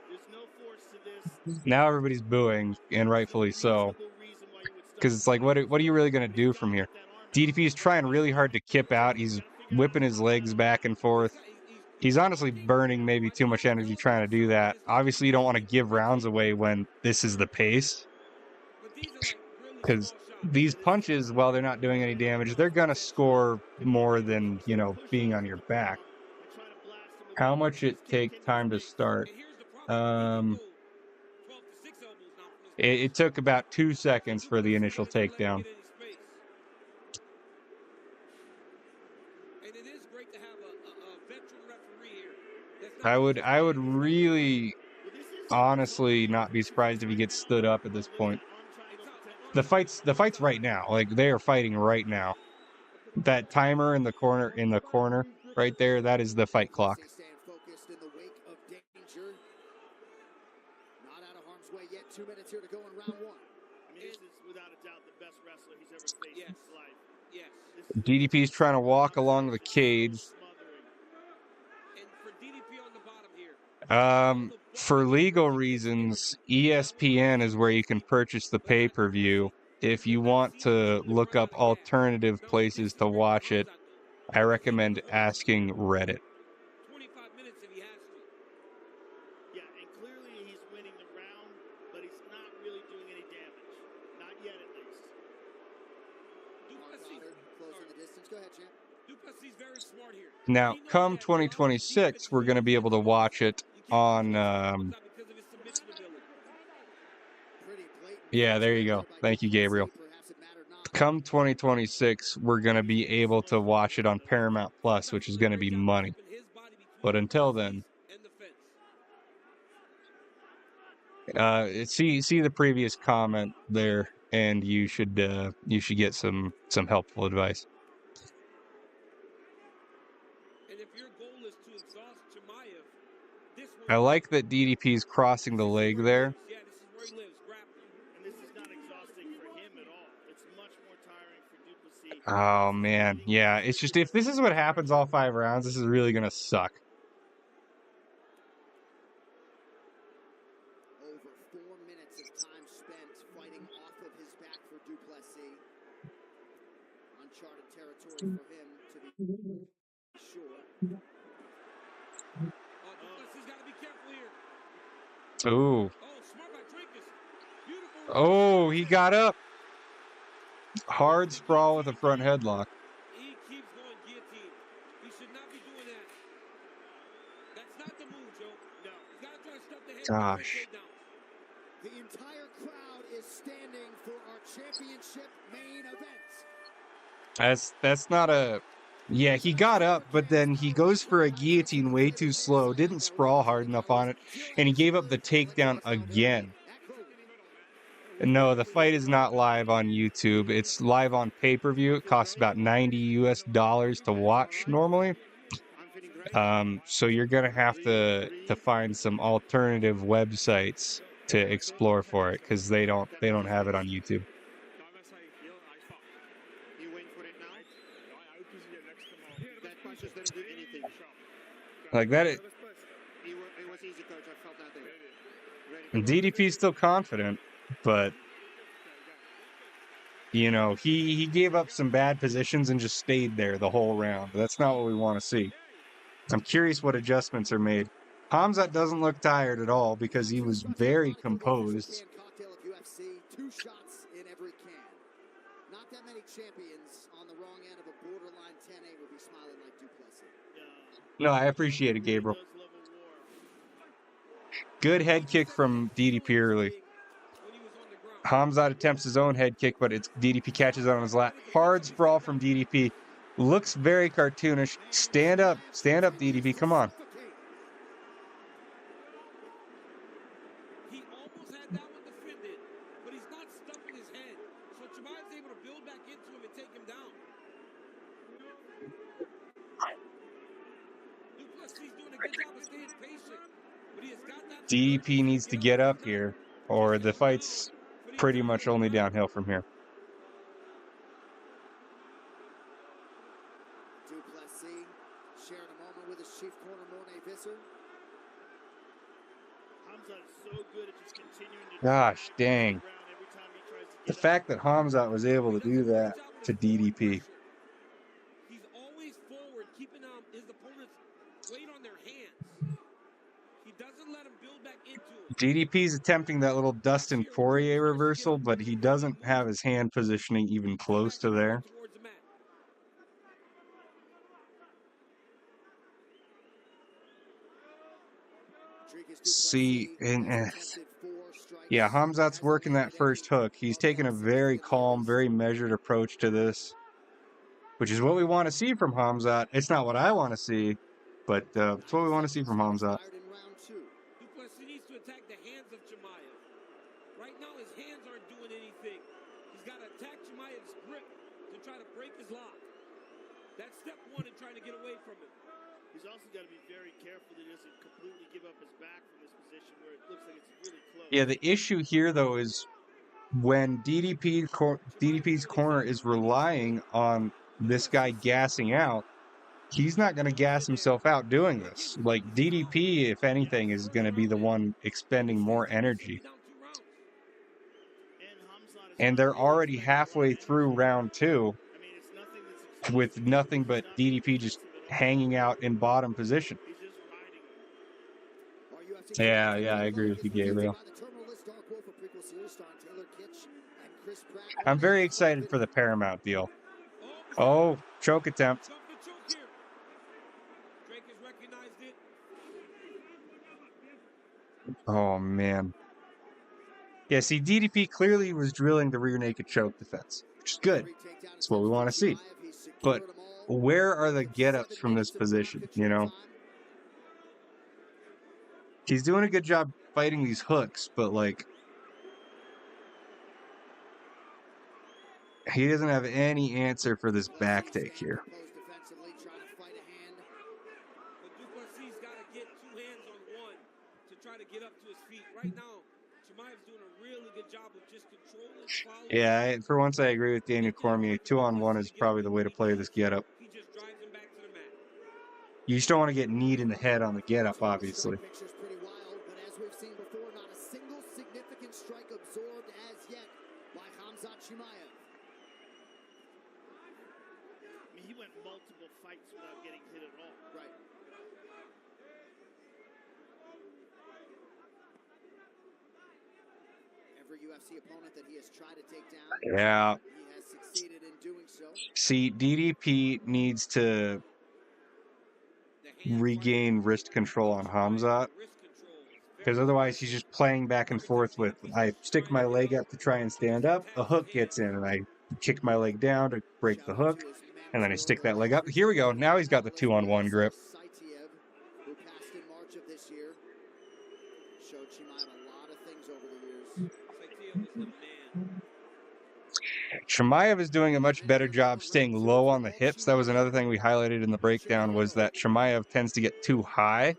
There's no force to this. now everybody's booing, and rightfully so. Because it's like, what are you really going to do from here? DDP is trying really hard to kip out. He's whipping his legs back and forth. He's honestly burning maybe too much energy trying to do that. Obviously, you don't want to give rounds away when this is the pace. Because these punches, while they're not doing any damage, they're going to score more than, being on your back. How much it take time to start? It took about 2 seconds for the initial takedown. And it is great to have a veteran referee here. I would really, honestly, not be surprised if he gets stood up at this point. The fight's right now. Like, they are fighting right now. That timer in the corner, right there, that is the fight clock. Staying focused in the wake of danger. Not out of harm's way yet. 2 minutes here to go in round one. I mean, this is without a doubt the best wrestler he's ever faced in his life. Yes. DDP's trying to walk along the cage. And for DDP on the bottom here. For legal reasons, ESPN is where you can purchase the pay-per-view. If you want to look up alternative places to watch it, I recommend asking Reddit. 25 minutes if he has to. Yeah, and clearly he's winning the round, but he's not really doing any damage. Not yet, at least. Closing the distance. Go ahead, champ. du Plessis very smart here. Now, come 2026, we're going to be able to watch it on... Yeah, there you go. Thank you, Gabriel. Come 2026, we're going to be able to watch it on Paramount Plus, which is going to be money. But until then, see the previous comment there, and you should get some helpful advice. And if your goal is to exhaust Chimaev, this I like that DDP's crossing the leg there. Yeah, this is where he lives, grappling. And this is not exhausting for him at all. It's much more tiring for du Plessis. Oh, man. Yeah, it's just, if this is what happens all 5 rounds, this is really going to suck. Over 4 minutes of time spent fighting off of his back for Duplessis. Uncharted territory for him, to be sure. Duplessis got to be careful here. Ooh. Oh, smart by Dricus. Beautiful. Oh, he got up. Hard sprawl with a front headlock. He keeps going guillotine. He should not be doing that. That's not the move, Joe. No. He's got to try to stuff the head. Gosh. The entire crowd is standing for our championship main event. That's not a... Yeah, he got up, but then he goes for a guillotine way too slow, didn't sprawl hard enough on it, and he gave up the takedown again. No, the fight is not live on YouTube. It's live on pay-per-view. It costs about $90 US to watch normally. So you're gonna have to find some alternative websites to explore for it, because they don't have it on YouTube. Like that, DDP's still confident, but you know, he gave up some bad positions and just stayed there the whole round. That's not what we want to see. I'm curious what adjustments are made. Khamzat doesn't look tired at all because he was very composed. Two shots in every can. Not that many champions on the wrong end of a borderline 10-8 would be smiling like Duplessis. No, I appreciate it, Gabriel. Good head kick from DDP early. Khamzat attempts his own head kick, but it's DDP catches it on his lap. Hard sprawl from DDP. Looks very cartoonish. Stand up, DDP. Come on. He almost had that one defended, but he's not stuffing his head. So Chimaev's able to build back into him and take him down. Duplessis doing a good job of staying patient, but he has got that. DDP needs to get up here, or the fight's pretty much only downhill from here. Duplessis sharing a moment with his chief corner, Mornay Visser. Khamzat so good at just continuing to Gosh dang. The fact that Khamzat was able to do that to DDP. He's always forward, keeping his opponent's weight on their hands. He doesn't let him build back into him. DDP's attempting that little Dustin Poirier reversal, but he doesn't have his hand positioning even close to there. See, yeah, Khamzat's working that first hook. He's taking a very calm, very measured approach to this, which is what we want to see from Khamzat. It's not what I want to see, but it's what we want to see from Khamzat. Duplessis needs to attack the hands of Chimaev. Right now, his hands aren't doing anything. He's got to attack Chimaev's grip to try to break his lock. That's step one in trying to get away from him. He's also got to be very careful that he doesn't completely give up his back from this position where it looks like it's really close. Yeah, the issue here, though, is when DDP's corner is relying on this guy gassing out, he's not going to gas himself out doing this. Like, DDP, if anything, is going to be the one expending more energy. And they're already halfway through round 2 with nothing but DDP just hanging out in bottom position. Yeah, I agree with you, Gabriel. I'm very excited for the Paramount deal. Oh, choke attempt. Oh, man. Yeah, see, DDP clearly was drilling the rear naked choke defense, which is good. That's what we want to see. But where are the get-ups from this position, you know? He's doing a good job fighting these hooks, but, like, he doesn't have any answer for this back take here. But Duplessis got to get two hands on one to try to get up to his feet. Right now, Chimaev's doing a really good job of just controlling, following. Yeah, for once I agree with Daniel Cormier. 2-on-1 is probably the way to play this get-up. You just don't want to get kneed in the head on the get-up, obviously. strike absorbed as yet by Khamzat Chimaev. I mean, he went multiple fights without getting hit at all. Right. Every UFC opponent that he has tried to take down, Yeah. he has succeeded in doing so. See, DDP needs to regain wrist control on Khamzat, because otherwise he's just playing back and forth with, I stick my leg up to try and stand up, a hook gets in, and I kick my leg down to break the hook, and then I stick that leg up. Here we go. Now he's got the 2-on-1 grip. Saitiev, who passed in March of this year, showed Chimaev a lot of things over the years. Saitiev is the man. Chimaev is doing a much better job staying low on the hips. That was another thing we highlighted in the breakdown, was that Chimaev tends to get too high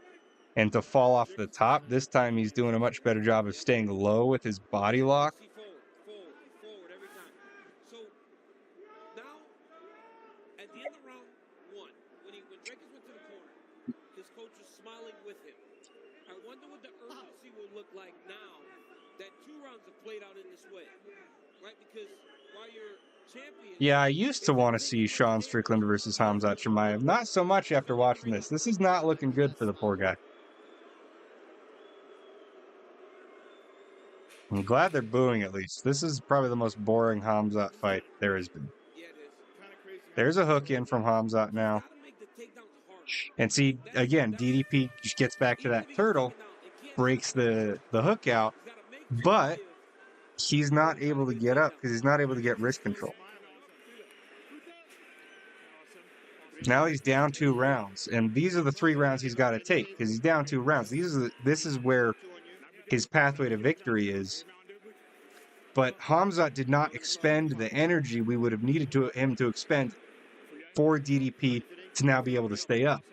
and to fall off the top. This time he's doing a much better job of staying low with his body lock. Forward every time. So now, at the end of round 1, when Dricus went to the corner, his coach was smiling with him. I wonder what the urgency will look like now that 2 rounds have played out in this way, right? Because while you're champion, Yeah, I used to want to see Sean Strickland versus Khamzat Chimaev. Not so much after watching this. This is not looking good for the poor guy. I'm glad they're booing at least. This is probably the most boring Khamzat fight there has been. There's a hook in from Khamzat now. And see, again, DDP just gets back to that turtle, breaks the hook out, but he's not able to get up because he's not able to get wrist control. Now he's down 2 rounds, and these are the 3 rounds he's got to take because he's down 2 rounds. This is where his pathway to victory is. But Khamzat did not expend the energy we would have needed him to expend for DDP to now be able to stay up.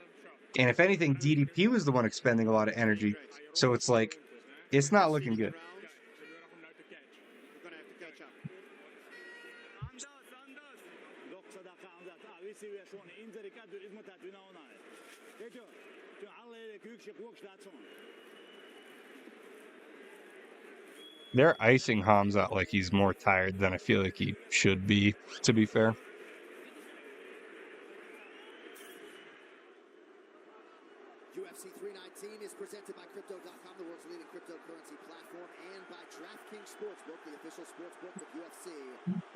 And if anything, DDP was the one expending a lot of energy. So it's like, it's not looking good. They're icing Khamzat like he's more tired than I feel like he should be, to be fair. UFC 319 is presented by Crypto.com, the world's leading cryptocurrency platform, and by DraftKings Sportsbook, the official sportsbook of UFC.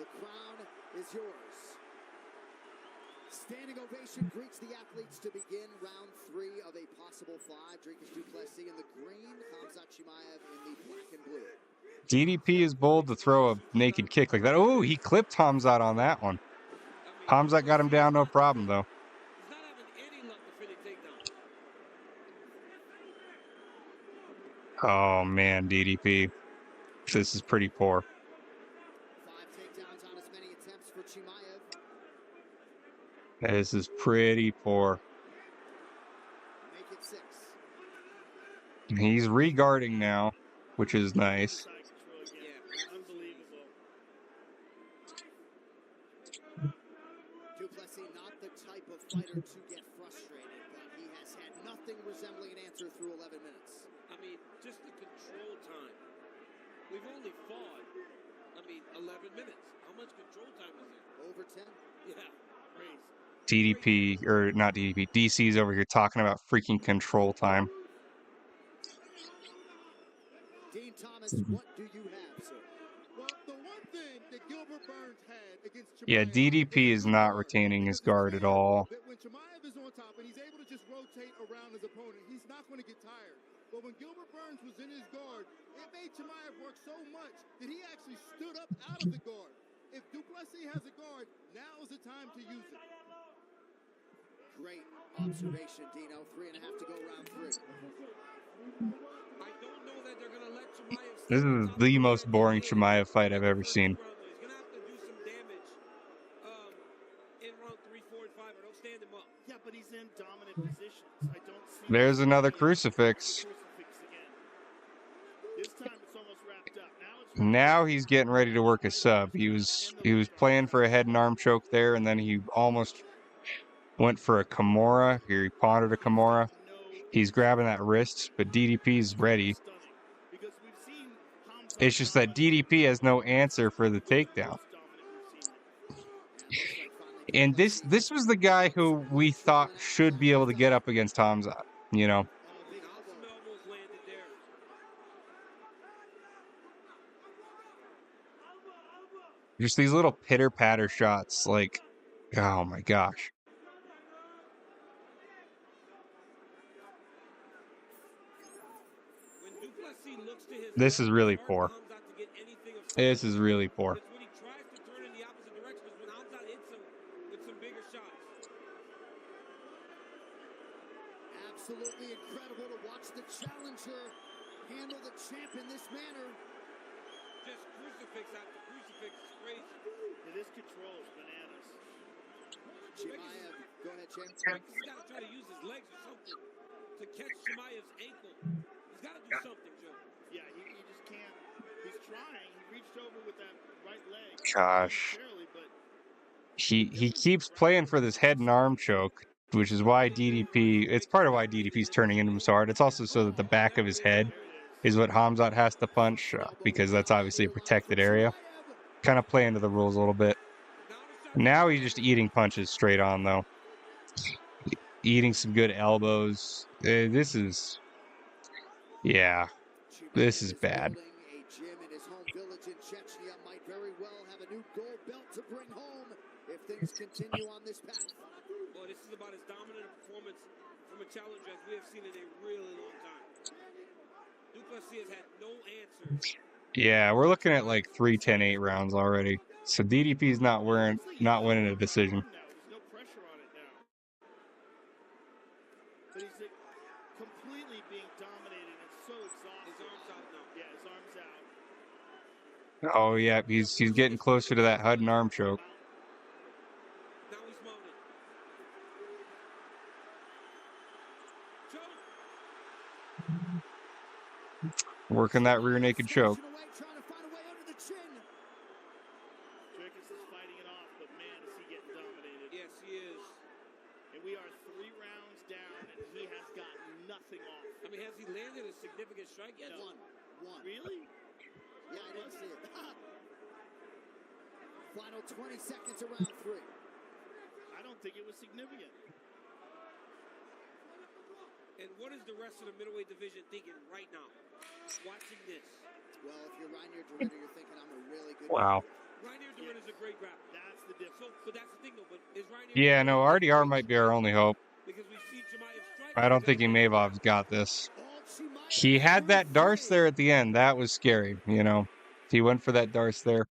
The crown is yours. Standing ovation greets the athletes to begin round 3 of a possible 5. Dricus du Plessis in the green, Khamzat Chimaev in the black and blue. DDP is bold to throw a naked kick like that. Oh, he clipped Khamzat on that one. Khamzat got him down, no problem, though. he's not having any luck defending takedowns. Oh, man, DDP. This is pretty poor. 5 takedowns on as many attempts for Chimaev. This is pretty poor. Make it 6. He's regarding now, which is nice. Du Plessis, not the type of fighter to get frustrated, but he has had nothing resembling an answer through 11 minutes. I mean, just the control time. We've only fought, 11 minutes. How much control time is there? Over 10? Yeah, crazy. DDP, or not DDP, DC's over here talking about freaking control time. Dean Thomas, what do you have, sir? Well, the one thing that Gilbert Burns had against Chimaev, Yeah, DDP is not retaining his guard at all. that when Chimaev is on top and he's able to just rotate around his opponent, he's not going to get tired. But when Gilbert Burns was in his guard, it made Chimaev work so much that he actually stood up out of the guard. If du Plessis has a guard, now is the time to use it. Great observation, Dino. 3.5 to go, round 3. I don't know that they're going to let Chimaev... This is the most boring Chimaev fight I've ever seen. He's going to have to do some damage in round 3, 4, and 5, or they'll stand him up. Yeah, but he's in dominant positions. I don't see... There's another crucifix. This time it's almost wrapped up. Now he's getting ready to work a sub. He was playing for a head and arm choke there, and then he almost went for a Kimura. Here he pondered a Kimura. He's grabbing that wrist, but DDP's ready. Because we've seen It's just that DDP has no answer for the takedown. And this was the guy who we thought should be able to get up against Khamzat, you know. Just these little pitter-patter shots, like, oh my gosh. This is really poor. This is really poor. Absolutely incredible to watch the challenger handle the champ in this manner. Just crucifix after crucifix is crazy. Yeah, this control is bananas. Chimaev, go ahead, champ. He's got to try to use his legs or something to catch Chimaev's ankle. He's got to do something, Joe. Yeah, he just can't. He's trying. He reached over with that right leg. Gosh. He keeps playing for this head and arm choke, which is why DDP, it's part of why DDP's turning into him so hard. It's also so that the back of his head is what Khamzat has to punch, because that's obviously a protected area. Kind of play into the rules a little bit. Now he's just eating punches straight on, though. Eating some good elbows. This is... Yeah. This is bad. A gym in his home village in Chechnya might very well have a new gold belt to bring home if things continue on this path. Well, this is about as dominant a performance from a challenger as we have seen in a really long time. Plessis has had no answers. Yeah, we're looking at like 3 10-8 rounds already. So DDP's not winning a decision. There's no pressure on it now. But he's completely being dominated and so exhausted. His arm's out now. Yeah, his arm's out. Oh yeah, he's getting closer to that HUD and arm choke. Now he's mounted. Working that rear naked choke. Dricus is fighting it off, but man, is he getting dominated. Yes, he is. And we are 3 rounds down, and he has got nothing off. I mean, has he landed a significant strike yet? No. One. Really? Yeah, I didn't see it. Final 20 seconds of round 3. I don't think it was significant. And what is the rest of the middleweight division thinking right now? Watching this. Well, if you're Reinier Dorita, you're thinking I'm a really good Wow. Reinier Dorita's a great grappler. That's the difference. But that's the thing, though. But is Reinier Yeah, no, RDR might be our only hope. because we see Chimaev strike. I don't think Imavov's got this. He had that Darce there at the end. That was scary, you know. He went for that Darce there.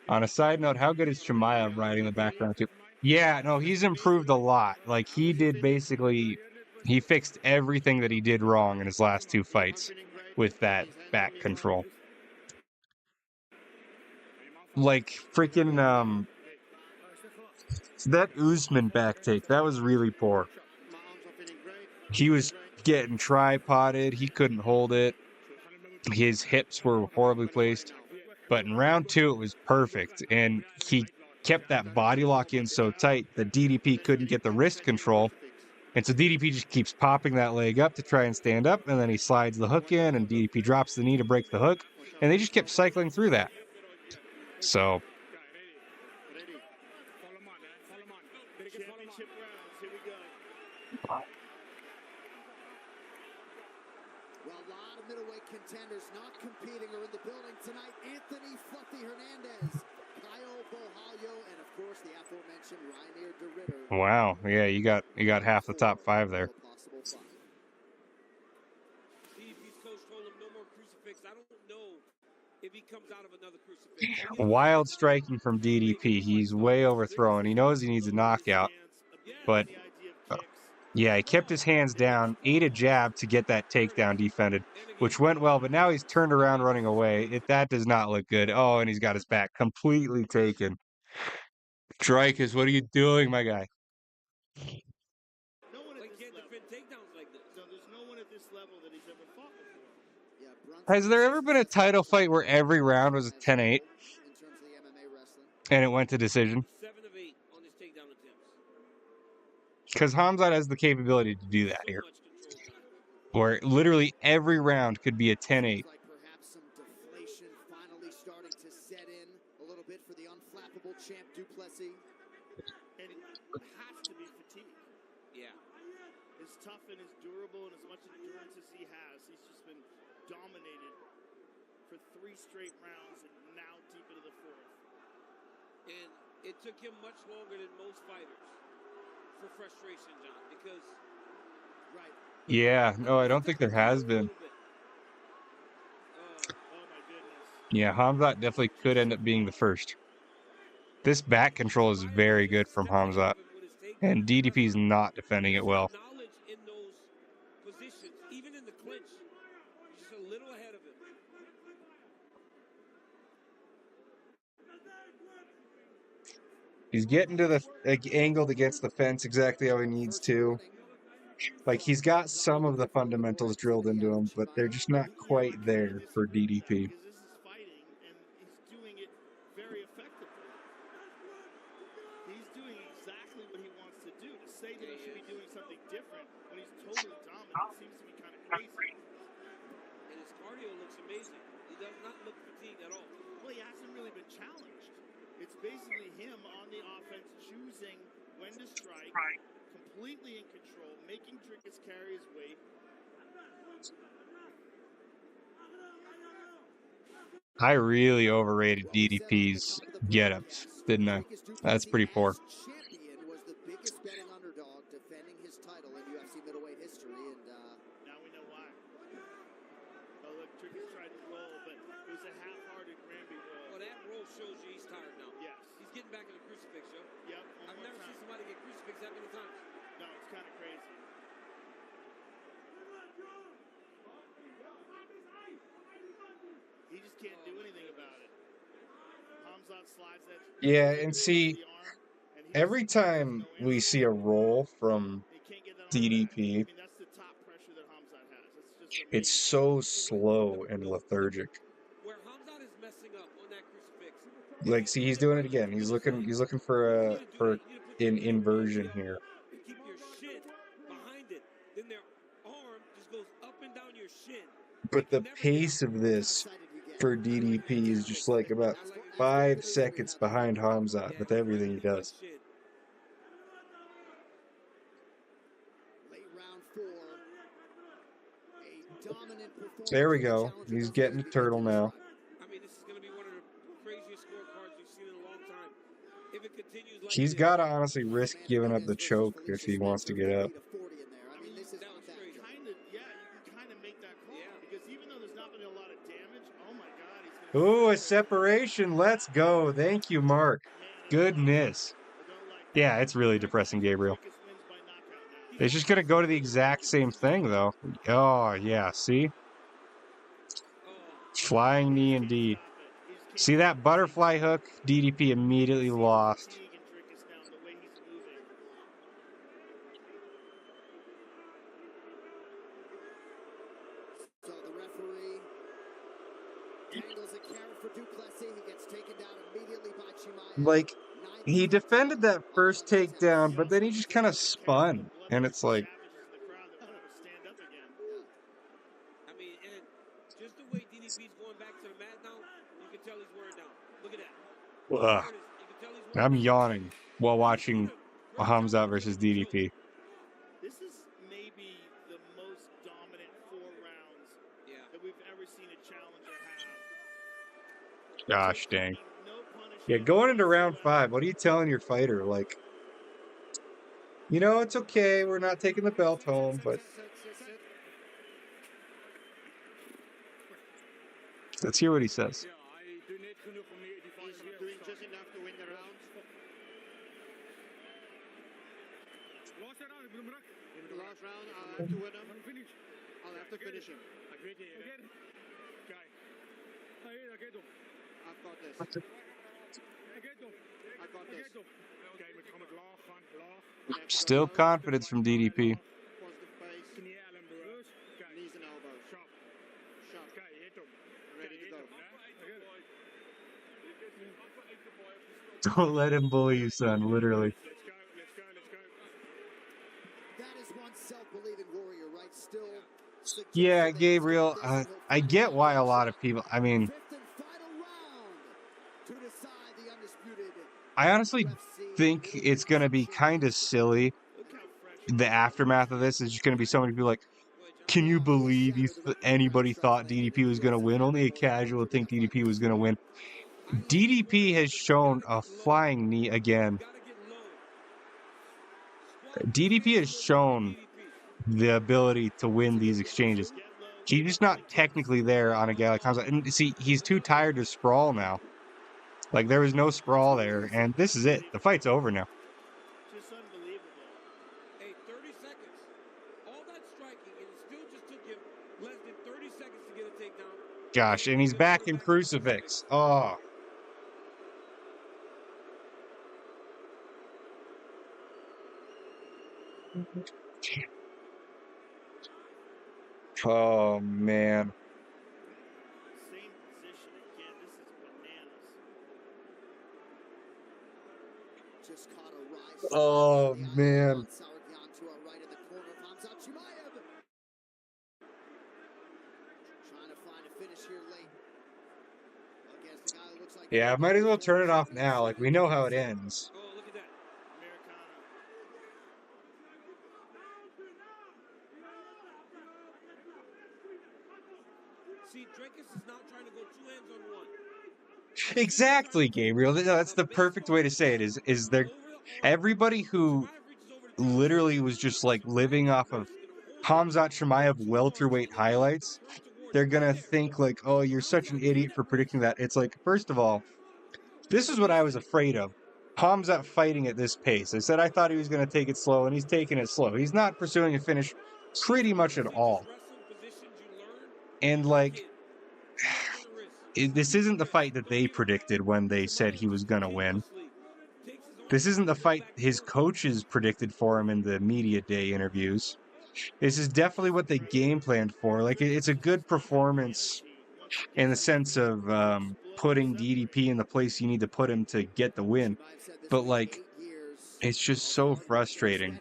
On a side note, how good is Chimaev riding the background too? Yeah, no, he's improved a lot. Like, he did basically... He fixed everything that he did wrong in his last 2 fights with that back control. Like, freaking, that Usman back take, that was really poor. He was getting tripoded. He couldn't hold it. His hips were horribly placed. But in round 2, it was perfect. And he kept that body lock in so tight that DDP couldn't get the wrist control. And so DDP just keeps popping that leg up to try and stand up, and then he slides the hook in, and DDP drops the knee to break the hook, and they just kept cycling through that. So... Championship rounds, here we go. Well, a lot of middleweight contenders not competing are in the building tonight. Anthony Fluffy Hernandez, Kyle Bohalio, and of course the aforementioned Reinier Dorita. Wow, yeah, you got half the top 5 there. DDP's coach told him no more crucifix. I don't know if he comes out of another crucifix. Wild striking from DDP. He's way overthrown. He knows he needs a knockout. But, yeah, he kept his hands down, ate a jab to get that takedown defended, which went well. But now he's turned around running away. That does not look good. Oh, and he's got his back completely taken. Dricus, what are you doing, my guy? No one at this level. No, there's no one at this level that he's ever fought before. Has there ever been a title fight where every round was a 10-8? And it went to decision? 7 of 8 on his takedown attempts. Because Khamzat has the capability to do that here. Where literally every round could be a 10-8. bit for the unflappable champ du Plessis. And it has to be fatigue. Yeah. As tough and as durable and as much endurance as he has, he's just been dominated for 3 straight rounds and now deep into the 4th. And it took him much longer than most fighters for frustration, John, because... Right. Yeah, no, I don't think there has been. Oh my goodness. Yeah, Khamzat definitely could end up being the first. This back control is very good from Khamzat, and DDP's not defending it well. Knowledge in those positions, even in the clinch, just a little ahead of him. He's getting to the angled against the fence exactly how he needs to. Like, he's got some of the fundamentals drilled into him, but they're just not quite there for DDP. Because this is fighting, and he's doing it very effectively. He's doing exactly what he wants to do. To say that he should be doing something different when he's totally dominant seems to be kind of crazy. And his cardio looks amazing. He does not look fatigued at all. Well, he hasn't really been challenged. It's basically him on the offense, choosing when to strike, completely in control, making Dricus carry his weight. I really overrated DDP's get-ups, didn't I? That's pretty poor. Champion was the biggest betting underdog defending his title in UFC middleweight history, and now we know why. Oh, look, Dricus tried to roll, but it was a half-hearted Granby roll. Well, that roll shows you he's tired now. Yes. He's getting back in the crucifix, yo. Yep. I've never seen somebody get crucifix that many times. No, it's kind of crazy. He just can't do anything about it. Khamzat slides that. Yeah, and see, every time we see a roll from DDP, That's the top pressure that Khamzat has. It's just it's so slow and lethargic. Where Khamzat is messing up on that crucifix. Like, see, he's doing it again. He's looking for an inversion here. Keep your shin behind it. Then their arm just goes up and down your shin. But the pace of this for DDP is just like about 5 seconds behind Khamzat with everything he does. late round 4, a dominant performance. There we go. He's getting a turtle now. I mean, this is going to be one of the craziest scorecards we've seen in a long time. If it continues like He's got to honestly risk giving up the choke if he wants to get up. I mean, this is not that kind of, yeah, you can kind of make that call. Because even though there's not been a lot of damage, oh my God, he's going to... Ooh, a separation. Let's go. Thank you, Mark. Goodness. Yeah, it's really depressing, Gabriel. It's just going to go to the exact same thing, though. Oh, yeah. See? Flying knee indeed. See that butterfly hook? DDP immediately lost. So the referee angles a carry for du Plessis. He gets taken down immediately by Chimaev. Like, he defended that first takedown, but then he just kind of spun. And it's like... I mean, and just the way DDP's going back to the mat now, you can tell he's wearing down. Look at that. Ugh. I'm yawning while watching Khamzat versus DDP. This is maybe the most dominant 4 rounds that we've ever seen a challenger have. Gosh dang. Yeah, going into round 5, what are you telling your fighter? Like, you know, it's okay. We're not taking the belt home, but... Let's hear what he says. He's doing just enough to win the round. Last round, I'll have to win him. I'll have to finish him. I've got this. I got this. Still confidence from DDP. Positive pace. Knees and elbows. Sharp. Ready to go. Don't let him bully you, son, literally. That is one self-believing warrior, right? Still. Yeah, Gabriel, I get why a lot of people, I mean, To decide the I honestly think it's going to be kind of silly. The aftermath of this is just going to be so many people like, can you believe anybody thought DDP was going to win? Only a casual would think DDP was going to win. DDP has shown a flying knee again. DDP has shown the ability to win these exchanges. He's just not technically there on a guy like Khamzat. And see, he's too tired to sprawl now. Like, there was no sprawl there, and this is it. The fight's over now. Just unbelievable. Hey, 30 seconds. All that striking, and it still just took him less than 30 seconds to get a takedown. Gosh, and he's back in crucifix. Oh. Oh, man. Same position again. This is bananas. Just caught a rise. Oh, man. To our right in the corner. Khamzat Chimaev trying to find a finish here late. Against the guy who looks like Yeah, might as well turn it off now. Like, we know how it ends. Oh, look at that. See, Dricus is now trying to go 2 hands on 1. Exactly, Gabriel. That's the perfect way to say it. Is there everybody who literally was just like living off of Khamzat Chimaev welterweight highlights, they're gonna think like, oh, you're such an idiot for predicting that. It's like, first of all, this is what I was afraid of. Khamzat fighting at this pace. I said I thought he was gonna take it slow, and he's taking it slow. He's not pursuing a finish pretty much at all. And like, this isn't the fight that they predicted when they said he was gonna win. This isn't the fight his coaches predicted for him in the media day interviews. This is definitely what they game planned for. Like, it's a good performance in the sense of putting DDP in the place you need to put him to get the win. But, like, it's just so frustrating.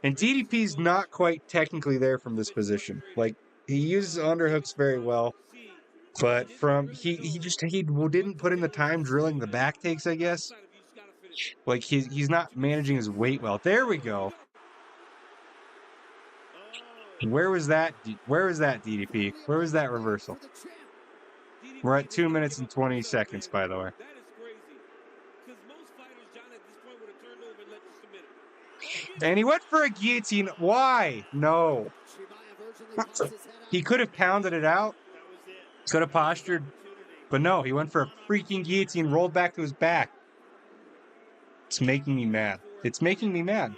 And DDP's not quite technically there from this position. Like, he uses underhooks very well. But he didn't put in the time drilling the back takes, I guess. Like, he's not managing his weight well. There we go. Where was that? Where was that, DDP? Where was that reversal? We're at 2 minutes and 20 seconds, by the way. And he went for a guillotine. Why? No. He could have pounded it out. Could have postured. But no, he went for a freaking guillotine, rolled back to his back. It's making me mad. It's making me mad.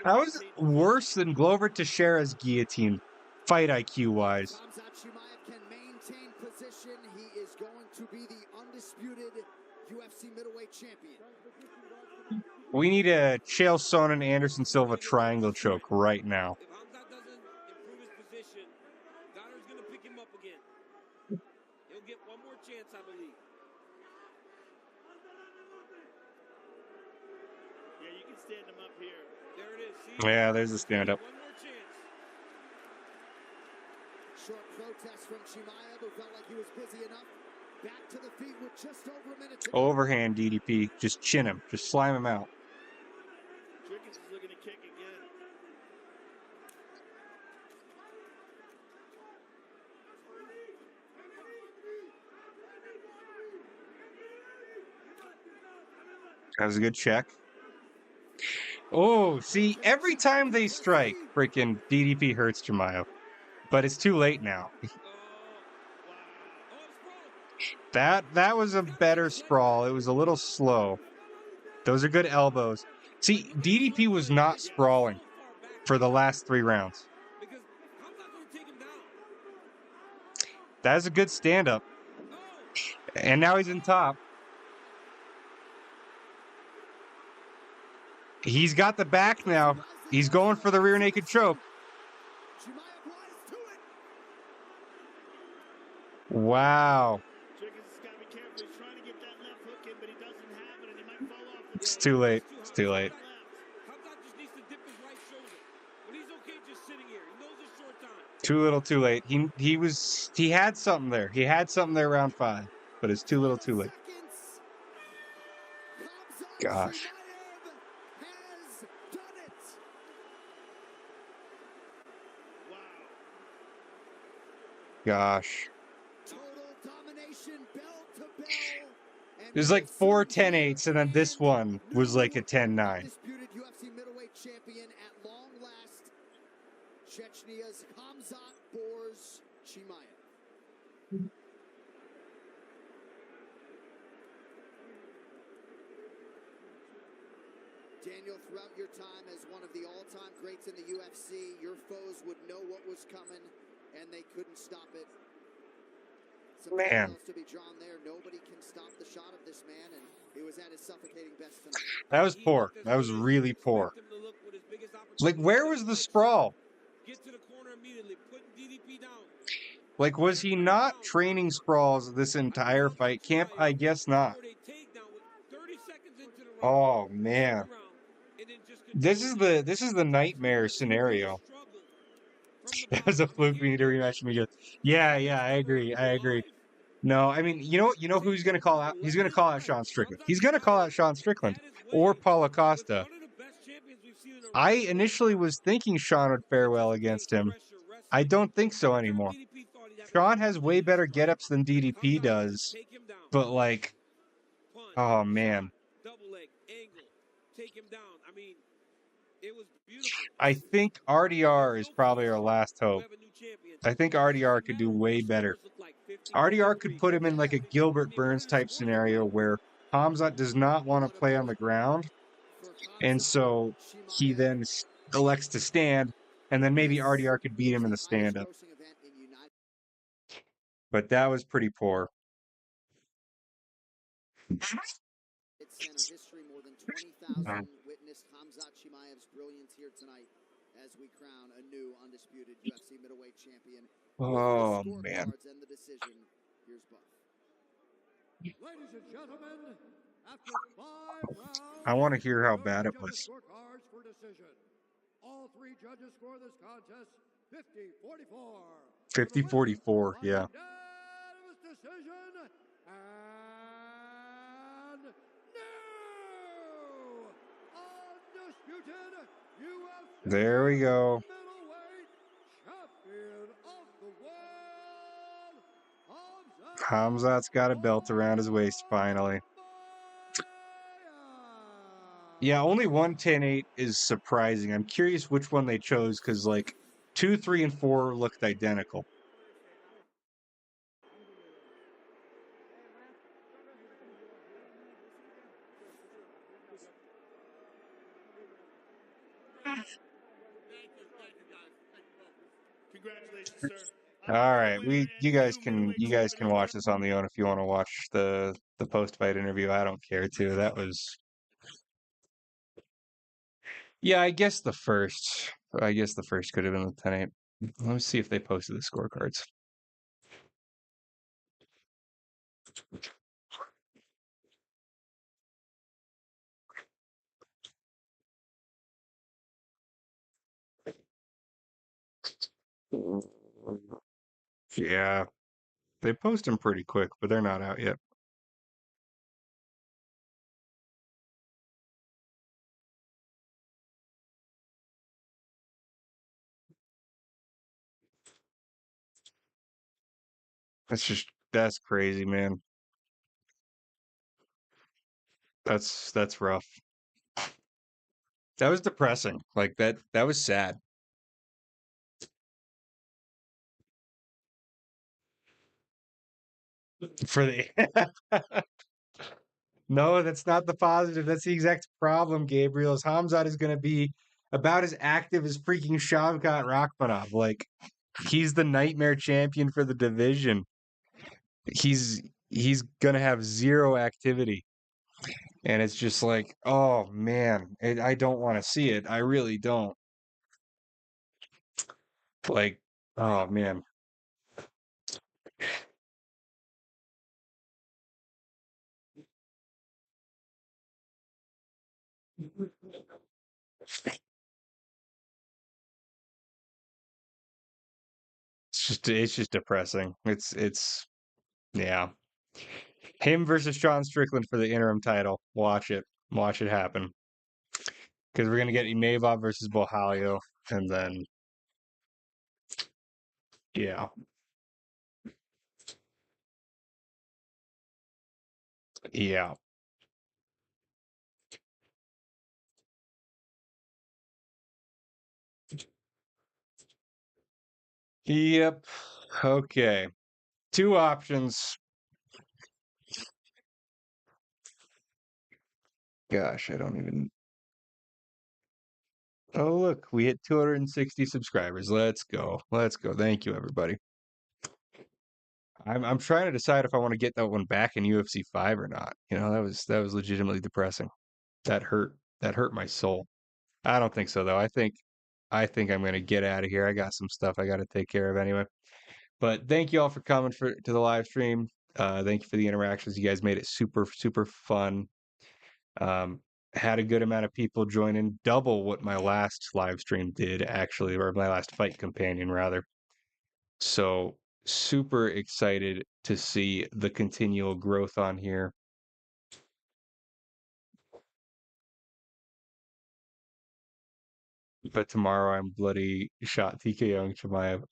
How is it worse than Glover Teixeira's guillotine, fight IQ-wise? Khamzat Chimaev can maintain position. He is going to be the undisputed UFC middleweight champion. We need a Chael Sonnen Anderson Silva triangle choke right now. If Khamzat doesn't improve his position, Goddard's going to pick him up again. He'll get one more chance, I believe. Yeah, you can stand him up here. There it is. See? Yeah, there's the stand-up. One more chance. Short protest from Chimaev, who felt like he was busy enough. Back to the feet with just over a minute to go. Overhand DDP. Just chin him. Just slime him out. Dricus is looking to kick again. That was a good check. Oh, see, every time they strike, freaking DDP hurts Chimaev. But it's too late now. That was a better sprawl. It was a little slow. Those are good elbows. See, DDP was not sprawling for the last 3 rounds. That is a good stand-up. And now he's in top. He's got the back now. He's going for the rear naked choke. Wow. It's too late. It's too late. Khamzat just needs to dip his right shoulder. But he's okay just sitting here. He knows it's short time. Too little, too late. He had something there. He had something there round 5, but it's too little, too late. Gosh. Gosh. It was like 4 10-8s, and then this one was like a 10-9. Undisputed UFC middleweight champion at long last, Chechny's Khamzat Bors Chimaev. Daniel, throughout your time as one of the all-time greats in the UFC, your foes would know what was coming, and they couldn't stop it. Some Man. to be drawn there. Nobody can stop the shot of this man, and he was at his suffocating best tonight. That was poor. That was really poor. Like, where was the sprawl? Get to the corner immediately, put DDP down. Like, was he not training sprawls this entire fight camp? I guess not. Oh man. This is the nightmare scenario. That was a fluke. We need to rematch him again. Yeah, I agree. No, I mean, you know who he's gonna call out? He's gonna call out Sean Strickland. He's gonna call out Sean Strickland or Paul Acosta. I initially was thinking Sean would fare well against him. I don't think so anymore. Sean has way better get-ups than DDP does, but like, oh man. I think RDR is probably our last hope. I think RDR could do way better. RDR could put him in like a Gilbert Burns type scenario where Khamzat does not want to play on the ground, and so he then elects to stand, and then maybe RDR could beat him in the stand-up. But that was pretty poor. History, more than 20,000 witnessed Khamzat Chimaev's brilliance here tonight as we crown a new undisputed UFC middleweight champion. Oh man. And the decision. Here's Buff. Ladies and gentlemen, after 5 rounds, I want to hear how bad it was. Scorecards for decision. All 3 judges score this contest 50-44. 50-44, yeah. Unanimous decision, and new undisputed UFC There we go. middleweight champion of the world, Khamzat's got a belt around his waist finally. Yeah, only 1 10-8 is surprising. I'm curious which one they chose because like 2, 3, and 4 looked identical. Congratulations, sir. All right, you guys can watch this on the own if you want to watch the post-fight interview. I don't care to. That was, yeah, I guess the first could have been the 10-8. Let me see if they posted the scorecards. Yeah, they post them pretty quick, but they're not out yet. That's crazy, man. That's rough. That was depressing. Like that was sad. For the No, that's not the positive. That's the exact problem, Gabriel. Is Khamzat is going to be about as active as freaking Shavkat Rakhmonov. Like, he's the nightmare champion for the division. He's going to have zero activity. And it's just like, oh, man, I don't want to see it. I really don't. Like, oh, man. it's just depressing. Yeah. Him versus Sean Strickland for the interim title. Watch it. Watch it happen. Because we're gonna get Imavov versus Bohalio, and then yeah. Yeah. Yep. Okay. Two options. Gosh, I don't even. Oh, look, we hit 260 subscribers. Let's go. Let's go. Thank you, everybody. I'm trying to decide if I want to get that one back in UFC 5 or not. You know, that was legitimately depressing. That hurt. That hurt my soul. I don't think so though. I think I'm gonna get out of here. I got some stuff I got to take care of anyway. But thank you all for coming to the live stream. Thank you for the interactions. You guys made it super super fun. Um, had a good amount of people join in, double what my last live stream did actually, or my last fight companion rather. So super excited to see the continual growth on here. But tomorrow I'm bloody shot TKOing Chimaev.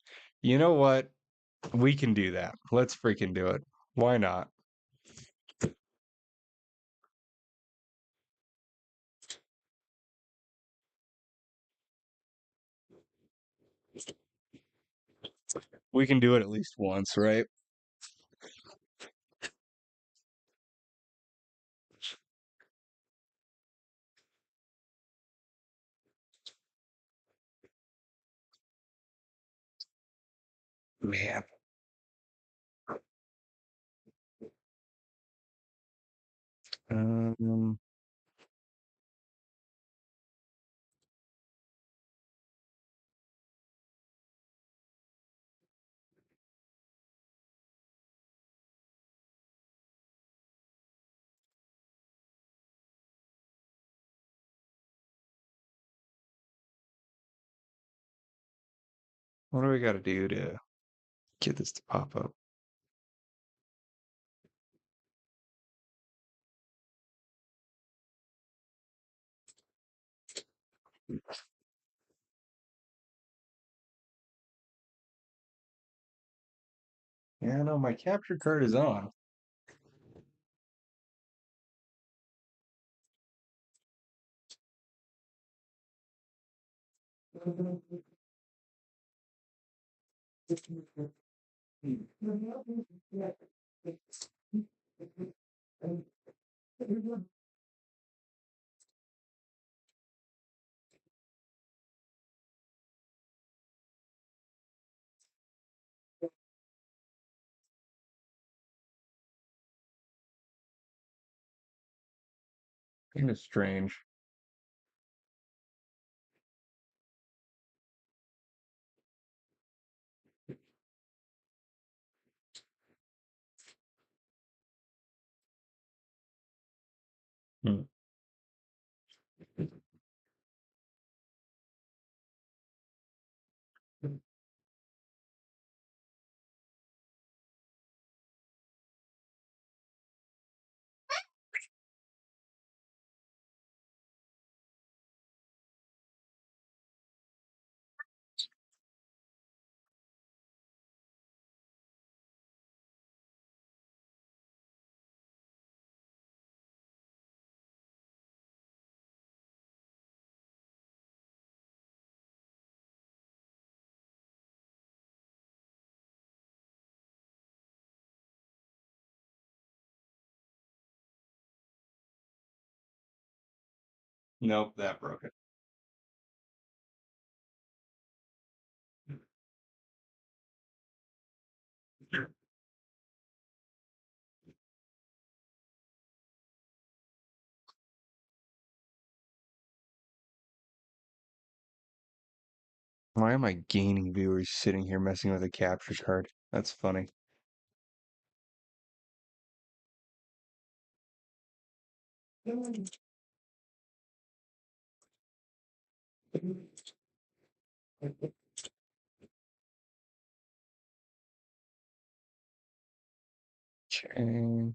You know what? We can do that. Let's freaking do it. Why not? We can do it at least once, right? Man. Um, what do we got to do to get this to pop up? Yeah, no, my capture card is on. Kind of strange. Hmm. Nope, that broke it. Why am I gaining viewers sitting here messing with a capture card? That's funny. Okay.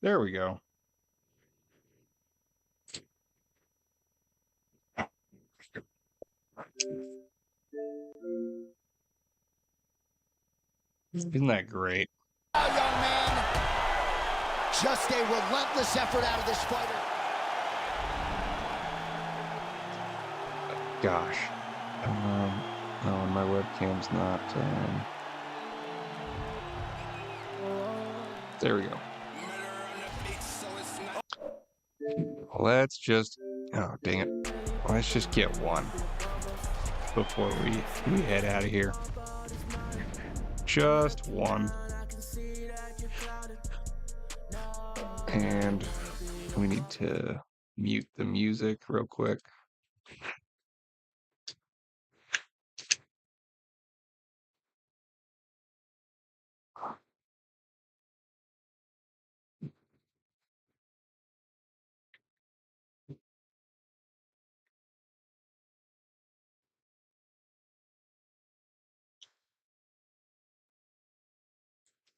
There we go. Isn't that great? Young man, just a relentless effort out of this fighter. Gosh. No, my webcam's not. There we go. Let's just. Oh, dang it. Let's just get one before we head out of here. Just one. And we need to mute the music real quick.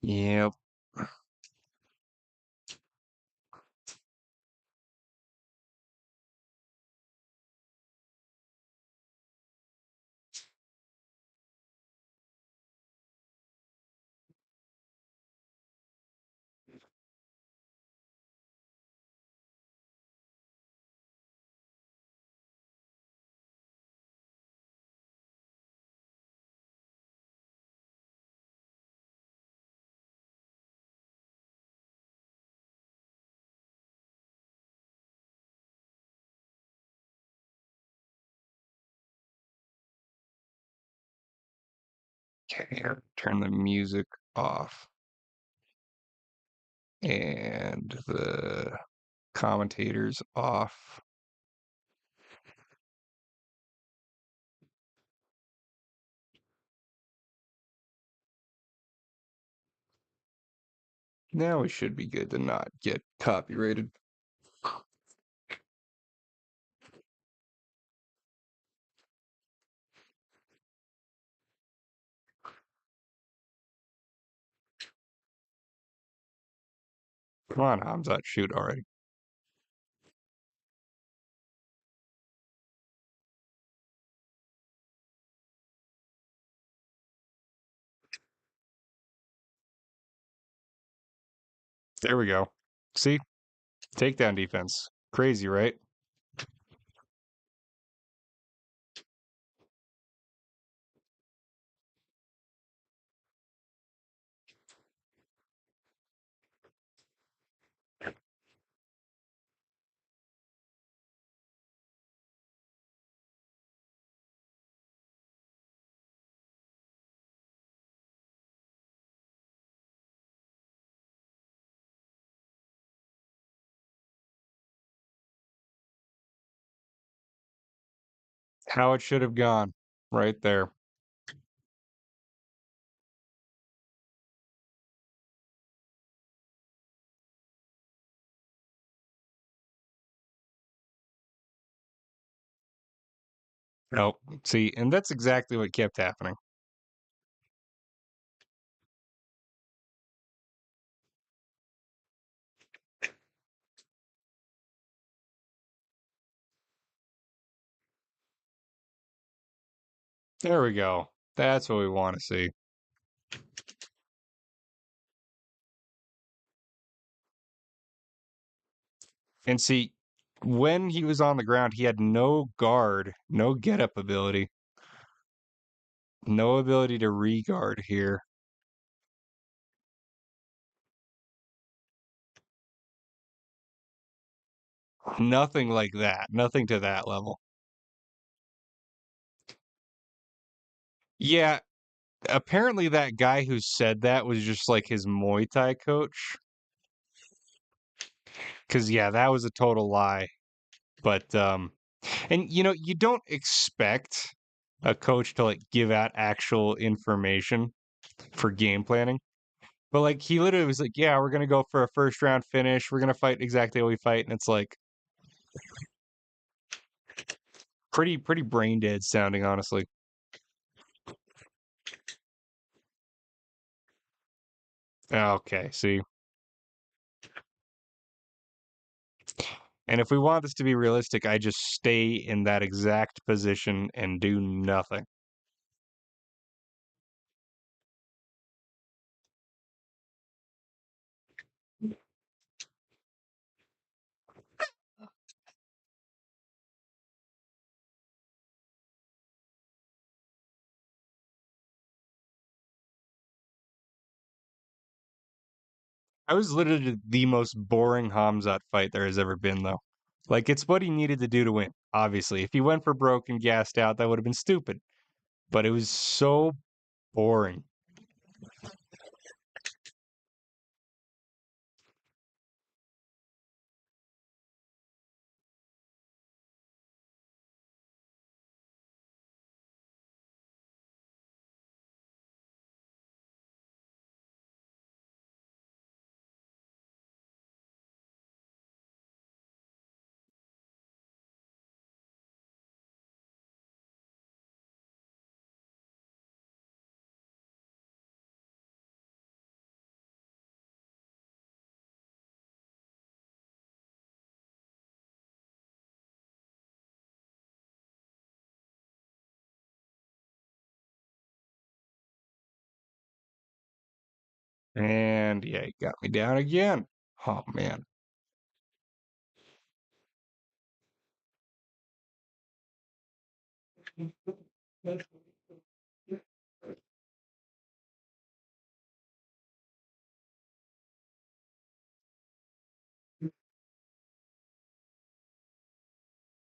Yep. Okay, turn the music off. And the commentators off. Now we should be good to not get copyrighted. Come on, Khamzat, shoot already. There we go. See? Takedown defense. Crazy, right? How it should have gone. Right there. Nope. See, and that's exactly what kept happening. There we go. That's what we want to see. And see, when he was on the ground, he had no guard, no get-up ability, no ability to re-guard here. Nothing like that. Nothing to that level. Yeah, apparently that guy who said that was just like his Muay Thai coach. Because, yeah, that was a total lie. But, and, you know, you don't expect a coach to like give out actual information for game planning. But like he literally was like, "Yeah, we're gonna go for a first round finish. We're gonna fight exactly how we fight," and it's like pretty brain dead sounding, honestly. Okay, see. And if we want this to be realistic, I just stay in that exact position and do nothing. I was literally the most boring Khamzat fight there has ever been, though. Like, it's what he needed to do to win, obviously. If he went for broke and gassed out, that would have been stupid. But it was so boring. And yeah, he got me down again. Oh, man.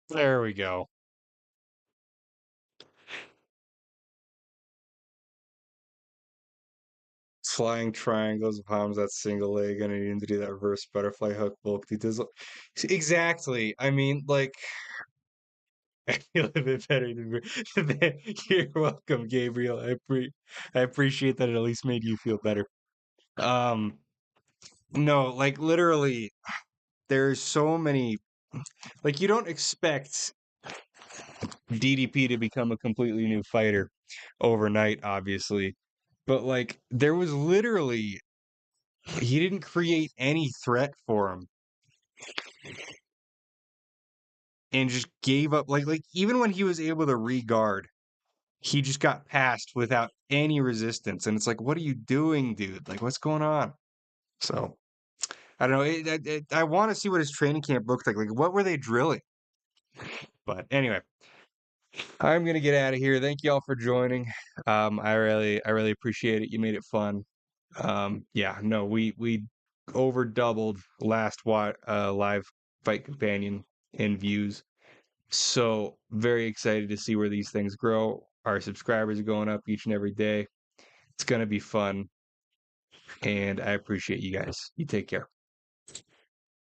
There we go. Flying triangles of Khamzat single leg, and I need him to do that reverse butterfly hook bulk. He does exactly. I mean, like, I feel a bit better than you're welcome, Gabriel. I appreciate that it at least made you feel better. No, like literally, there's so many. Like, you don't expect DDP to become a completely new fighter overnight, obviously, but like, there was literally he didn't create any threat for him, and just gave up. Like even when he was able to re-guard, he just got passed without any resistance, and it's like, what are you doing, dude? Like, what's going on? So I don't know. I want to see what his training camp looked like. Like, what were they drilling? But anyway, I'm gonna get out of here. Thank you all for joining. I really appreciate it. You made it fun. Yeah, no, we over doubled last live fight companion in views. So very excited to see where these things grow. Our subscribers are going up each and every day. It's gonna be fun, and I appreciate you guys. You take care.